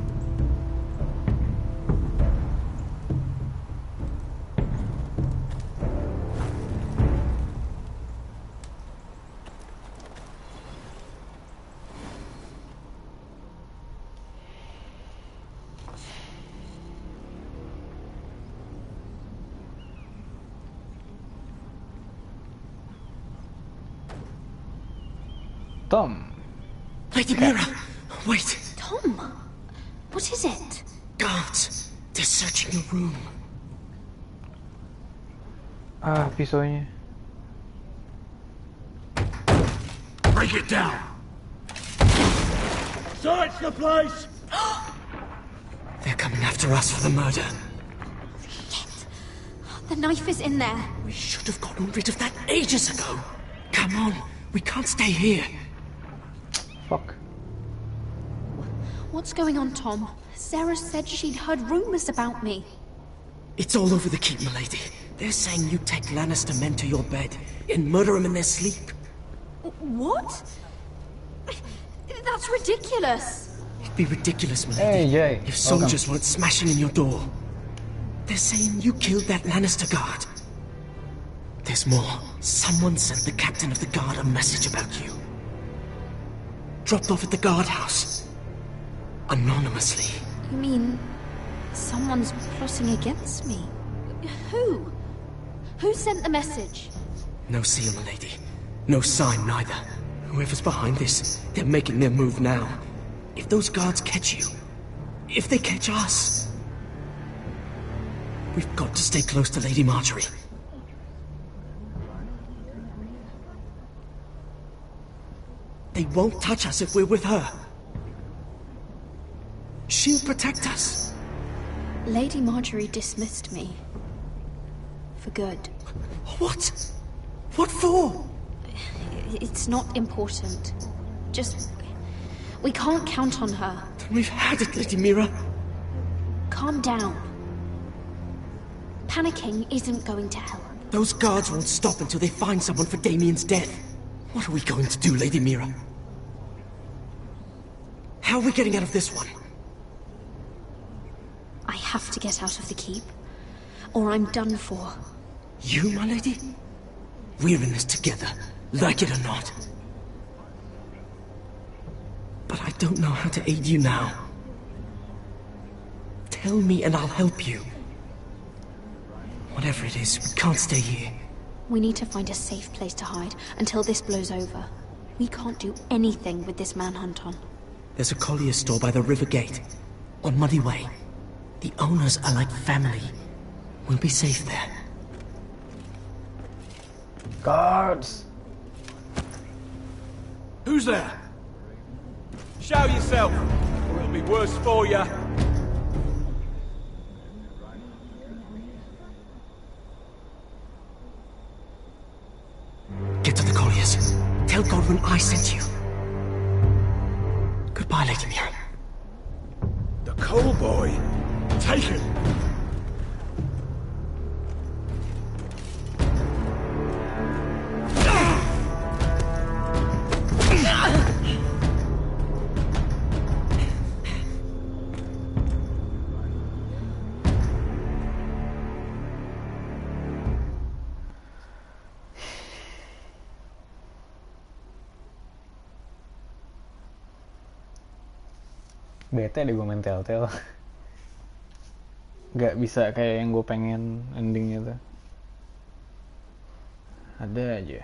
[SPEAKER 1] Tom.
[SPEAKER 5] Lady Mira, wait.
[SPEAKER 7] Tom? What is it?
[SPEAKER 5] Guards. They're searching your room.
[SPEAKER 1] Ah, pisaunya.
[SPEAKER 10] Break it down!
[SPEAKER 6] Search the place!
[SPEAKER 5] They're coming after us for the murder.
[SPEAKER 7] The knife is in there.
[SPEAKER 5] We should have gotten rid of that ages ago. Come on, we can't stay here.
[SPEAKER 1] Fuck.
[SPEAKER 7] What's going on, Tom? Sarah said she'd heard rumors about me.
[SPEAKER 5] It's all over the keep, milady. They're saying you take Lannister men to your bed and murder them in their sleep.
[SPEAKER 7] What? That's ridiculous.
[SPEAKER 5] It'd be ridiculous, milady,
[SPEAKER 1] Hey, Jay.
[SPEAKER 5] if soldiers weren't smashing in your door. They're saying you killed that Lannister guard. There's more. Someone sent the captain of the guard a message about you. Dropped off at the guardhouse. Anonymously.
[SPEAKER 7] You mean someone's plotting against me? Who? Who sent the message?
[SPEAKER 5] No seal, milady. No sign, neither. Whoever's behind this, they're making their move now. If those guards catch you, if they catch us, we've got to stay close to Lady Marjorie. They won't touch us if we're with her. She'll protect us.
[SPEAKER 7] Lady Marjorie dismissed me. For good.
[SPEAKER 5] What? What for?
[SPEAKER 7] It's not important. Just... we can't count on her.
[SPEAKER 5] We've had it, Lady Mira.
[SPEAKER 7] Calm down. Panicking isn't going to help.
[SPEAKER 5] Those guards won't stop until they find someone for Damien's death. What are we going to do, Lady Mira? How are we getting out of this one?
[SPEAKER 7] I have to get out of the keep, or I'm done for.
[SPEAKER 5] You, my lady? We're in this together, like it or not. But I don't know how to aid you now. Tell me and I'll help you. Whatever it is, we can't stay here.
[SPEAKER 7] We need to find a safe place to hide until this blows over. We can't do anything with this manhunt on.
[SPEAKER 5] There's a collier store by the river gate, on Muddy Way. The owners are like family. We'll be safe there.
[SPEAKER 1] Guards!
[SPEAKER 6] Who's there?
[SPEAKER 14] Show yourself, or it'll be worse for you.
[SPEAKER 5] Get to the colliers. Tell Godwin I sent you. Goodbye, Lady Mira.
[SPEAKER 6] The coal boy? Taken!
[SPEAKER 1] Bete deh gue main Telltale. Gak bisa kayak yang gue pengen endingnya tuh. Ada aja.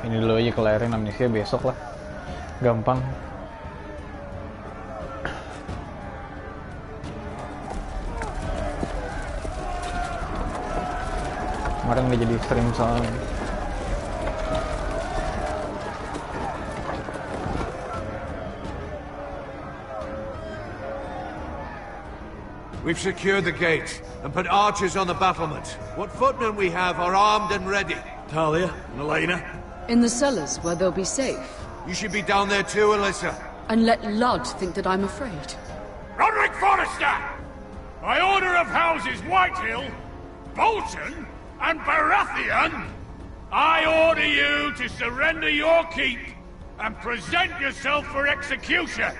[SPEAKER 1] Ini dulu aja kelahirin amnesia besok lah. Gampang. Kemarin gak jadi stream soalnya.
[SPEAKER 20] We've secured the gates and put archers on the battlement. What footmen we have are armed and ready.
[SPEAKER 14] Talia and Elena?
[SPEAKER 18] In the cellars, where they'll be safe.
[SPEAKER 20] You should be down there too, Alyssa.
[SPEAKER 18] And let Ludd think that I'm afraid.
[SPEAKER 6] Roderick Forrester! By order of Houses Whitehill, Bolton, and Baratheon, I order you to surrender your keep and present yourself for execution.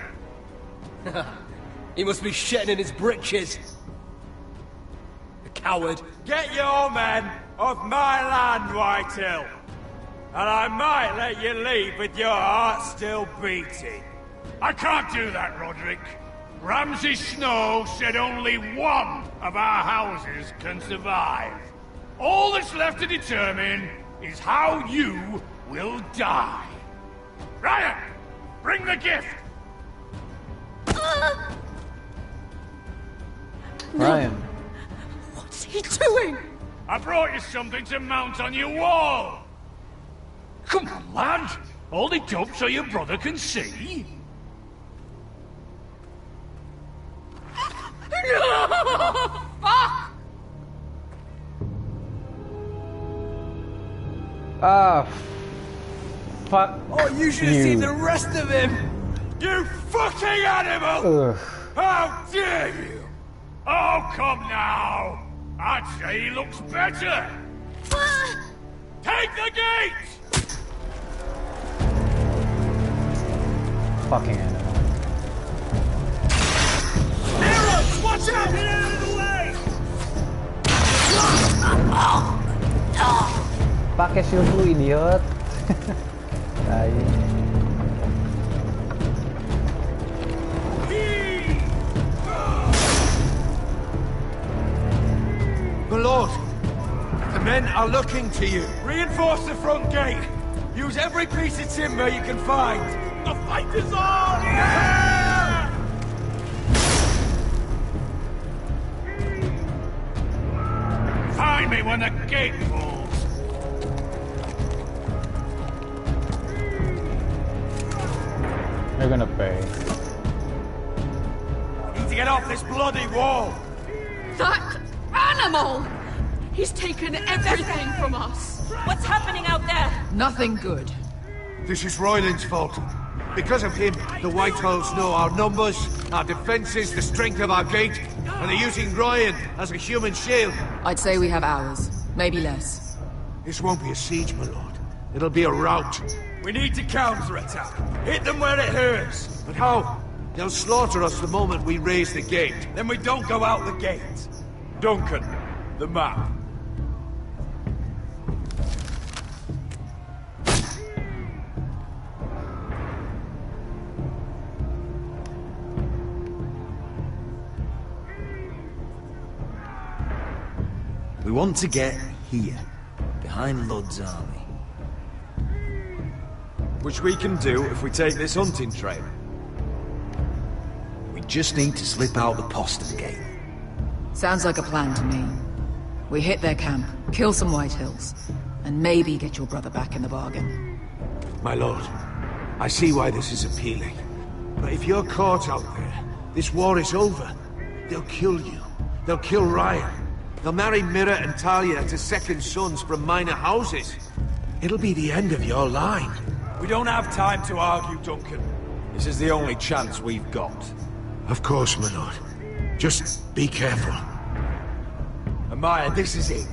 [SPEAKER 14] He must be shitting in his britches. A coward.
[SPEAKER 6] Get your men off my land, Whitehill. And I might let you leave with your heart still beating. I can't do that, Roderick. Ramsay Snow said only one of our houses can survive. All that's left to determine is how you will die. Ryan, bring the gift!
[SPEAKER 1] Ryan.
[SPEAKER 18] What's he doing?
[SPEAKER 6] I brought you something to mount on your wall. Come on, lad. Hold it up so your brother can see.
[SPEAKER 18] No! Fuck!
[SPEAKER 1] Ah, fuck.
[SPEAKER 14] Oh, you should have seen the rest of him.
[SPEAKER 6] You fucking animal!
[SPEAKER 1] Ugh.
[SPEAKER 6] How dare you! Oh, come now! I'd say he looks better! Take the gate!
[SPEAKER 1] Fucking animal.
[SPEAKER 6] Arrows! Watch out! Get out of the way!
[SPEAKER 1] Pakai shield lu, idiot. Tai.
[SPEAKER 20] My lord, the men are looking to you.
[SPEAKER 14] Reinforce the front gate. Use every piece of timber you can find.
[SPEAKER 6] The fight is on! Yeah! Find me when the gate falls.
[SPEAKER 1] They're gonna pay.
[SPEAKER 14] Need to get off this bloody wall.
[SPEAKER 18] That animal! He's taken everything from us.
[SPEAKER 17] What's happening out there?
[SPEAKER 12] Nothing good.
[SPEAKER 20] This is Royland's fault. Because of him, the Whitehills know our numbers, our defenses, the strength of our gate, and they're using Royan as a human shield.
[SPEAKER 12] I'd say we have hours, maybe less.
[SPEAKER 20] This won't be a siege, my lord. It'll be a rout.
[SPEAKER 14] We need to counterattack. Hit them where it hurts.
[SPEAKER 20] But how? They'll slaughter us the moment we raise the gate.
[SPEAKER 14] Then we don't go out the gate. Duncan, the map.
[SPEAKER 5] We want to get here, behind Lud's army. Which we can do if we take this hunting trail. We just need to slip out the postern gate.
[SPEAKER 12] Sounds like a plan to me. We hit their camp, kill some Whitehills, and maybe get your brother back in the bargain.
[SPEAKER 15] My lord, I see why this is appealing. But if you're caught out there, this war is over. They'll kill you. They'll kill Ryan. They'll marry Mira and Talia to second sons from minor houses. It'll be the end of your line.
[SPEAKER 19] We don't have time to argue, Duncan. This is the only chance we've got.
[SPEAKER 15] Of course, my lord. Just be careful.
[SPEAKER 19] Amaya, this is it.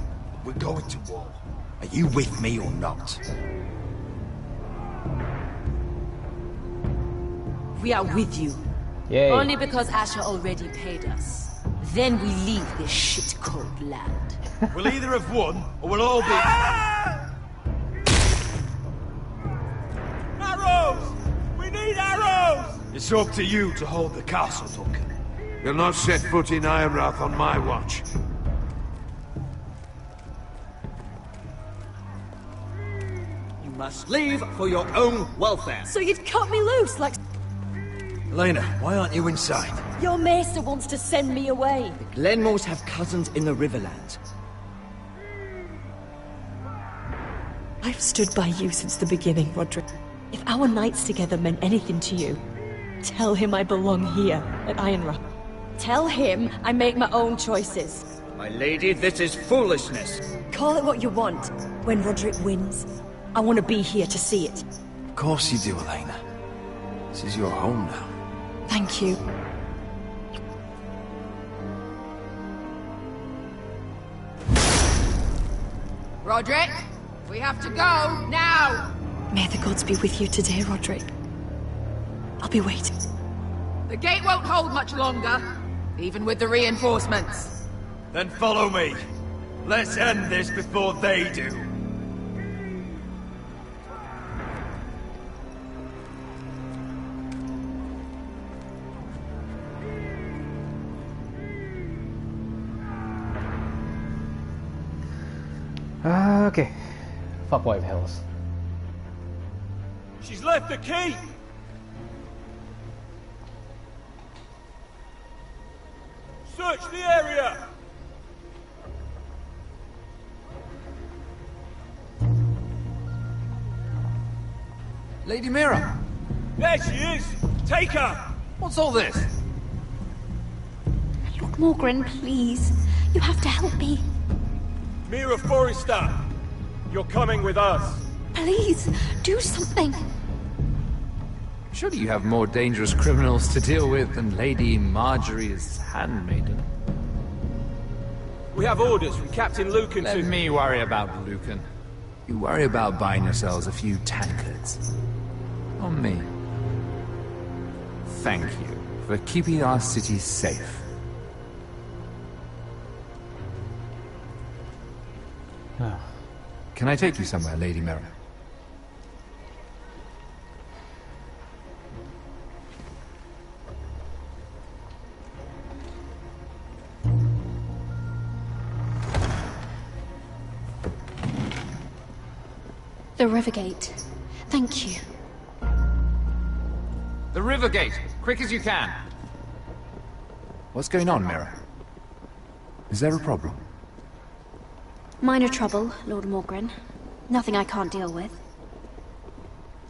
[SPEAKER 19] We're going to war. Are you with me or not?
[SPEAKER 17] We are with you.
[SPEAKER 1] Yay.
[SPEAKER 17] Only because Asher already paid us. Then we leave this shit-cold land.
[SPEAKER 19] We'll either have won, or we'll all be... Arrows! We need arrows! It's up to you to hold the castle, Duncan.
[SPEAKER 15] You'll not set foot in Ironrath on my watch.
[SPEAKER 2] You must leave for your own welfare.
[SPEAKER 17] So you'd cut me loose like...
[SPEAKER 19] Elena, why aren't you inside?
[SPEAKER 17] Your maester wants to send me away.
[SPEAKER 2] The Glenmores have cousins in the Riverlands.
[SPEAKER 3] I've stood by you since the beginning, Roderick. If our nights together meant anything to you, tell him I belong here, at Ironrath.
[SPEAKER 17] Tell him I make my own choices.
[SPEAKER 2] My lady, this is foolishness.
[SPEAKER 3] Call it what you want. When Roderick wins, I want to be here to see it.
[SPEAKER 19] Of course you do, Elena. This is your home now.
[SPEAKER 3] Thank you.
[SPEAKER 12] Roderick, we have to go, now!
[SPEAKER 3] May the gods be with you today, Roderick. I'll be waiting.
[SPEAKER 12] The gate won't hold much longer, even with the reinforcements.
[SPEAKER 19] Then follow me. Let's end this before they do.
[SPEAKER 1] Okay. Fuck Whitehills.
[SPEAKER 14] She's left the keep! Search the area!
[SPEAKER 19] Lady Mira!
[SPEAKER 14] There she is! Take her!
[SPEAKER 19] What's all this?
[SPEAKER 7] Lord Morgren, please. You have to help me.
[SPEAKER 14] Mira Forrester! You're coming with us!
[SPEAKER 7] Please, do something.
[SPEAKER 21] Surely you have more dangerous criminals to deal with than Lady Marjorie's handmaiden.
[SPEAKER 14] We have orders from Captain Lucan to...
[SPEAKER 21] Let me worry about Lucan. You worry about buying yourselves a few tankards. On me. Thank you for keeping our city safe. Can I take you somewhere, Lady Mira?
[SPEAKER 7] The Rivergate. Thank you.
[SPEAKER 21] The Rivergate! Quick as you can! What's going on, Mira? Is there a problem?
[SPEAKER 7] Minor trouble, Lord Morgren. Nothing I can't deal with.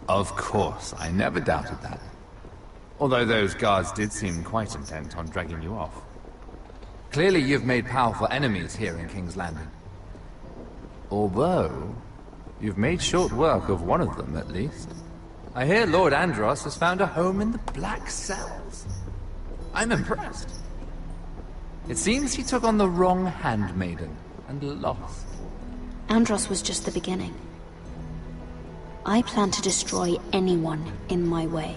[SPEAKER 21] Of course, I never doubted that. Although those guards did seem quite intent on dragging you off. Clearly you've made powerful enemies here in King's Landing. Although, you've made short work of one of them, at least. I hear Lord Andros has found a home in the Black Cells. I'm impressed. It seems he took on the wrong handmaiden, and lost.
[SPEAKER 7] Andros was just the beginning. I plan to destroy anyone in my way.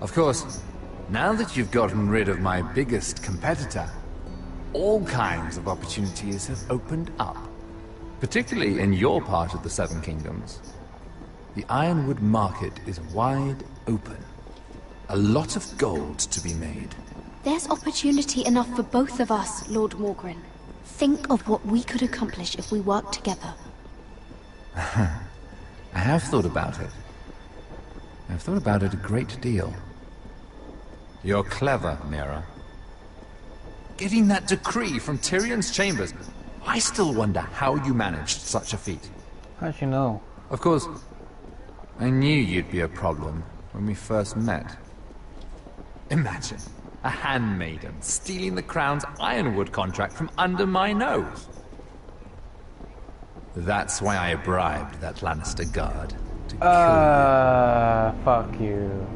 [SPEAKER 21] Of course, now that you've gotten rid of my biggest competitor, all kinds of opportunities have opened up. Particularly in your part of the Seven Kingdoms. The Ironwood market is wide open. A lot of gold to be made.
[SPEAKER 7] There's opportunity enough for both of us, Lord Morgren. Think of what we could accomplish if we worked together.
[SPEAKER 21] I have thought about it. I've thought about it a great deal. You're clever, Mira. Getting that decree from Tyrion's chambers, I still wonder how you managed such a feat.
[SPEAKER 1] How'd you know?
[SPEAKER 21] Of course, I knew you'd be a problem when we first met. Imagine a handmaiden stealing the crown's ironwood contract from under my nose. That's why I bribed that Lannister guard to kill you.
[SPEAKER 1] Fuck you.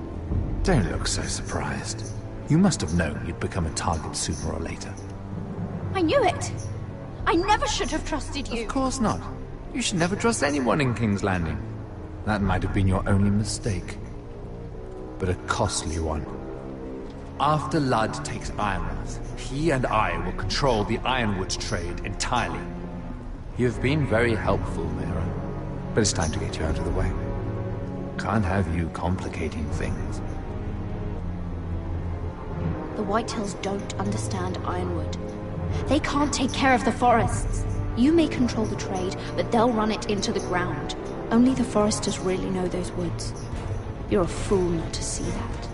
[SPEAKER 21] Don't look so surprised. You must have known you'd become a target sooner or later.
[SPEAKER 7] I knew it! I never should have trusted you!
[SPEAKER 21] Of course not. You should never trust anyone in King's Landing. That might have been your only mistake. But a costly one. After Ludd takes Ironrath, he and I will control the ironwood trade entirely. You've been very helpful, Mira. But it's time to get you out of the way. Can't have you complicating things.
[SPEAKER 7] The Whitehills don't understand Ironwood. They can't take care of the forests. You may control the trade, but they'll run it into the ground. Only the foresters really know those woods. You're a fool not to see that.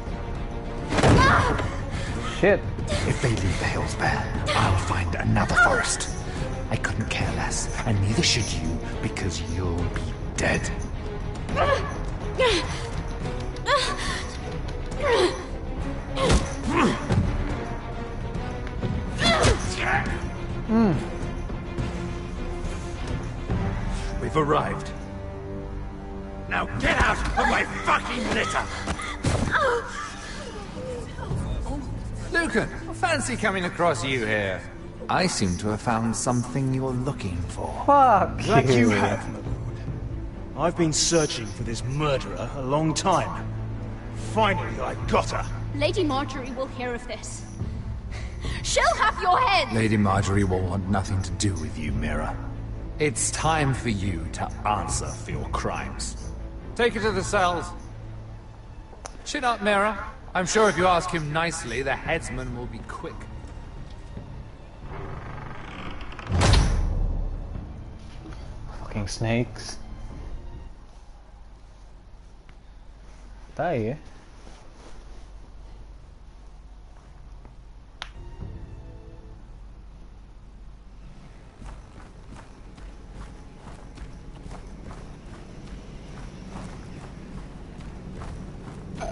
[SPEAKER 1] Shit.
[SPEAKER 21] If they leave the hills bare, I'll find another forest. I couldn't care less, and neither should you, because you'll be dead.
[SPEAKER 6] We've arrived. Now get out of my fucking litter!
[SPEAKER 21] Lucan, fancy coming across you here. I seem to have found something you're looking for.
[SPEAKER 1] Fuck
[SPEAKER 6] That you have, my lord. I've been searching for this murderer a long time. Finally, I got her.
[SPEAKER 7] Lady Marjorie will hear of this. She'll have your head!
[SPEAKER 21] Lady Marjorie will want nothing to do with you, Mira. It's time for you to answer for your crimes. Take her to the cells. Chin up, Mira. I'm sure if you ask him nicely, the headsman will be quick.
[SPEAKER 1] Fucking snakes. Die, eh?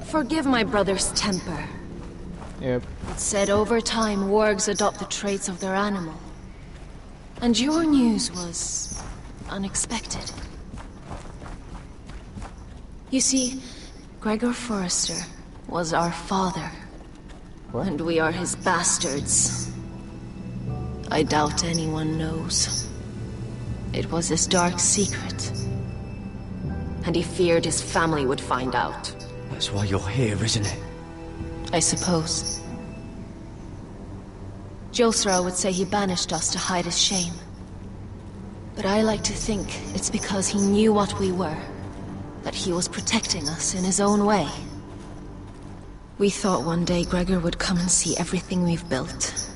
[SPEAKER 3] Forgive my brother's temper.
[SPEAKER 1] Yep.
[SPEAKER 3] It said over time wargs adopt the traits of their animal. And your news was unexpected. You see, Gregor Forrester was our father.
[SPEAKER 1] What?
[SPEAKER 3] And we are his bastards. I doubt anyone knows. It was his dark secret. And he feared his family would find out.
[SPEAKER 2] That's why you're here, isn't it?
[SPEAKER 3] I suppose. Josra would say he banished us to hide his shame. But I like to think it's because he knew what we were. That he was protecting us in his own way. We thought one day Gregor would come and see everything we've built.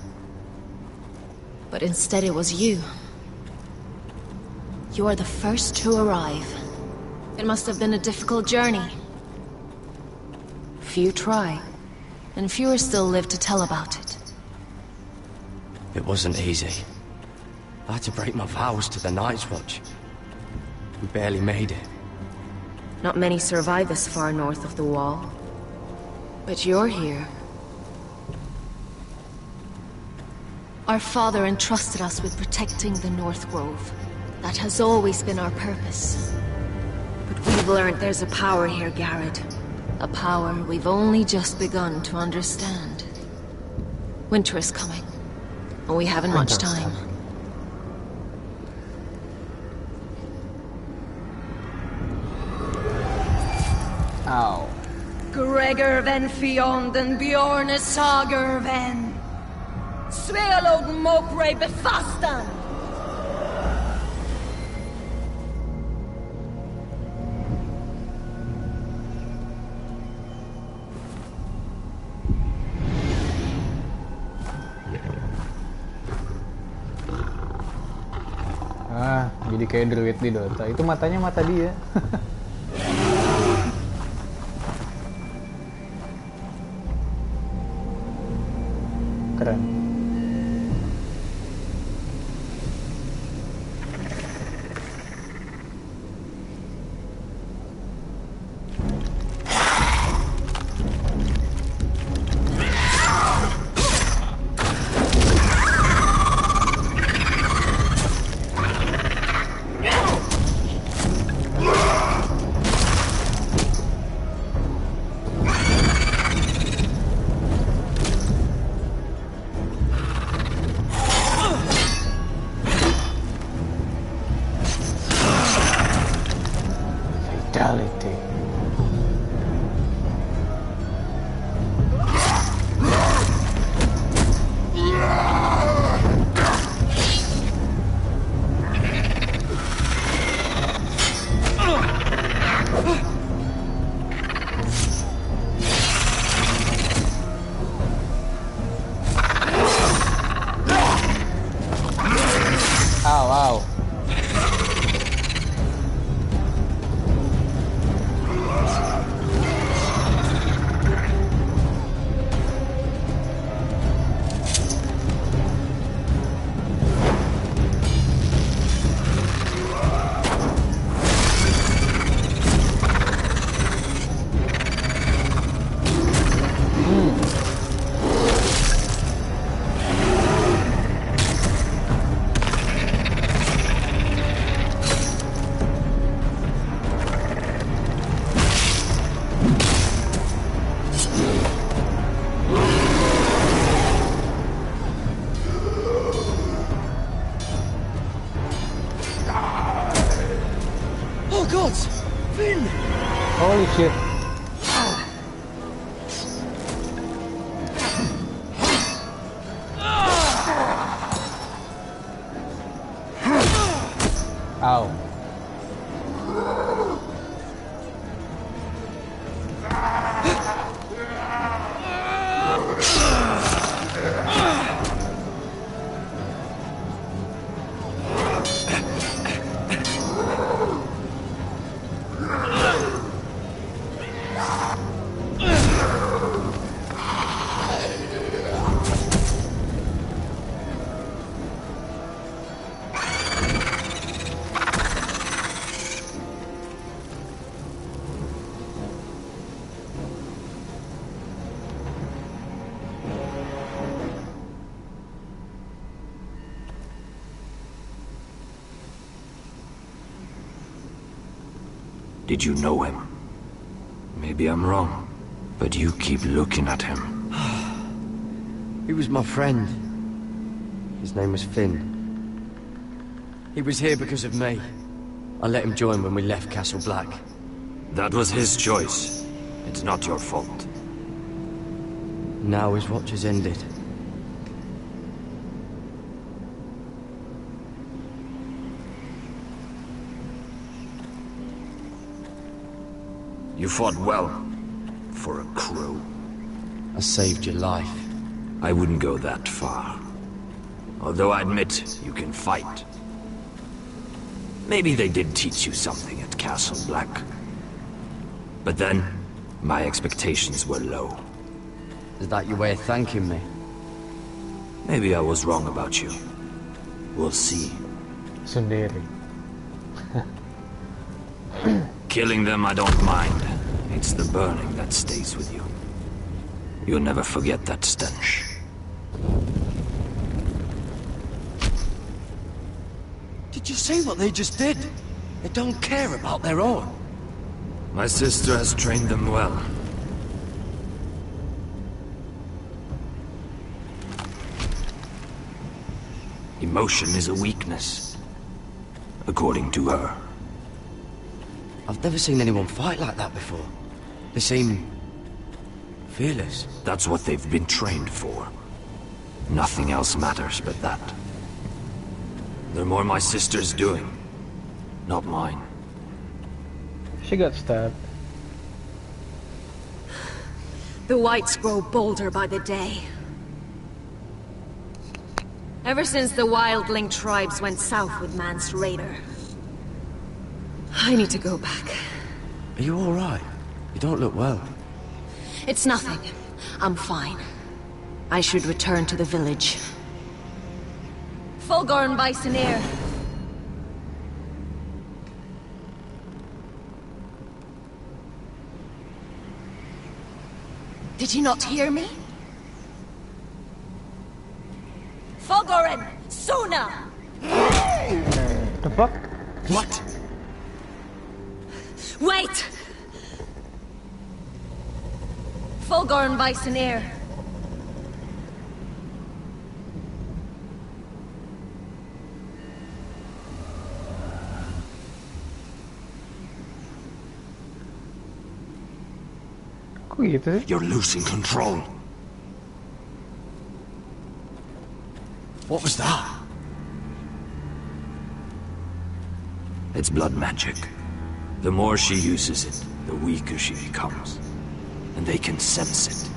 [SPEAKER 3] But instead it was you. You are the first to arrive. It must have been a difficult journey. Few try, and fewer still live to tell about it.
[SPEAKER 2] It wasn't easy. I had to break my vows to the Night's Watch. We barely made it.
[SPEAKER 3] Not many survive this far north of the Wall. But you're here. Our father entrusted us with protecting the North Grove. That has always been our purpose. But we've learned there's a power here, Garrett. A power we've only just begun to understand. Winter is coming, and we haven't much time.
[SPEAKER 1] Ow.
[SPEAKER 18] Gregor ven Fionden Bjorne Sager ven Svealod Mokre Befastan.
[SPEAKER 1] Ah, jadi kayak druid di Dota. Itu matanya mata dia. Keren. Fatality. Ow, ow.
[SPEAKER 2] Oh God! Finn!
[SPEAKER 1] Holy shit. Ow.
[SPEAKER 9] Did you know him? Maybe I'm wrong, but you keep looking at him.
[SPEAKER 2] He was my friend. His name was Finn. He was here because of me. I let him join when we left Castle Black.
[SPEAKER 9] That was his choice. It's not your fault.
[SPEAKER 2] Now his watch has ended.
[SPEAKER 9] You fought well. For a crow.
[SPEAKER 2] I saved your life.
[SPEAKER 9] I wouldn't go that far. Although I admit, you can fight. Maybe they did teach you something at Castle Black. But then, my expectations were low.
[SPEAKER 2] Is that your way of thanking me?
[SPEAKER 9] Maybe I was wrong about you. We'll see.
[SPEAKER 1] Sendiri.
[SPEAKER 9] Killing them I don't mind. It's the burning that stays with you. You'll never forget that stench.
[SPEAKER 2] Did you see what they just did? They don't care about their own.
[SPEAKER 9] My sister has trained them well. Emotion is a weakness, according to her.
[SPEAKER 2] I've never seen anyone fight like that before. They seem fearless.
[SPEAKER 9] That's what they've been trained for. Nothing else matters but that. They're more my sister's doing, not mine.
[SPEAKER 1] She got stabbed.
[SPEAKER 18] The whites grow bolder by the day.
[SPEAKER 17] Ever since the wildling tribes went south with Man's raider. I need to go back.
[SPEAKER 2] Are you alright? You don't look well.
[SPEAKER 17] It's nothing. I'm fine. I should return to the village. Fulgorn Bisoneer. Did you not hear me? Fulgorn! Sooner!
[SPEAKER 1] The fuck?
[SPEAKER 2] What?
[SPEAKER 17] Wait! Fulgorn Bisoneer.
[SPEAKER 2] You're losing control. What was that?
[SPEAKER 9] It's blood magic. The more she uses it, the weaker she becomes. And they can sense it.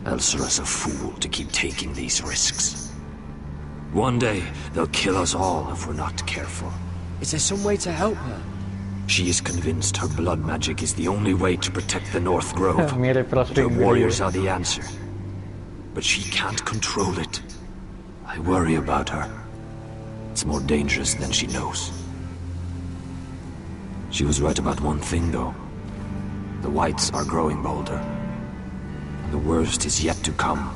[SPEAKER 9] Elsera's a fool to keep taking these risks. One day, they'll kill us all if we're not careful.
[SPEAKER 2] Is there some way to help her?
[SPEAKER 9] She is convinced her blood magic is the only way to protect the North Grove.
[SPEAKER 1] The
[SPEAKER 9] warriors are the answer. But she can't control it. I worry about her. It's more dangerous than she knows. She was right about one thing, though. The whites are growing bolder. The worst is yet to come.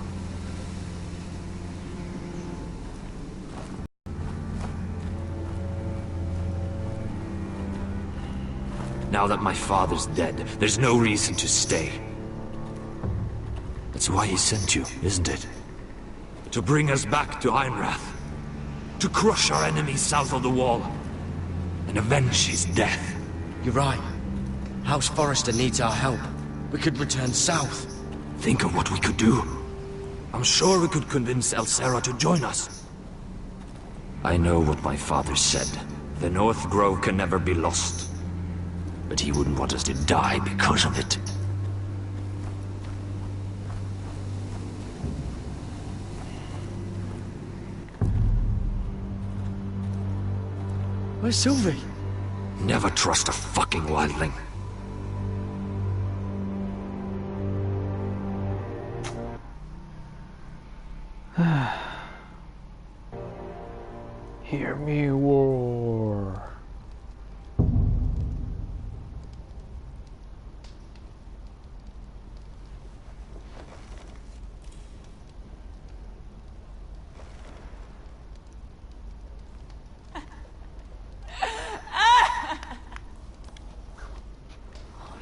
[SPEAKER 9] Now that my father's dead, there's no reason to stay. That's why he sent you, isn't it? To bring us back to Einrath. To crush our enemies south of the wall. And avenge his death.
[SPEAKER 2] You're right. House Forrester needs our help. We could return south.
[SPEAKER 9] Think of what we could do. I'm sure we could convince Elsera to join us. I know what my father said. The North Grove can never be lost. But he wouldn't want us to die because of it.
[SPEAKER 2] Where's Sylvie?
[SPEAKER 9] Never trust a fucking wildling.
[SPEAKER 1] Hear me roar.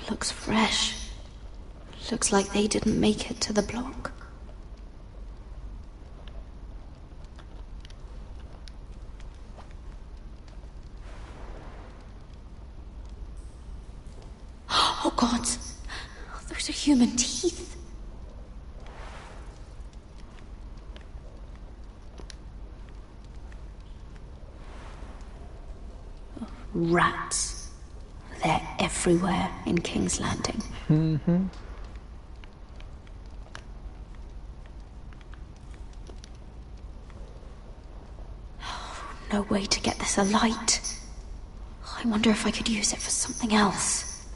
[SPEAKER 7] Looks fresh. Looks like they didn't make it to the block. Oh God! Those are human teeth. Rats. They're everywhere in King's Landing.
[SPEAKER 1] Mm-hmm.
[SPEAKER 7] No way to get this alight. I wonder if I could use it for something else.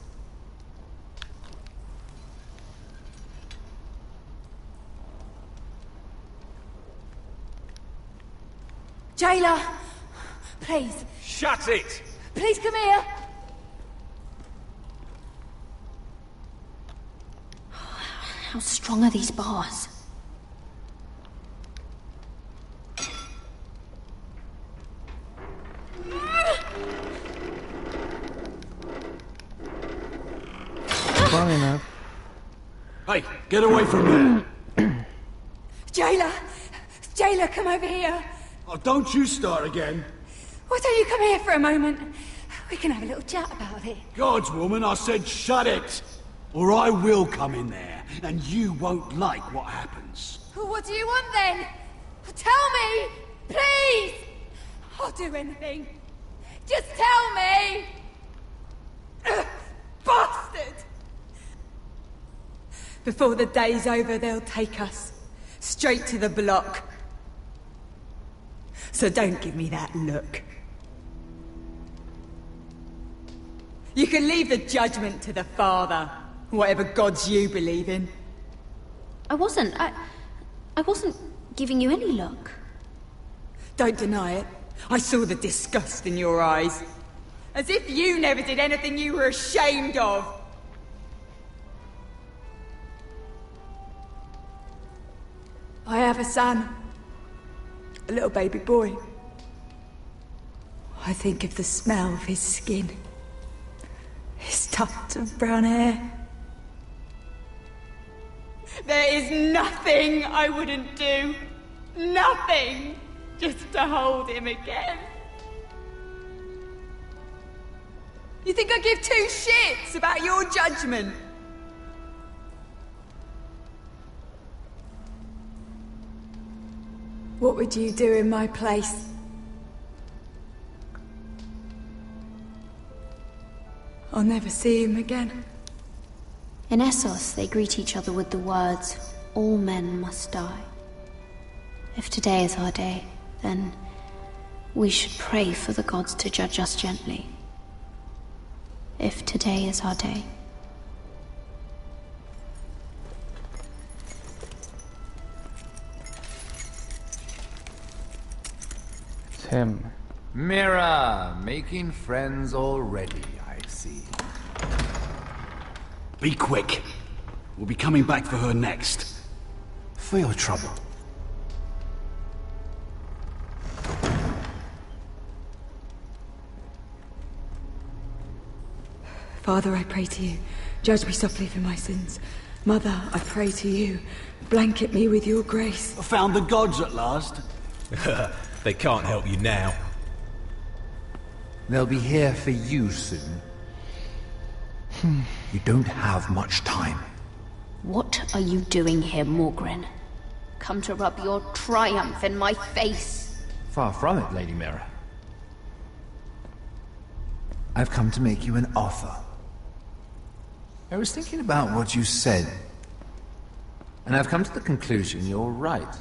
[SPEAKER 18] Jailer! Please.
[SPEAKER 14] Shut it!
[SPEAKER 18] Please come here!
[SPEAKER 7] How strong are these bars?
[SPEAKER 1] Strong enough.
[SPEAKER 15] Hey, get away from there!
[SPEAKER 18] Jailer! Jailer, come over here!
[SPEAKER 15] Oh, don't you start again.
[SPEAKER 18] Why don't you come here for a moment? We can have a little chat about it.
[SPEAKER 15] Gods, woman, I said shut it! Or I will come in there, and you won't like what happens.
[SPEAKER 18] What do you want then? Tell me! Please! I'll do anything. Just tell me! Bastard! Before the day's over, they'll take us.
[SPEAKER 12] Straight to the block. So don't give me that look. You can leave the judgment to the Father, whatever gods you believe in.
[SPEAKER 7] I wasn't giving you any look.
[SPEAKER 12] Don't deny it. I saw the disgust in your eyes. As if you never did anything you were ashamed of. I have a son. A little baby boy. I think of the smell of his skin. His tuft of brown hair. There is nothing I wouldn't do. Nothing! Just to hold him again. You think I give two shits about your judgment? What would you do in my place? I'll never see him again.
[SPEAKER 7] In Essos, they greet each other with the words, "All men must die." If today is our day, then we should pray for the gods to judge us gently. If today is our day.
[SPEAKER 1] It's him.
[SPEAKER 21] Mira, making friends already, I see.
[SPEAKER 16] Be quick. We'll be coming back for her next. For your trouble.
[SPEAKER 12] Father, I pray to you. Judge me softly for my sins. Mother, I pray to you. Blanket me with your grace.
[SPEAKER 16] I found the gods at last.
[SPEAKER 5] They can't help you now.
[SPEAKER 21] They'll be here for you soon. You don't have much time.
[SPEAKER 7] What are you doing here, Morgren? Come to rub your triumph in my face?
[SPEAKER 21] Far from it, Lady Mira. I've come to make you an offer. I was thinking about what you said, and I've come to the conclusion you're right.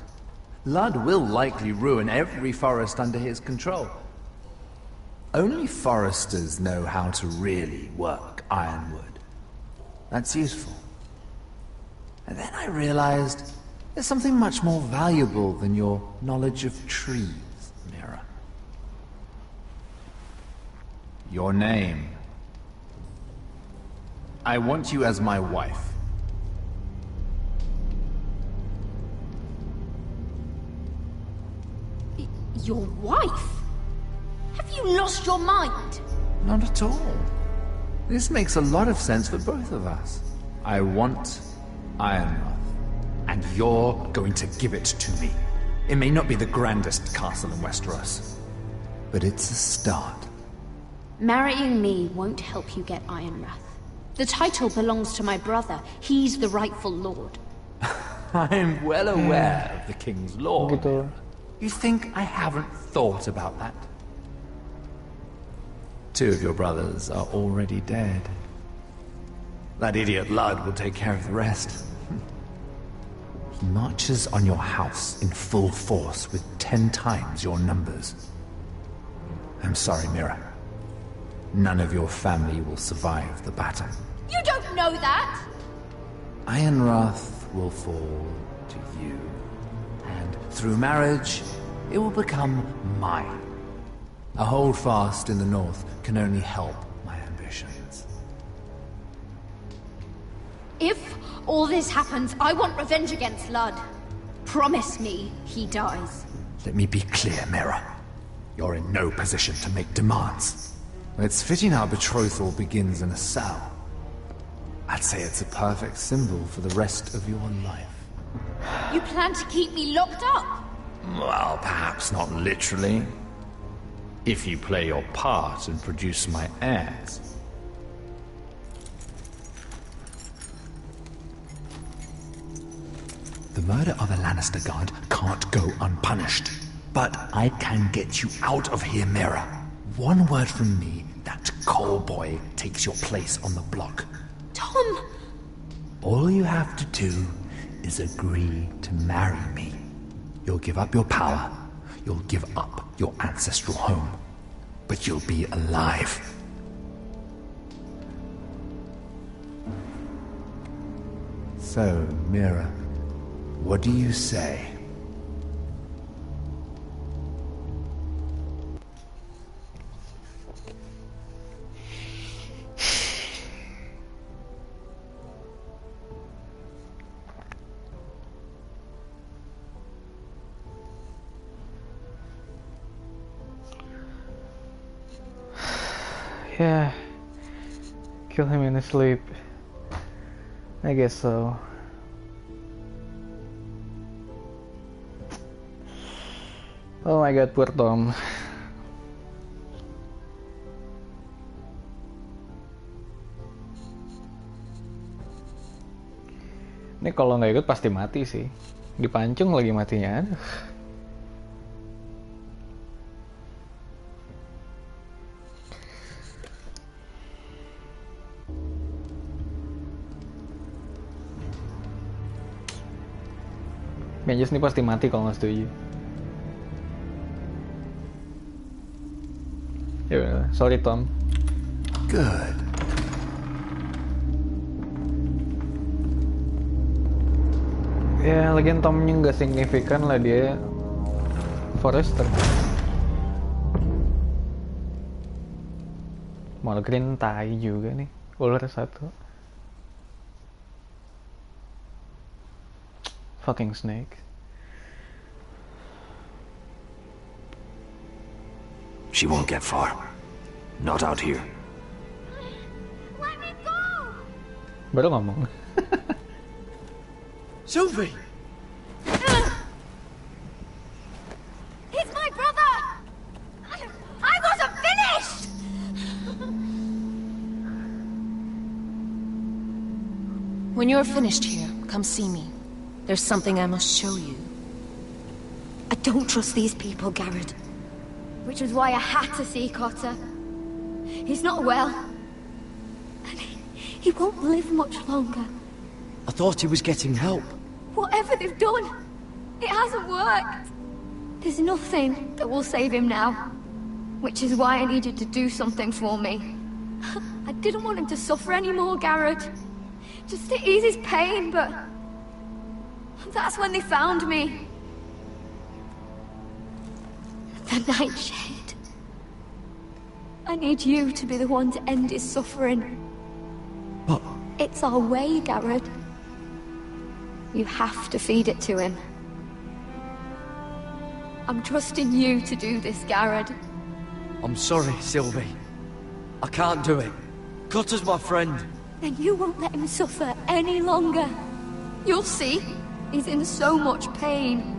[SPEAKER 21] Ludd will likely ruin every forest under his control. Only foresters know how to really work ironwood. That's useful. And then I realized there's something much more valuable than your knowledge of trees, Mira. Your name. I want you as my wife.
[SPEAKER 7] Your wife? Have you lost your mind?
[SPEAKER 21] Not at all. This makes a lot of sense for both of us. I want Ironrath, and you're going to give it to me. It may not be the grandest castle in Westeros, but it's a start.
[SPEAKER 7] Marrying me won't help you get Ironrath. The title belongs to my brother. He's the rightful lord.
[SPEAKER 21] I'm well aware of the king's law. You think I haven't thought about that? Two of your brothers are already dead. That idiot Ludd will take care of the rest. He marches on your house in full force with 10 times your numbers. I'm sorry, Mira. None of your family will survive the battle.
[SPEAKER 7] You don't know that!
[SPEAKER 21] Ironrath will fall to you. And through marriage, it will become mine. A holdfast in the north can only help my ambitions.
[SPEAKER 7] If all this happens, I want revenge against Ludd. Promise me he dies.
[SPEAKER 21] Let me be clear, Mira. You're in no position to make demands. It's fitting our betrothal begins in a cell. I'd say it's a perfect symbol for the rest of your life.
[SPEAKER 7] You plan to keep me locked up?
[SPEAKER 21] Well, perhaps not literally. If you play your part and produce my heirs. The murder of a Lannister guard can't go unpunished. But I can get you out of here, Mira. One word from me, that coal boy takes your place on the block.
[SPEAKER 7] Tom!
[SPEAKER 21] All you have to do
[SPEAKER 11] is agree to marry me. You'll give up your power, you'll give up your ancestral home, but you'll be alive. So, Mira, what do you say?
[SPEAKER 1] Yeah, kill him in his sleep. I guess so. Oh my god, poor Tom. Ini kalau nggak ikut pasti mati sih. Dipancung lagi matinya. Aduh. Benjes nih pasti mati kalau nggak setuju. Ya, sorry Tom.
[SPEAKER 11] Good.
[SPEAKER 1] Ya, lagian Tomnya nggak signifikan lah, dia Forester. Malah green tai juga nih, ular satu. Fucking snake.
[SPEAKER 9] She won't get far. Not out here.
[SPEAKER 13] Let me go!
[SPEAKER 1] Baru ngomong.
[SPEAKER 2] Sylvie!
[SPEAKER 13] He's my brother! I wasn't finished!
[SPEAKER 3] When you're finished here, come see me. There's something I must show you.
[SPEAKER 13] I don't trust these people, Garrett. Which was why I had to see Cotter. He's not well. And he won't live much longer.
[SPEAKER 2] I thought he was getting help.
[SPEAKER 13] Whatever they've done, it hasn't worked. There's nothing that will save him now. Which is why I needed to do something for me. I didn't want him to suffer anymore, Garrett. Just to ease his pain, but... that's when they found me. The Nightshade. I need you to be the one to end his suffering.
[SPEAKER 2] But...
[SPEAKER 13] it's our way, Garrett. You have to feed it to him. I'm trusting you to do this, Garrett.
[SPEAKER 2] I'm sorry, Sylvie. I can't do it. Cutter's my friend.
[SPEAKER 13] Then you won't let him suffer any longer. You'll see. He's in so much pain.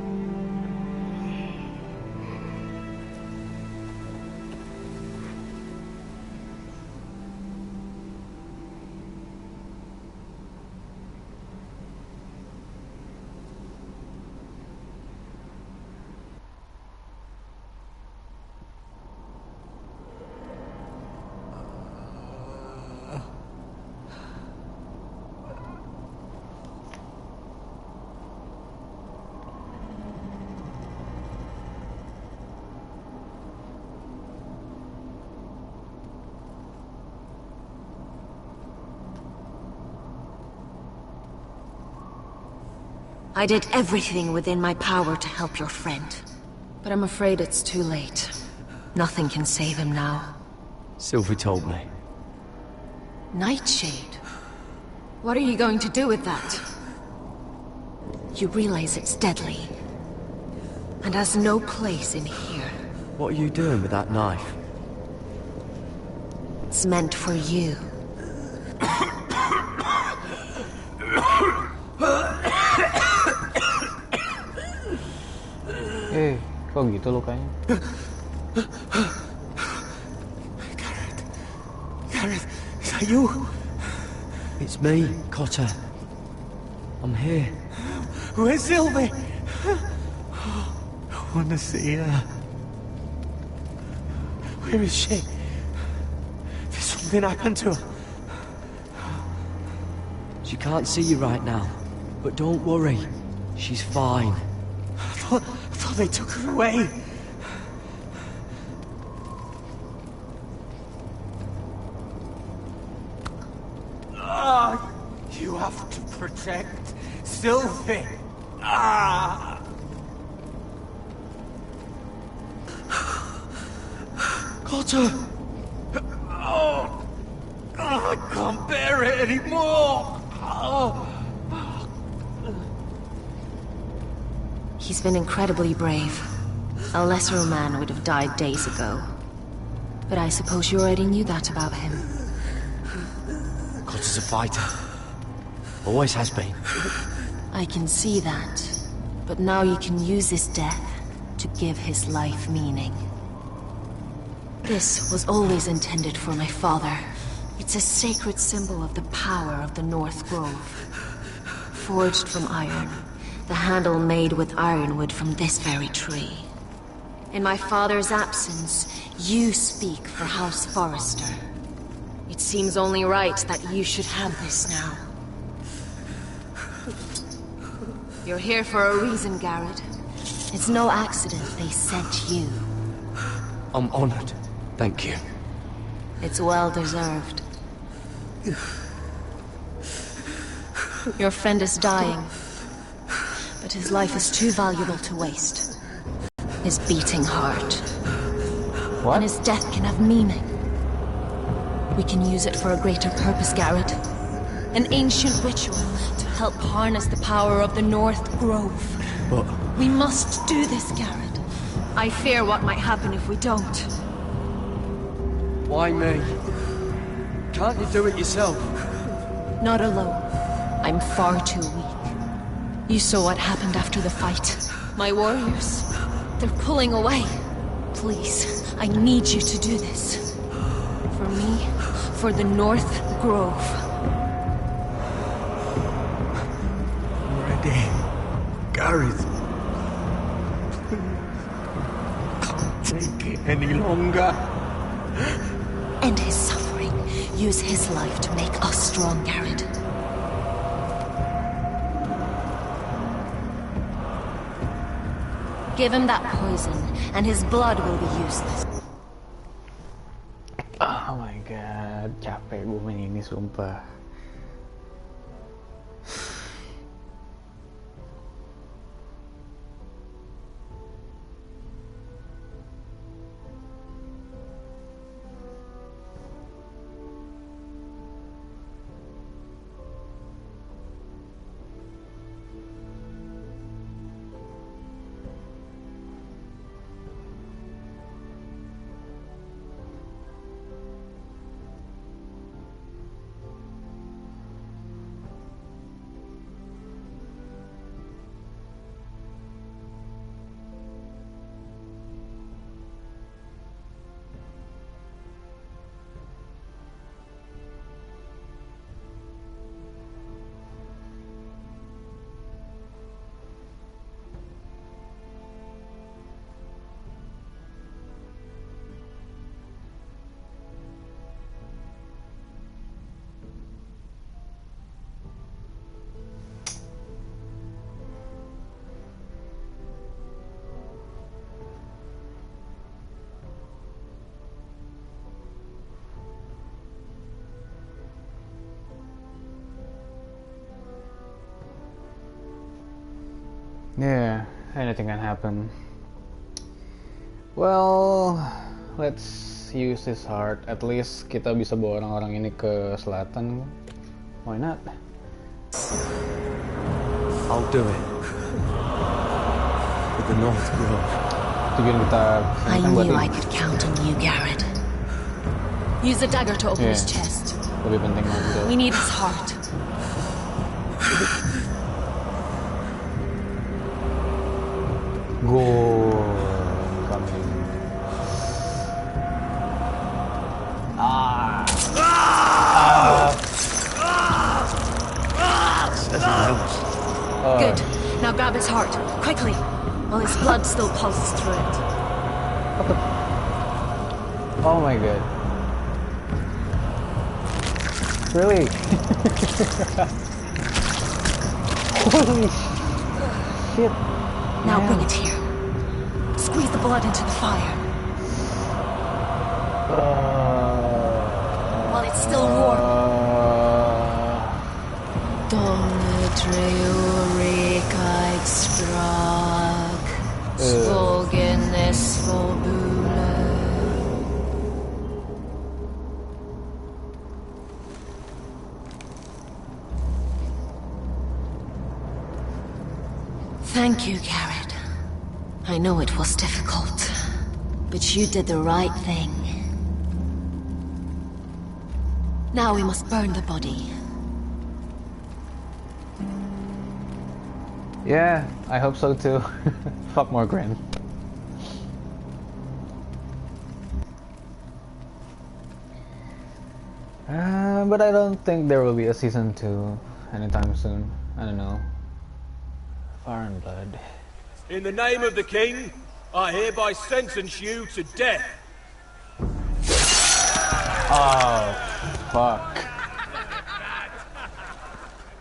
[SPEAKER 3] I did everything within my power to help your friend. But I'm afraid it's too late. Nothing can save him now.
[SPEAKER 2] Sylvie told me.
[SPEAKER 3] Nightshade? What are you going to do with that? You realize it's deadly. And has no place in here.
[SPEAKER 2] What are you doing with that knife?
[SPEAKER 3] It's meant for you.
[SPEAKER 1] Kok gitu lukanya?
[SPEAKER 2] Garrett, is that you? It's me, Cotter. I'm here.
[SPEAKER 19] Where's Sylvie? I want to see her. Where is she? Did something happen to her?
[SPEAKER 2] She can't see you right now. But don't worry, she's fine.
[SPEAKER 14] I thought they took her away. You have to protect Sylvie.
[SPEAKER 2] Cotter!
[SPEAKER 14] Oh, I can't bear it anymore.
[SPEAKER 17] He's been incredibly brave. A lesser man would have died days ago. But I suppose you already knew that about him.
[SPEAKER 2] Cotter's a fighter. Always has been.
[SPEAKER 17] I can see that. But now you can use his death to give his life meaning. This was always intended for my father. It's a sacred symbol of the power of the North Grove. Forged from iron, the handle made with ironwood from this very tree. In my father's absence, you speak for House Forrester. It seems only right that you should have this now. You're here for a reason, Garrett. It's no accident they sent you.
[SPEAKER 2] I'm honored. Thank you.
[SPEAKER 17] It's well deserved. Your friend is dying, but his life is too valuable to waste. His beating heart.
[SPEAKER 1] What?
[SPEAKER 17] And his death can have meaning. We can use it for a greater purpose, Garrett. An ancient ritual to help harness the power of the North Grove.
[SPEAKER 2] But...
[SPEAKER 17] We must do this, Garrett. I fear what might happen if we don't.
[SPEAKER 2] Why me? Can't you do it yourself?
[SPEAKER 17] Not alone. I'm far too weak. You saw what happened after the fight. My warriors, they're pulling away. Please, I need you to do this. For me, for the North Grove.
[SPEAKER 14] I'm ready. Gareth. Can't take it any longer.
[SPEAKER 17] End his suffering. Use his life to make us strong, Garrett. Give him that poison, and his blood will be useless.
[SPEAKER 1] Oh my god, capek gue main ini sumpah. Yeah, anything can happen. Well, let's use this heart. At least kita bisa bawa orang-orang ini ke selatan. Why not?
[SPEAKER 2] I'll do it. For the North Grove.
[SPEAKER 1] Tujuan kita.
[SPEAKER 17] I knew I could count on you, Garrett. Use the dagger to open his chest.
[SPEAKER 1] Lebih penting lagi.
[SPEAKER 17] We need his heart.
[SPEAKER 1] Go coming.
[SPEAKER 17] Good. Now grab his heart, quickly, while his blood still pulses through it.
[SPEAKER 1] Oh my god. Really? Holy shit.
[SPEAKER 17] Now bring it here. Squeeze the blood into the fire. While it's still warm. Thank you, Garrett. I know it was difficult, but you did the right thing. Now we must burn the body.
[SPEAKER 1] Yeah, I hope so too. Fuck more Grin. But I don't think there will be a season 2 anytime soon. I don't know. Fire and Blood.
[SPEAKER 14] In the name of the king, I hereby sentence you to death.
[SPEAKER 1] Oh, fuck.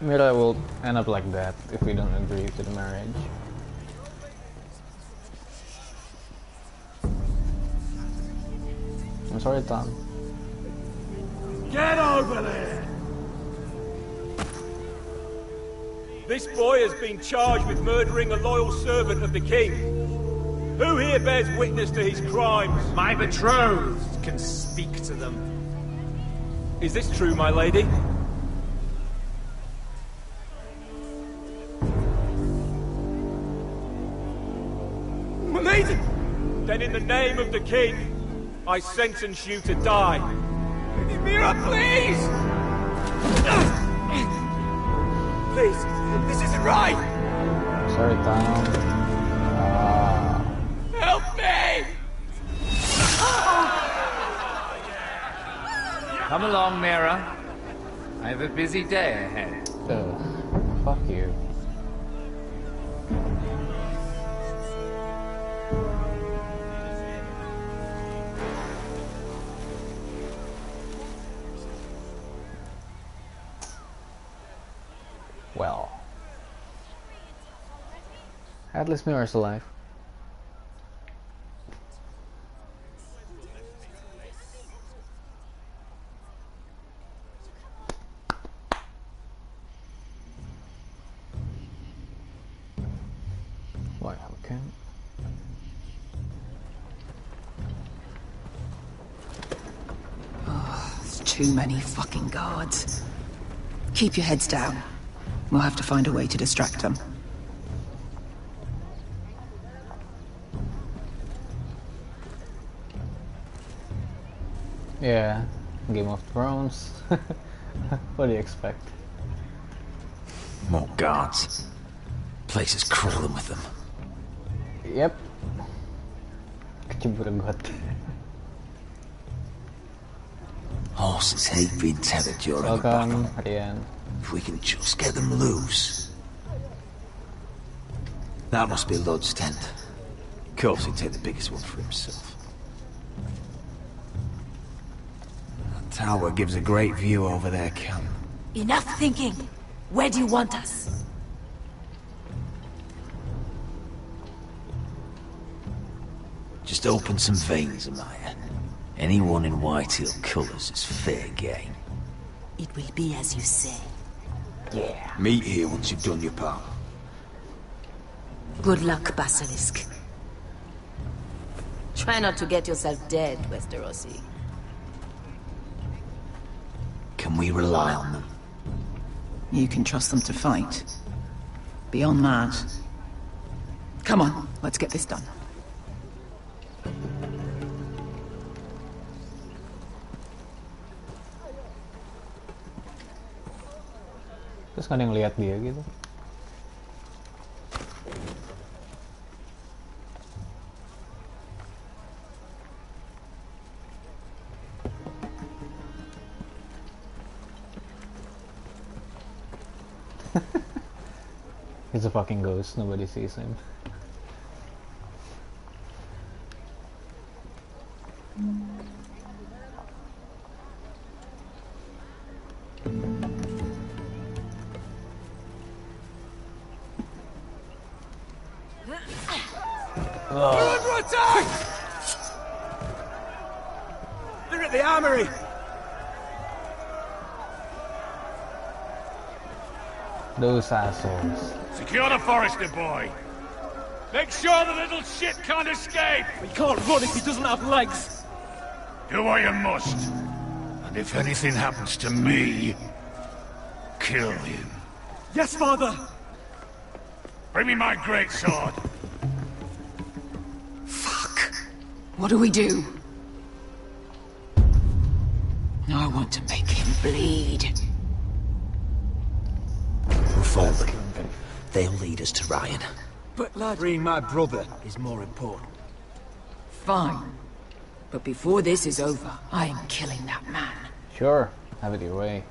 [SPEAKER 1] Mira will end up like that if we don't agree to the marriage. I'm sorry, Tom.
[SPEAKER 14] Get over there! This boy has been charged with murdering a loyal servant of the king. Who here bears witness to his crimes?
[SPEAKER 19] My betrothed can speak to them.
[SPEAKER 14] Is this true, my lady?
[SPEAKER 19] My lady!
[SPEAKER 14] Then in the name of the king, I sentence you to die.
[SPEAKER 19] Mira, please! Please, this isn't right!
[SPEAKER 1] Sorry, Tom.
[SPEAKER 19] Help me!
[SPEAKER 21] Come along, Mira. I have a busy day ahead.
[SPEAKER 1] Fuck you. Well, at least Mira's alive. Why, okay.
[SPEAKER 12] Oh, there's too many fucking guards. Keep your heads down. We'll have to find a way to distract them.
[SPEAKER 1] Yeah, Game of Thrones. What do you expect?
[SPEAKER 9] More guards. Place is crawling with them.
[SPEAKER 1] Yep. Kecebur got.
[SPEAKER 9] Horses hate being tethered during a battle.
[SPEAKER 1] Welcome, Rian.
[SPEAKER 9] If we can just get them loose. That must be Lud's tent. Of course he'd take the biggest one for himself.
[SPEAKER 19] That tower gives a great view over their camp.
[SPEAKER 17] Enough thinking. Where do you want us?
[SPEAKER 9] Just open some veins, Amaya. Anyone in Whitetail colours is fair game.
[SPEAKER 17] It will be as you say.
[SPEAKER 9] Yeah. Meet here once you've done your part.
[SPEAKER 17] Good luck, Basilisk. Try not to get yourself dead, Westerosi.
[SPEAKER 9] Can we rely on them?
[SPEAKER 12] You can trust them to fight. Beyond that... Come on, let's get this done.
[SPEAKER 1] Terus kan yang lihat dia gitu. He's a fucking ghost, nobody sees him.
[SPEAKER 6] at the armory!
[SPEAKER 1] Those assholes.
[SPEAKER 6] Secure the Forester boy! Make sure the little shit can't escape! He can't run if he doesn't have legs! Do what you must. And if anything happens to me, kill him. Yes, Father! Bring me my greatsword.
[SPEAKER 12] Fuck. What do we do? I want to make him bleed.
[SPEAKER 4] We'll follow them. They'll lead us to Ryan.
[SPEAKER 19] But lad, freeing my brother is more important.
[SPEAKER 12] Fine. But before this is over, I am killing that man.
[SPEAKER 1] Sure, have it your way.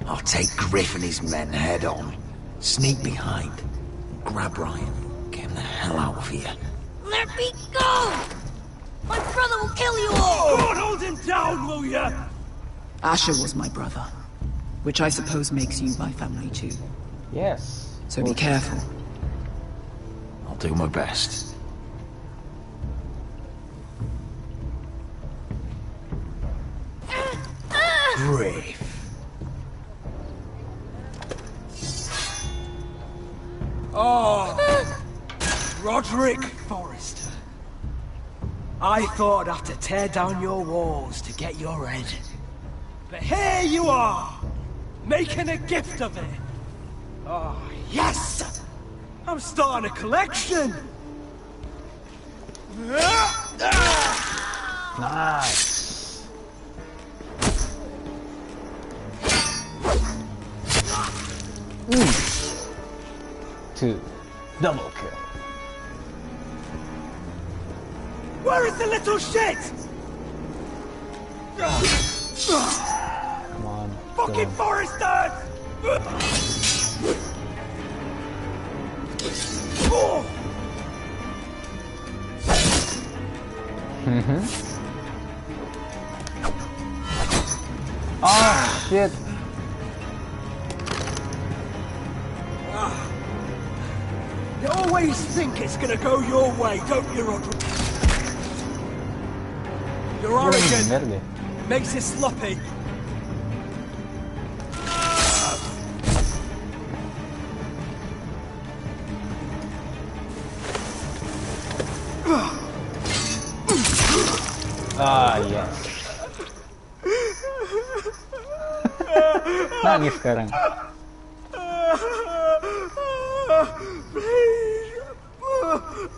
[SPEAKER 4] I'll take Griff and his men head on. Sneak behind. Grab Ryan. Get him the hell out of here.
[SPEAKER 17] Let me go! My brother will kill you all!
[SPEAKER 6] Don't hold him down, will ya?
[SPEAKER 12] Asher was my brother, which I suppose makes you my family too.
[SPEAKER 1] Yes.
[SPEAKER 12] So be careful.
[SPEAKER 4] I'll do my best. Griff.
[SPEAKER 6] Oh, Roderick Forrester. I thought I'd have to tear down your walls to get your head. But here you are, making a gift of it. Oh, yes! I'm starting a collection!
[SPEAKER 1] Nice. Two. Double kill.
[SPEAKER 6] Where is the little shit?
[SPEAKER 1] Come on.
[SPEAKER 6] Fucking Forrester!
[SPEAKER 1] Oh, shit.
[SPEAKER 6] You always think it's gonna go your way, don't you, Roderick? Your origin makes it sloppy.
[SPEAKER 1] Ah, yes. Nangis sekarang.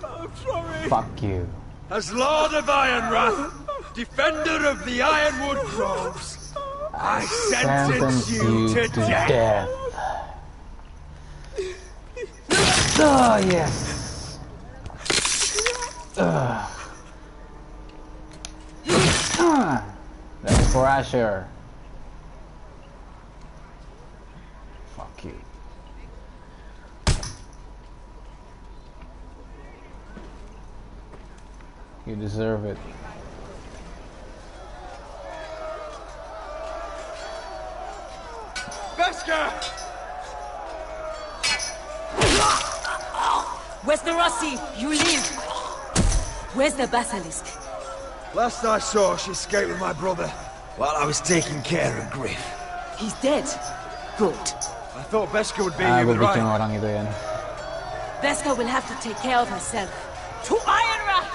[SPEAKER 6] I'm sorry.
[SPEAKER 1] Fuck you.
[SPEAKER 15] As Lord of Ironwrath, defender of the Ironwood Groves, I sentence you to death.
[SPEAKER 1] Oh, yes. That's for Asher. Fuck you. You deserve it.
[SPEAKER 6] Veska!
[SPEAKER 17] Westerosi, you live! Where's the basilisk?
[SPEAKER 15] Last I saw, she escaped with my brother while I was taking care of Griff.
[SPEAKER 17] He's dead. Good.
[SPEAKER 15] I thought Veska would be here with
[SPEAKER 1] bikin
[SPEAKER 15] Ryan.
[SPEAKER 1] orang itu ya.
[SPEAKER 17] Veska will have to take care of herself. To Ironwrath!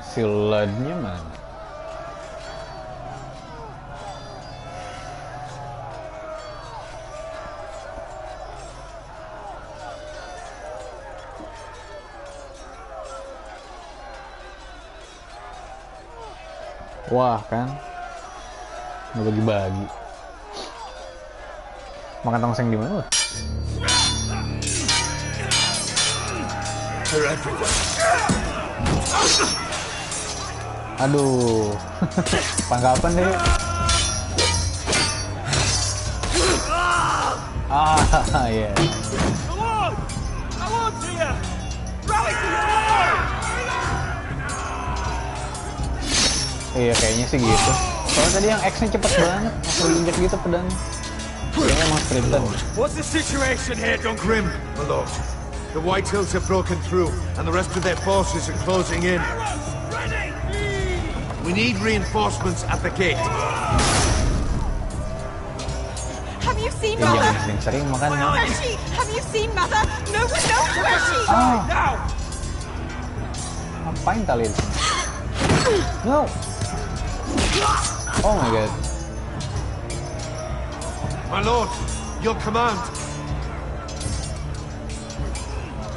[SPEAKER 1] Si lednya mana? Wah kan, nggak bagi-bagi. Makan tongseng di mana? Aduh, pangkapan deh. Ah, yeah.
[SPEAKER 6] Come on! I want to you! Rally!
[SPEAKER 1] Iya kayaknya sih gitu. Soalnya tadi yang X-nya cepet banget, langsung injek gitu pedang. Kayaknya emang sprinten.
[SPEAKER 6] What's the situation here, Grim, my lord? The Whitehills have broken through, and the rest of their forces are closing in. We need reinforcements at the gate.
[SPEAKER 18] Have you seen Mother?
[SPEAKER 1] Sering makan.
[SPEAKER 18] Where is she? Have you seen Mother? No one knows where she is.
[SPEAKER 6] Now!
[SPEAKER 1] Ngapain kalian? No. Oh my god.
[SPEAKER 6] My lord, your command.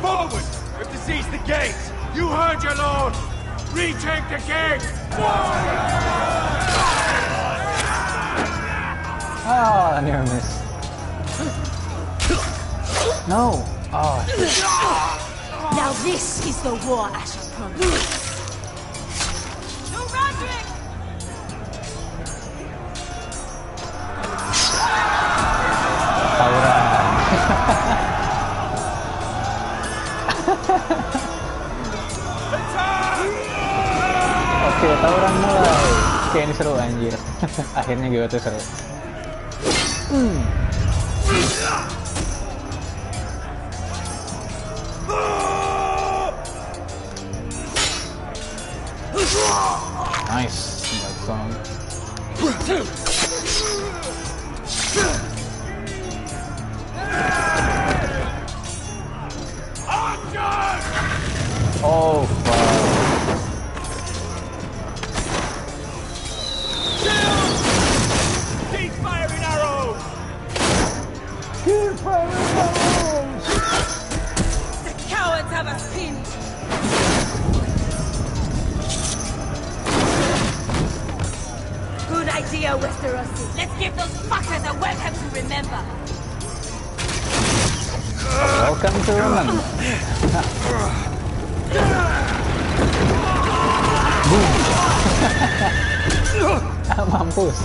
[SPEAKER 6] Forward! We have to seize the gate! You heard your lord! Retake the gate!
[SPEAKER 1] Ah, near miss. No. Oh.
[SPEAKER 17] Now this is the war I shall promise.
[SPEAKER 18] No, Roderick!
[SPEAKER 1] Oke, tawuran mulai. Kayak ini seru anjir. Akhirnya gitu seru. Nice, that song. Oh fuck.
[SPEAKER 6] Keep firing arrows!
[SPEAKER 1] Keep firing arrows!
[SPEAKER 17] The cowards have us pinned. Good idea, Westerosi. Let's give those fuckers a welcome to remember.
[SPEAKER 1] Welcome to remember. Boom. Mampus.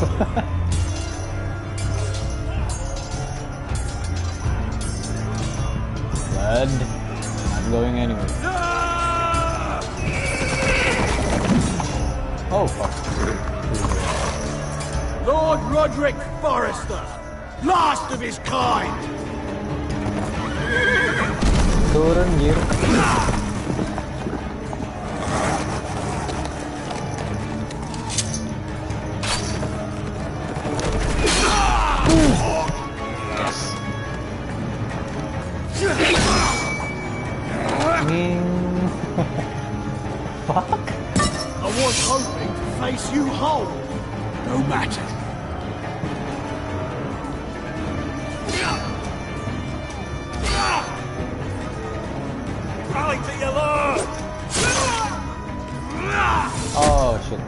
[SPEAKER 1] Blood. Not going anywhere. Oh fuck.
[SPEAKER 6] Lord Roderick Forrester, last of his kind.
[SPEAKER 1] Turun jir. Fuck.
[SPEAKER 6] I was hoping to face you whole.
[SPEAKER 16] No matter.
[SPEAKER 6] Rally to your lord!
[SPEAKER 1] Oh shit.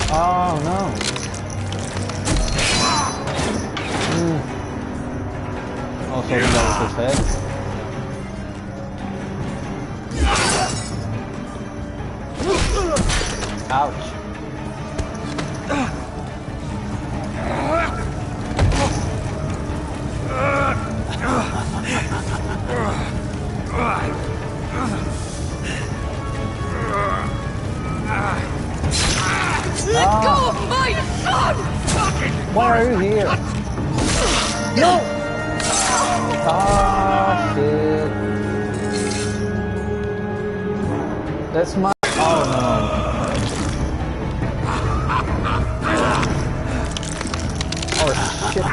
[SPEAKER 1] Oh no. Oh, sorry, that was his head. Ouch.
[SPEAKER 18] Let go of my son!
[SPEAKER 1] Why are you here? No! Ah, shit. That's my... Oh no. Oh shit.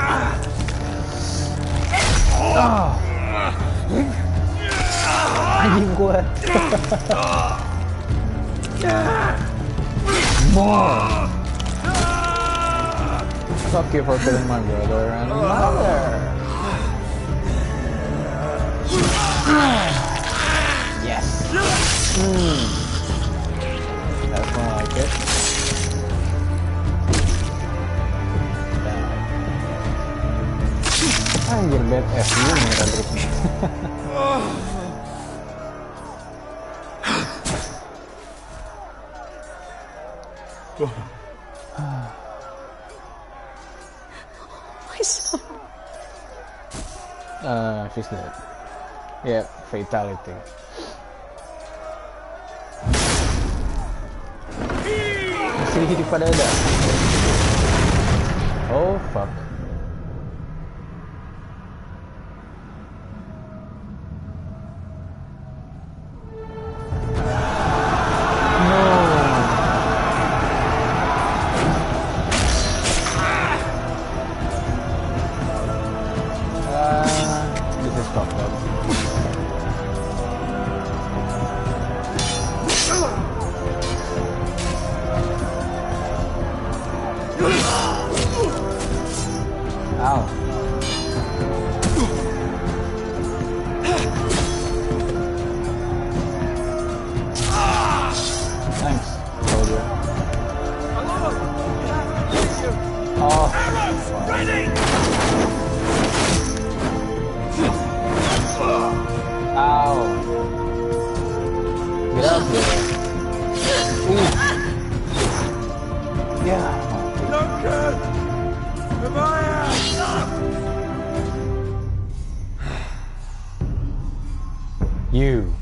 [SPEAKER 1] Oh. Anjing gue. More. Fuck you for killing my brother and mother. Yes. That's more like it. Anjir, bad F nih Roderick.
[SPEAKER 18] My son.
[SPEAKER 1] She's dead. Yeah, fatality. Masih hidup pada ada. Oh fuck. You.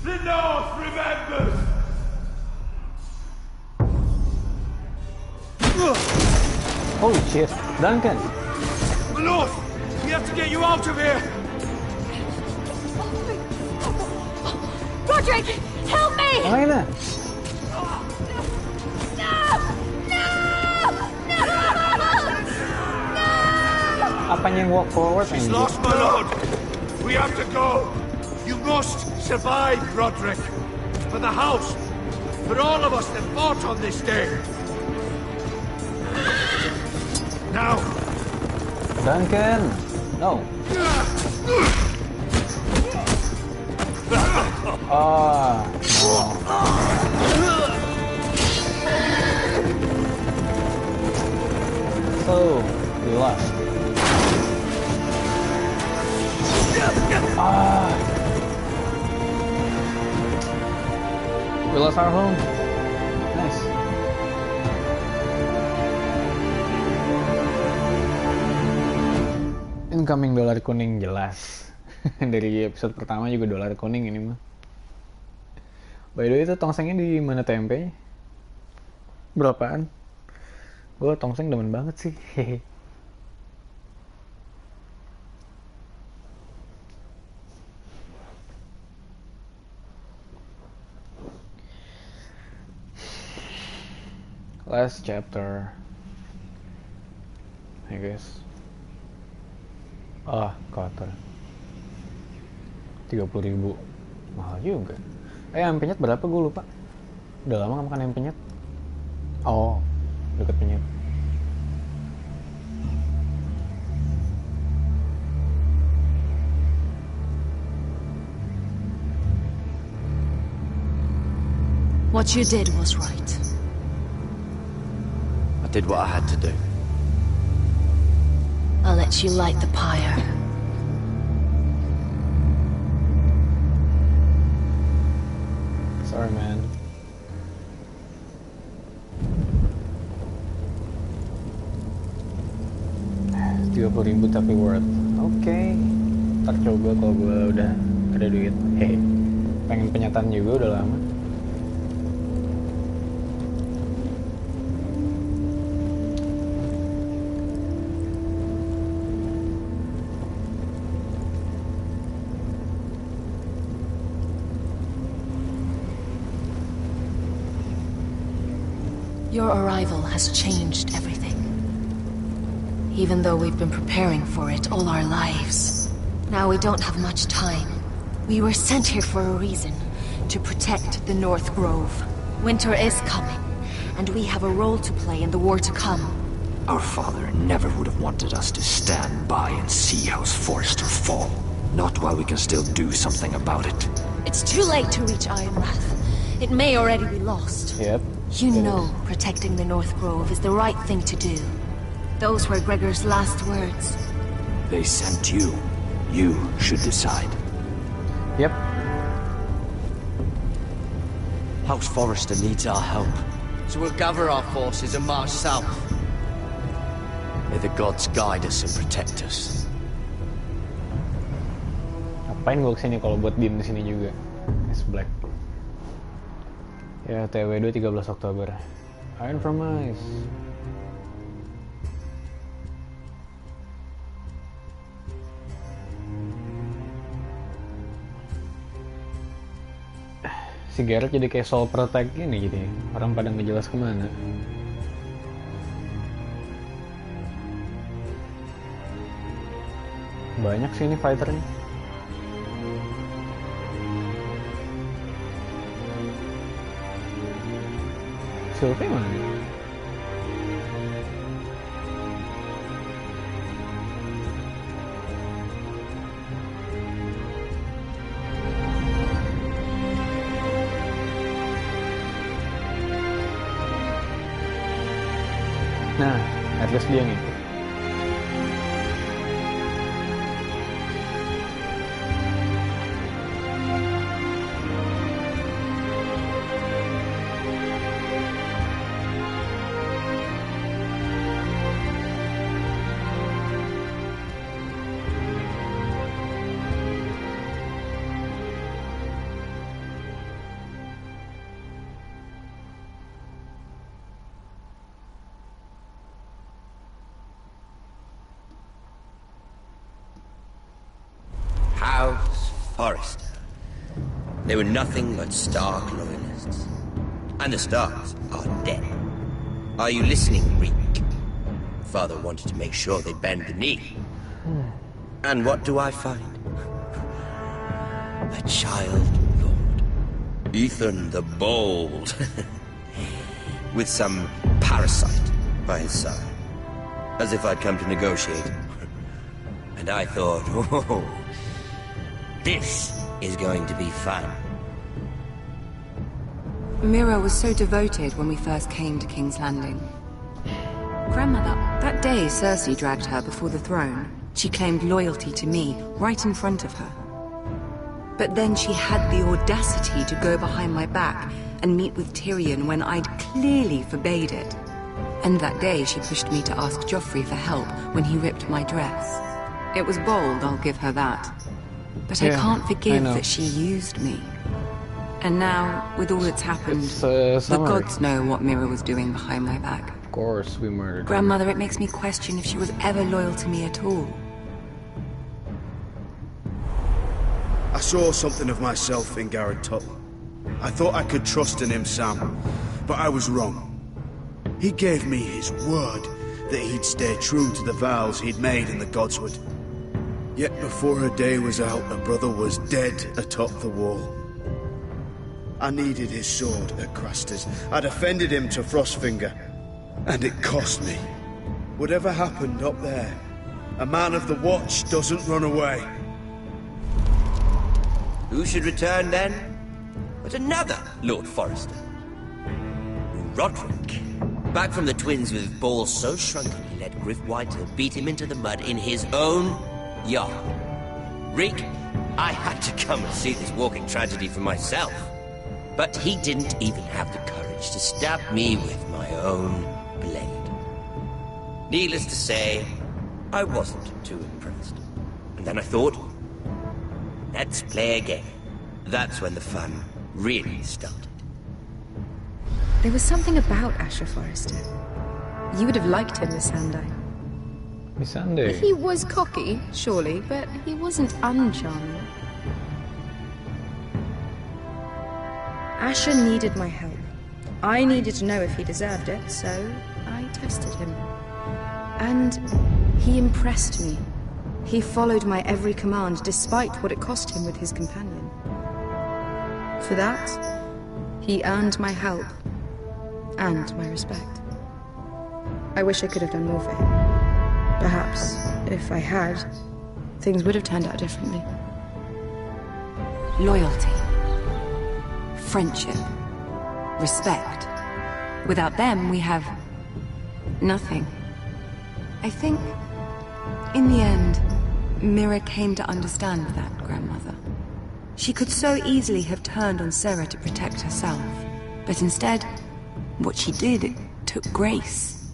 [SPEAKER 6] The North remembers!
[SPEAKER 1] Holy shit, Duncan!
[SPEAKER 6] The North! We have to get you out of here!
[SPEAKER 13] Roderick! Help me!
[SPEAKER 1] Elena! Apanya yang walk forward?
[SPEAKER 6] She's lost, my lord! We have to go! You must survive, Roderick! For the house! For all of us that fought on this day! Now!
[SPEAKER 1] Duncan! No! Ah, no. So, we lost. Ah! We lost our home. Nice. Incoming dolar kuning jelas. Dari episode pertama juga dolar kuning ini mah. By the way, itu tongsengnya di mana tempenya? Berapaan? Gue tongseng demen banget sih. Last chapter, I guess. Ah, kotor. 30.000, mahal juga. Ayam penyet berapa? Gue lupa. Udah lama gak makan ayam penyet. Oh, deket penyet.
[SPEAKER 17] What you did was right.
[SPEAKER 2] I did what I had to do.
[SPEAKER 17] I'll let you light the pyre.
[SPEAKER 1] Sorry, man. $30.000 tapi worth. Oke. Ntar coba kalau gue udah ada duit. Hehe. Pengen penyetan juga udah lama.
[SPEAKER 17] Your arrival has changed everything. Even though we've been preparing for it all our lives. Now we don't have much time. We were sent here for a reason. To protect the North Grove. Winter is coming. And we have a role to play in the war to come.
[SPEAKER 9] Our father never would have wanted us to stand by and see House Forrester fall. Not while we can still do something about it.
[SPEAKER 17] It's too late to reach Ironwrath. It may already be lost.
[SPEAKER 1] Yep.
[SPEAKER 17] You know protecting the North Grove is the right thing to do. Those were Gregor's last words.
[SPEAKER 9] They sent you. You should decide.
[SPEAKER 1] Yep.
[SPEAKER 2] House Forrester needs our help. So we'll gather our forces and march south. May the gods guide us and protect us.
[SPEAKER 1] Ngapain gue kesini kalau buat Dean kesini juga? It's Black. Ya, TW2 13 Oktober. Iron from Ice. Si Garrett jadi kayak soul protect gini gitu ya. Orang pada nggak jelas kemana. Banyak sih ini fighternya. Sylvie mana? Nah, at least dia yang itu.
[SPEAKER 8] Forrester. They were nothing but Stark loyalists. And the Starks are dead. Are you listening, Reek? Father wanted to make sure they bend the knee. And what do I find? A child lord. Ethan the Bold. With some parasite by his side. As if I'd come to negotiate. And I thought, oh, this is going to be fun.
[SPEAKER 12] Mira was so devoted when we first came to King's Landing. Grandmother, that day Cersei dragged her before the throne. She claimed loyalty to me, right in front of her. But then she had the audacity to go behind my back and meet with Tyrion when I'd clearly forbade it. And that day she pushed me to ask Joffrey for help when he ripped my dress. It was bold, I'll give her that. But I can't forgive that she used me. And now, with all that's happened, the gods know what Mira was doing behind my back.
[SPEAKER 1] Of course, we murdered her.
[SPEAKER 12] Grandmother, it makes me question if she was ever loyal to me at all.
[SPEAKER 4] I saw something of myself in Garrett Tuttle. I thought I could trust in him, Sam, but I was wrong. He gave me his word that he'd stay true to the vows he'd made in the Godswood. Yet before her day was out, her brother was dead atop the wall. I needed his sword at Craster's. I defended him to Frostfinger, and it cost me. Whatever happened up there, a man of the Watch doesn't run away.
[SPEAKER 8] Who should return then? But another Lord Forrester. Roderick. Back from the Twins with balls so shrunken he let Griff Whiter beat him into the mud in his own yard. Reek, I had to come and see this walking tragedy for myself. But he didn't even have the courage to stab me with my own blade. Needless to say, I wasn't too impressed. And then I thought, let's play a game. That's when the fun really started.
[SPEAKER 3] There was something about Asher Forrester. You would have liked him, Miss Sunday.
[SPEAKER 1] Miss Sunday.
[SPEAKER 3] He was cocky, surely, but he wasn't uncharming. Asher needed my help. I needed to know if he deserved it, so I tested him. And he impressed me. He followed my every command, despite what it cost him with his companion. For that, he earned my help and my respect. I wish I could have done more for him. Perhaps, if I had, things would have turned out differently.
[SPEAKER 12] Loyalty. Friendship. Respect. Without them, we have nothing. I think, in the end, Mira came to understand that, Grandmother. She could so easily have turned on Sarah to protect herself. But instead, what she did took grace.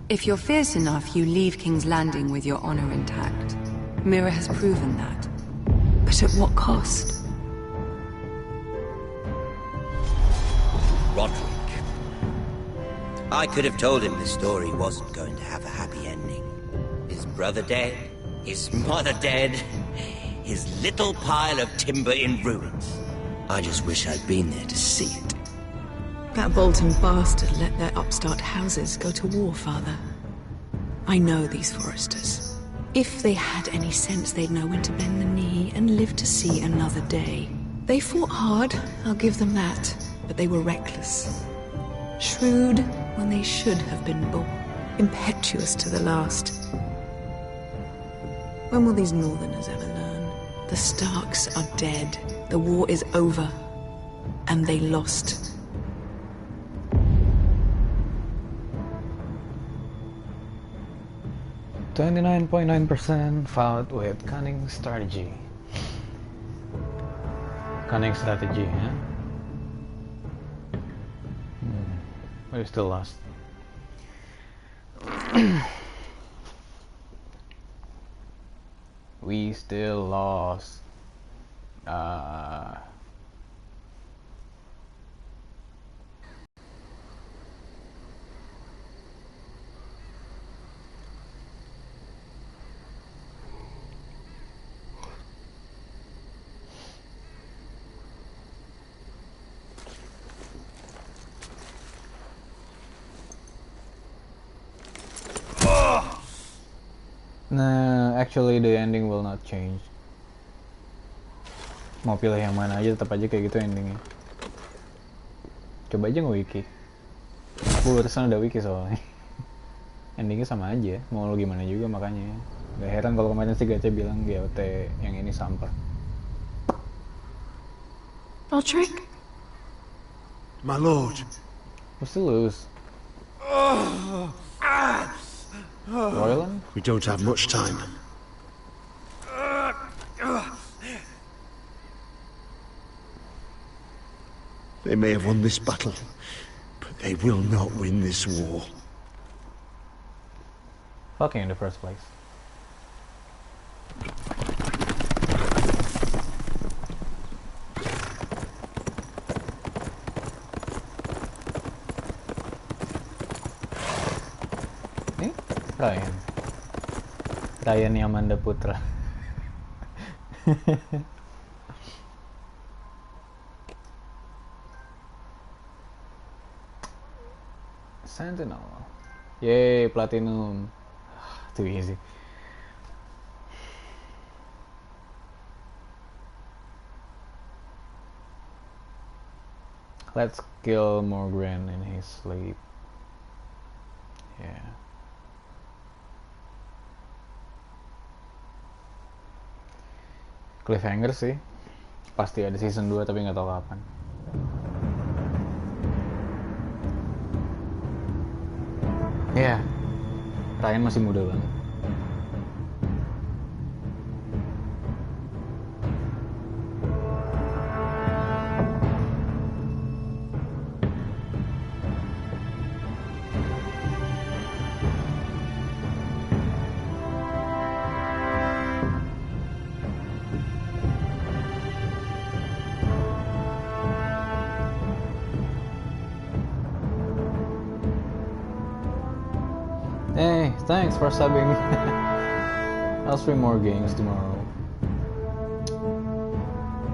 [SPEAKER 12] If you're fierce enough, you leave King's Landing with your honor intact. Mira has proven that. But at what cost?
[SPEAKER 8] Roderick. I could have told him the story wasn't going to have a happy ending. His brother dead, his mother dead, his little pile of timber in ruins. I just wish I'd been there to see it.
[SPEAKER 12] That Bolton bastard let their upstart houses go to war, Father. I know these Foresters. If they had any sense, they'd know when to bend the knee and live to see another day. They fought hard, I'll give them that, but they were reckless. Shrewd when they should have been bold. Impetuous to the last. When will these Northerners ever learn? The Starks are dead. The war is over. And they lost.
[SPEAKER 1] .9% fought with cunning strategy. Cunning strategy, huh? We're still lost. We still lost. Nah, actually the ending will not change. Mau pilih yang mana aja tetap aja kayak gitu endingnya. Coba aja nge-wiki. Aku barusan ada wiki soalnya. Endingnya sama aja, mau lo gimana juga makanya. Gak heran kalau kemarin si Gacha bilang GOT yang ini sampah.
[SPEAKER 18] Roderick?
[SPEAKER 15] My lord.
[SPEAKER 1] What's to lose? Royland?
[SPEAKER 15] We don't have much time. They may have won this battle, but they will not win this war.
[SPEAKER 1] Fucking in the first place. Ryan Yamanda Putra. Sentinel. Yay, platinum. Too easy. Let's kill Morgan in his sleep. Yeah. Cliffhanger sih, pasti ada season 2 tapi nggak tahu kapan. Ya, Ryan masih muda banget. Hey, thanks for subbing. I'll stream more games tomorrow.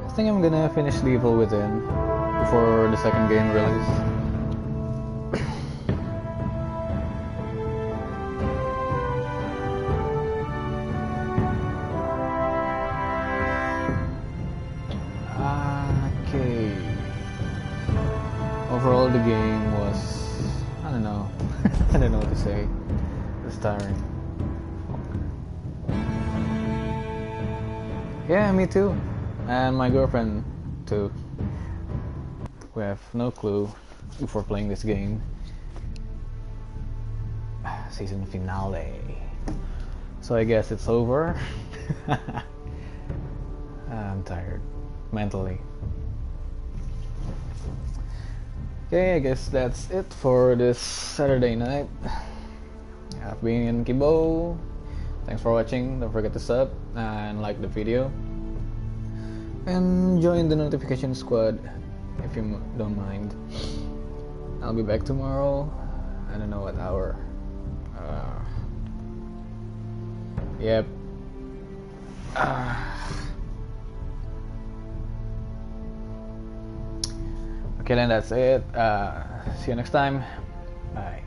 [SPEAKER 1] I think I'm gonna finish the Evil Within before the second game release. Okay. Overall, the game was, I don't know. I don't know what to say. It's tiring. Yeah, me too. And my girlfriend too. We have no clue before playing this game. Season finale. So I guess it's over. I'm tired. Mentally. Okay, I guess that's it for this Saturday night. I've been Kibow. Thanks for watching. Don't forget to sub and like the video. And join the notification squad if you don't mind. I'll be back tomorrow. I don't know what hour. Yep. Okay, then that's it. See you next time. Bye.